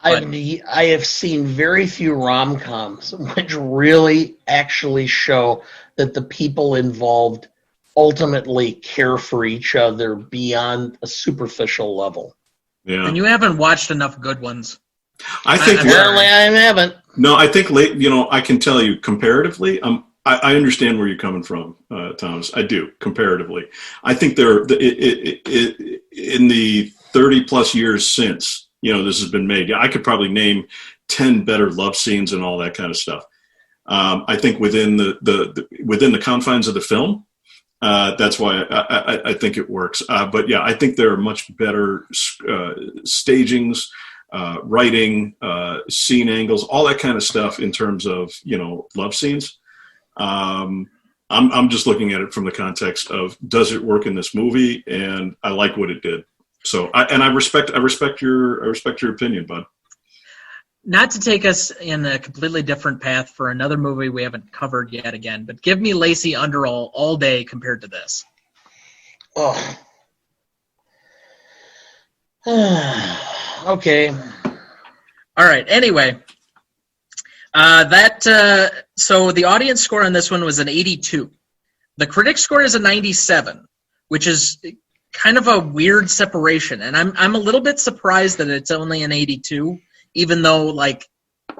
I have seen very few rom-coms which really actually show that the people involved ultimately care for each other beyond a superficial level. Yeah. And you haven't watched enough good ones. I think apparently I haven't. No, I think I can tell you comparatively. I understand where you're coming from, Thomas. I do comparatively. I think in the 30 plus years since this has been made, I could probably name 10 better love scenes and all that kind of stuff. I think within the confines of the film, that's why I think it works. But yeah, I think there are much better stagings. Writing, scene angles, all that kind of stuff in terms of, love scenes. I'm just looking at it from the context of, does it work in this movie? And I like what it did. So, I respect your opinion, bud. Not to take us in a completely different path for another movie we haven't covered yet again, but give me Lacey Underall all day compared to this. Oh. Okay. All right. Anyway, so the audience score on this one was an 82. The critic score is a 97, which is kind of a weird separation, and I'm a little bit surprised that it's only an 82, even though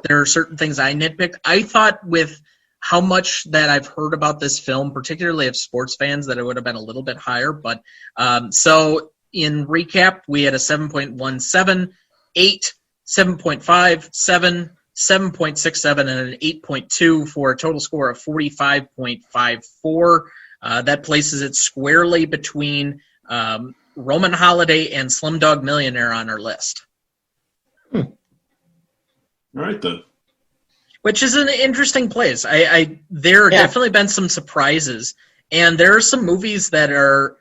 there are certain things I nitpicked. I thought with how much that I've heard about this film, particularly of sports fans, that it would have been a little bit higher. But so in recap, we had a 7.17, 8, 7.5, 7, 7.67, and an 8.2 for a total score of 45.54. That places it squarely between Roman Holiday and Slumdog Millionaire on our list. All right, then. Which is an interesting place. There have definitely been some surprises, and there are some movies that are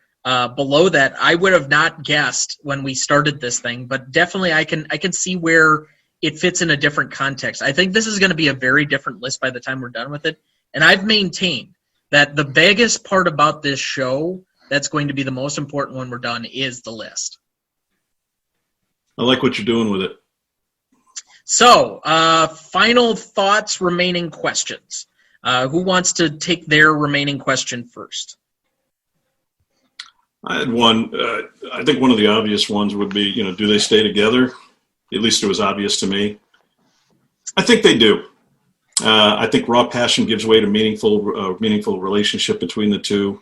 below that I would have not guessed when we started this thing, but definitely I can see where it fits in a different context. I think this is going to be a very different list by the time we're done with it, and I've maintained that the biggest part about this show that's going to be the most important when we're done is the list. I like what you're doing with it. So, final thoughts, remaining questions. Who wants to take their remaining question first? I had one. I think one of the obvious ones would be, do they stay together? At least it was obvious to me. I think they do. I think raw passion gives way to meaningful relationship between the two.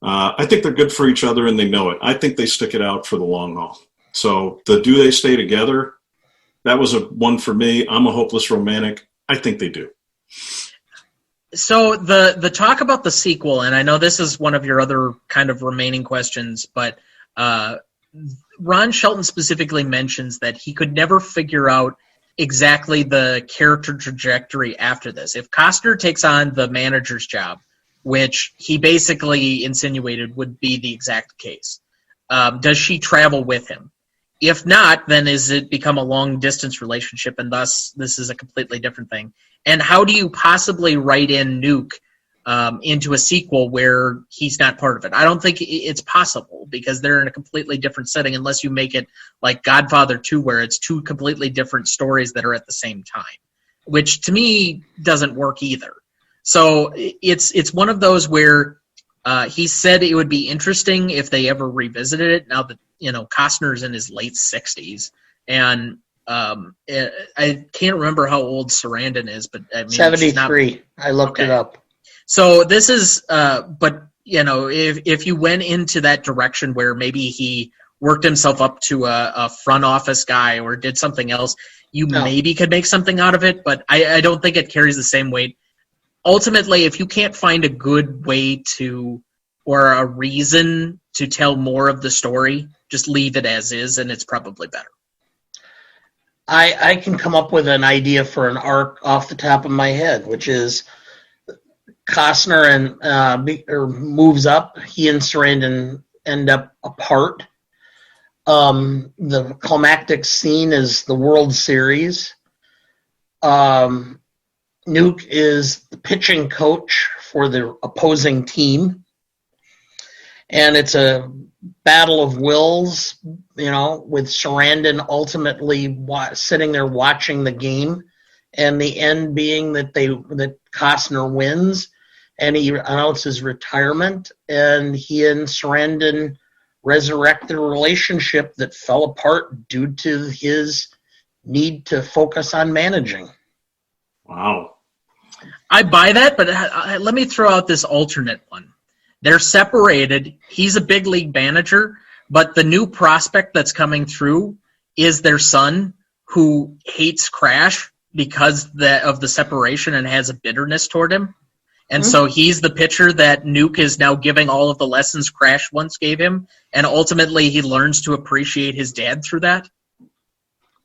I think they're good for each other and they know it. I think they stick it out for the long haul. So do they stay together? That was a one for me. I'm a hopeless romantic. I think they do. So the talk about the sequel, and I know this is one of your other kind of remaining questions, but Ron Shelton specifically mentions that he could never figure out exactly the character trajectory after this. If Costner takes on the manager's job, which he basically insinuated would be the exact case, does she travel with him? If not, then is it become a long-distance relationship, and thus this is a completely different thing? And how do you possibly write in Nuke into a sequel where he's not part of it? I don't think it's possible because they're in a completely different setting unless you make it like Godfather 2 where it's two completely different stories that are at the same time, which to me doesn't work either. So it's one of those where he said it would be interesting if they ever revisited it now that, Costner's in his late 60s. And I can't remember how old Sarandon is, but I mean, 73. I looked it up. So this is, but if you went into that direction where maybe he worked himself up to a front office guy or did something else, maybe could make something out of it. But I don't think it carries the same weight. Ultimately, if you can't find a good way or a reason to tell more of the story, just leave it as is, and it's probably better. I can come up with an idea for an arc off the top of my head, which is Costner moves up. He and Sarandon end up apart. The climactic scene is the World Series. Nuke is the pitching coach for the opposing team. And it's a battle of wills, with Sarandon ultimately sitting there watching the game, and the end being that Costner wins, and he announces retirement, and he and Sarandon resurrect the relationship that fell apart due to his need to focus on managing. Wow. I buy that, but let me throw out this alternate one. They're separated. He's a big league manager, but the new prospect that's coming through is their son who hates Crash because of the separation and has a bitterness toward him. And so he's the pitcher that Nuke is now giving all of the lessons Crash once gave him, and ultimately he learns to appreciate his dad through that.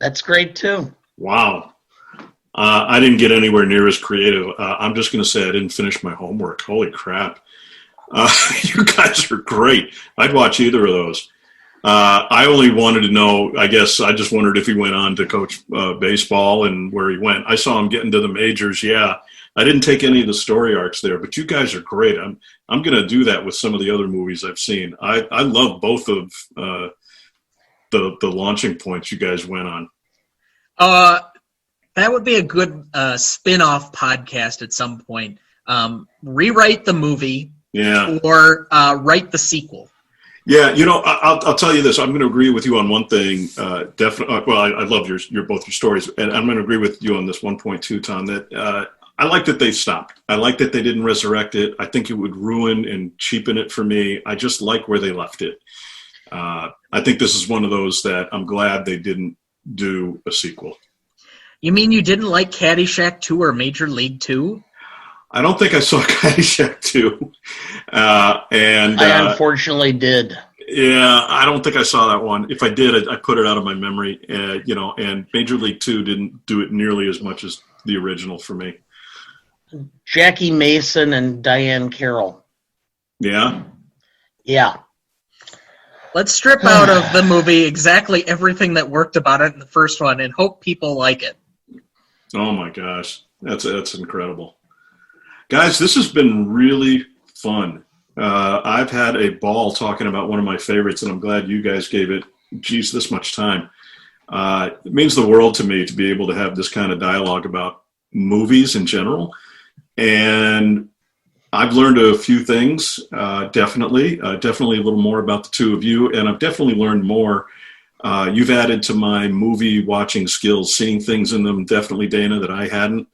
That's great, too. Wow. I didn't get anywhere near as creative. I'm just going to say I didn't finish my homework. Holy crap. You guys are great. I'd watch either of those. I only wanted to know, I guess I just wondered if he went on to coach baseball and where he went. I saw him getting to the majors, yeah. I didn't take any of the story arcs there, but you guys are great. I'm going to do that with some of the other movies I've seen. I love both of the launching points you guys went on. That would be a good spin-off podcast at some point. Rewrite the movie. Yeah. Or write the sequel. Yeah, I'll tell you this. I'm going to agree with you on one thing. Definitely. Well, I love both your stories, and I'm going to agree with you on this one point too, Tom. That I like that they stopped. I like that they didn't resurrect it. I think it would ruin and cheapen it for me. I just like where they left it. I think this is one of those that I'm glad they didn't do a sequel. You mean you didn't like Caddyshack 2 or Major League 2? I don't think I saw Caddyshack 2. And I unfortunately did. Yeah, I don't think I saw that one. If I did, I put it out of my memory. And Major League 2 didn't do it nearly as much as the original for me. Jackie Mason and Diane Carroll. Yeah? Yeah. Let's strip out of the movie exactly everything that worked about it in the first one and hope people like it. Oh, my gosh. That's incredible. Guys, this has been really fun. I've had a ball talking about one of my favorites, and I'm glad you guys gave it, this much time. It means the world to me to be able to have this kind of dialogue about movies in general. And I've learned a few things, definitely a little more about the two of you, and I've definitely learned more. You've added to my movie watching skills, seeing things in them, definitely, Dana, that I hadn't.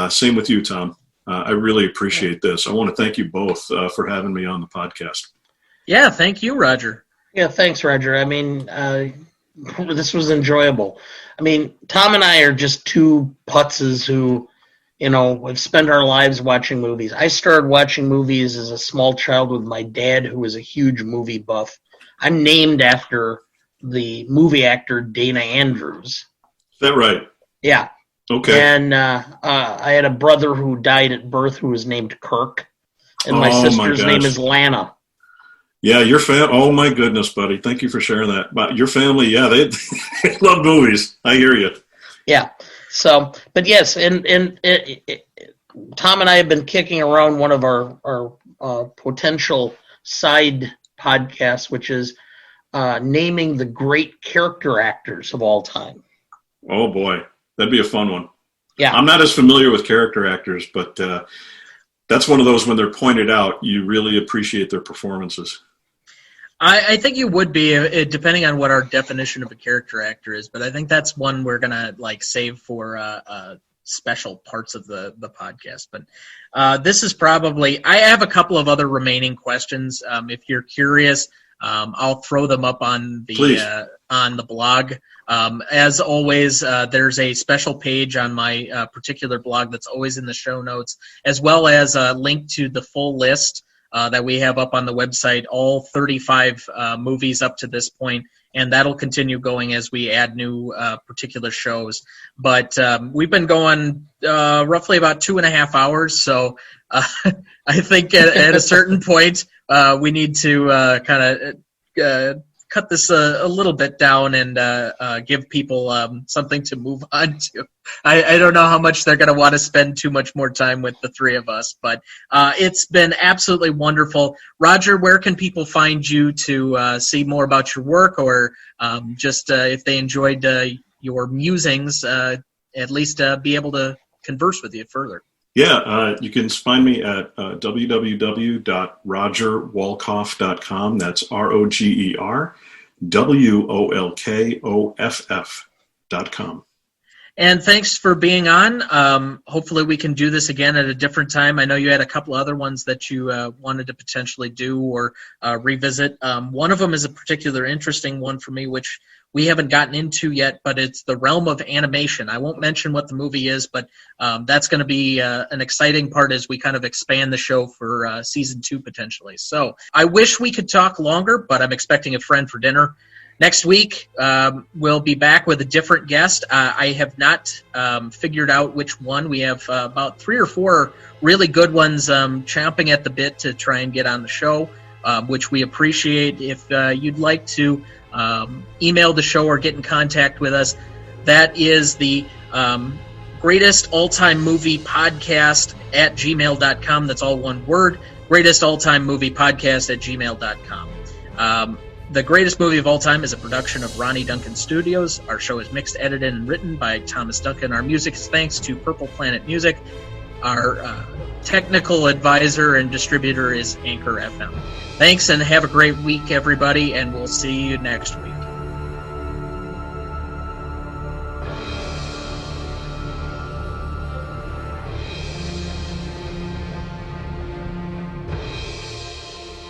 Same with you, Tom. I really appreciate this. I want to thank you both for having me on the podcast. Yeah, thank you, Roger. Yeah, thanks, Roger. I mean, this was enjoyable. I mean, Tom and I are just two putzes who, have spent our lives watching movies. I started watching movies as a small child with my dad, who was a huge movie buff. I'm named after the movie actor Dana Andrews. Is that right? Yeah. Okay. And I had a brother who died at birth who was named Kirk, and my sister's name is Lana. Yeah, your oh my goodness, buddy. Thank you for sharing that. But your family, yeah, they, they love movies. I hear you. Yeah. So, but yes, and Tom and I have been kicking around one of our potential side podcasts, which is naming the great character actors of all time. Oh boy, that'd be a fun one. Yeah. I'm not as familiar with character actors, but that's one of those when they're pointed out, you really appreciate their performances. I think you would be, depending on what our definition of a character actor is, but I think that's one we're going to save for special parts of the podcast. But this is probably, I have a couple of other remaining questions. If you're curious, I'll throw them up on the blog. As always, there's a special page on my particular blog that's always in the show notes, as well as a link to the full list that we have up on the website, all 35 movies up to this point, and that'll continue going as we add new particular shows. But we've been going roughly about 2.5 hours, so I think at a certain point we need to kind of cut this a little bit down and give people something to move on to. I don't know how much they're going to want to spend too much more time with the three of us, but it's been absolutely wonderful. Roger, where can people find you to see more about your work, or just if they enjoyed your musings, at least be able to converse with you further? Yeah, you can find me at www.rogerwolkoff.com. That's ROGERWOLKOFF.com. And thanks for being on. Hopefully we can do this again at a different time. I know you had a couple other ones that you wanted to potentially do or revisit. One of them is a particular interesting one for me, which we haven't gotten into yet, but it's the realm of animation. I won't mention what the movie is, but that's going to be an exciting part as we kind of expand the show for season 2 potentially. So I wish we could talk longer, but I'm expecting a friend for dinner. Next week, we'll be back with a different guest. I have not figured out which one. We have about 3 or 4 really good ones chomping at the bit to try and get on the show, which we appreciate. If you'd like to email the show or get in contact with us, that is the greatest all-time movie podcast at gmail.com. That's all one word, greatest all-time movie podcast at gmail.com. The Greatest Movie of All Time is a production of Ronnie Duncan Studios. Our show is mixed, edited, and written by Thomas Duncan. Our music is thanks to Purple Planet Music. Our technical advisor and distributor is Anchor FM. Thanks, and have a great week, everybody, and we'll see you next week.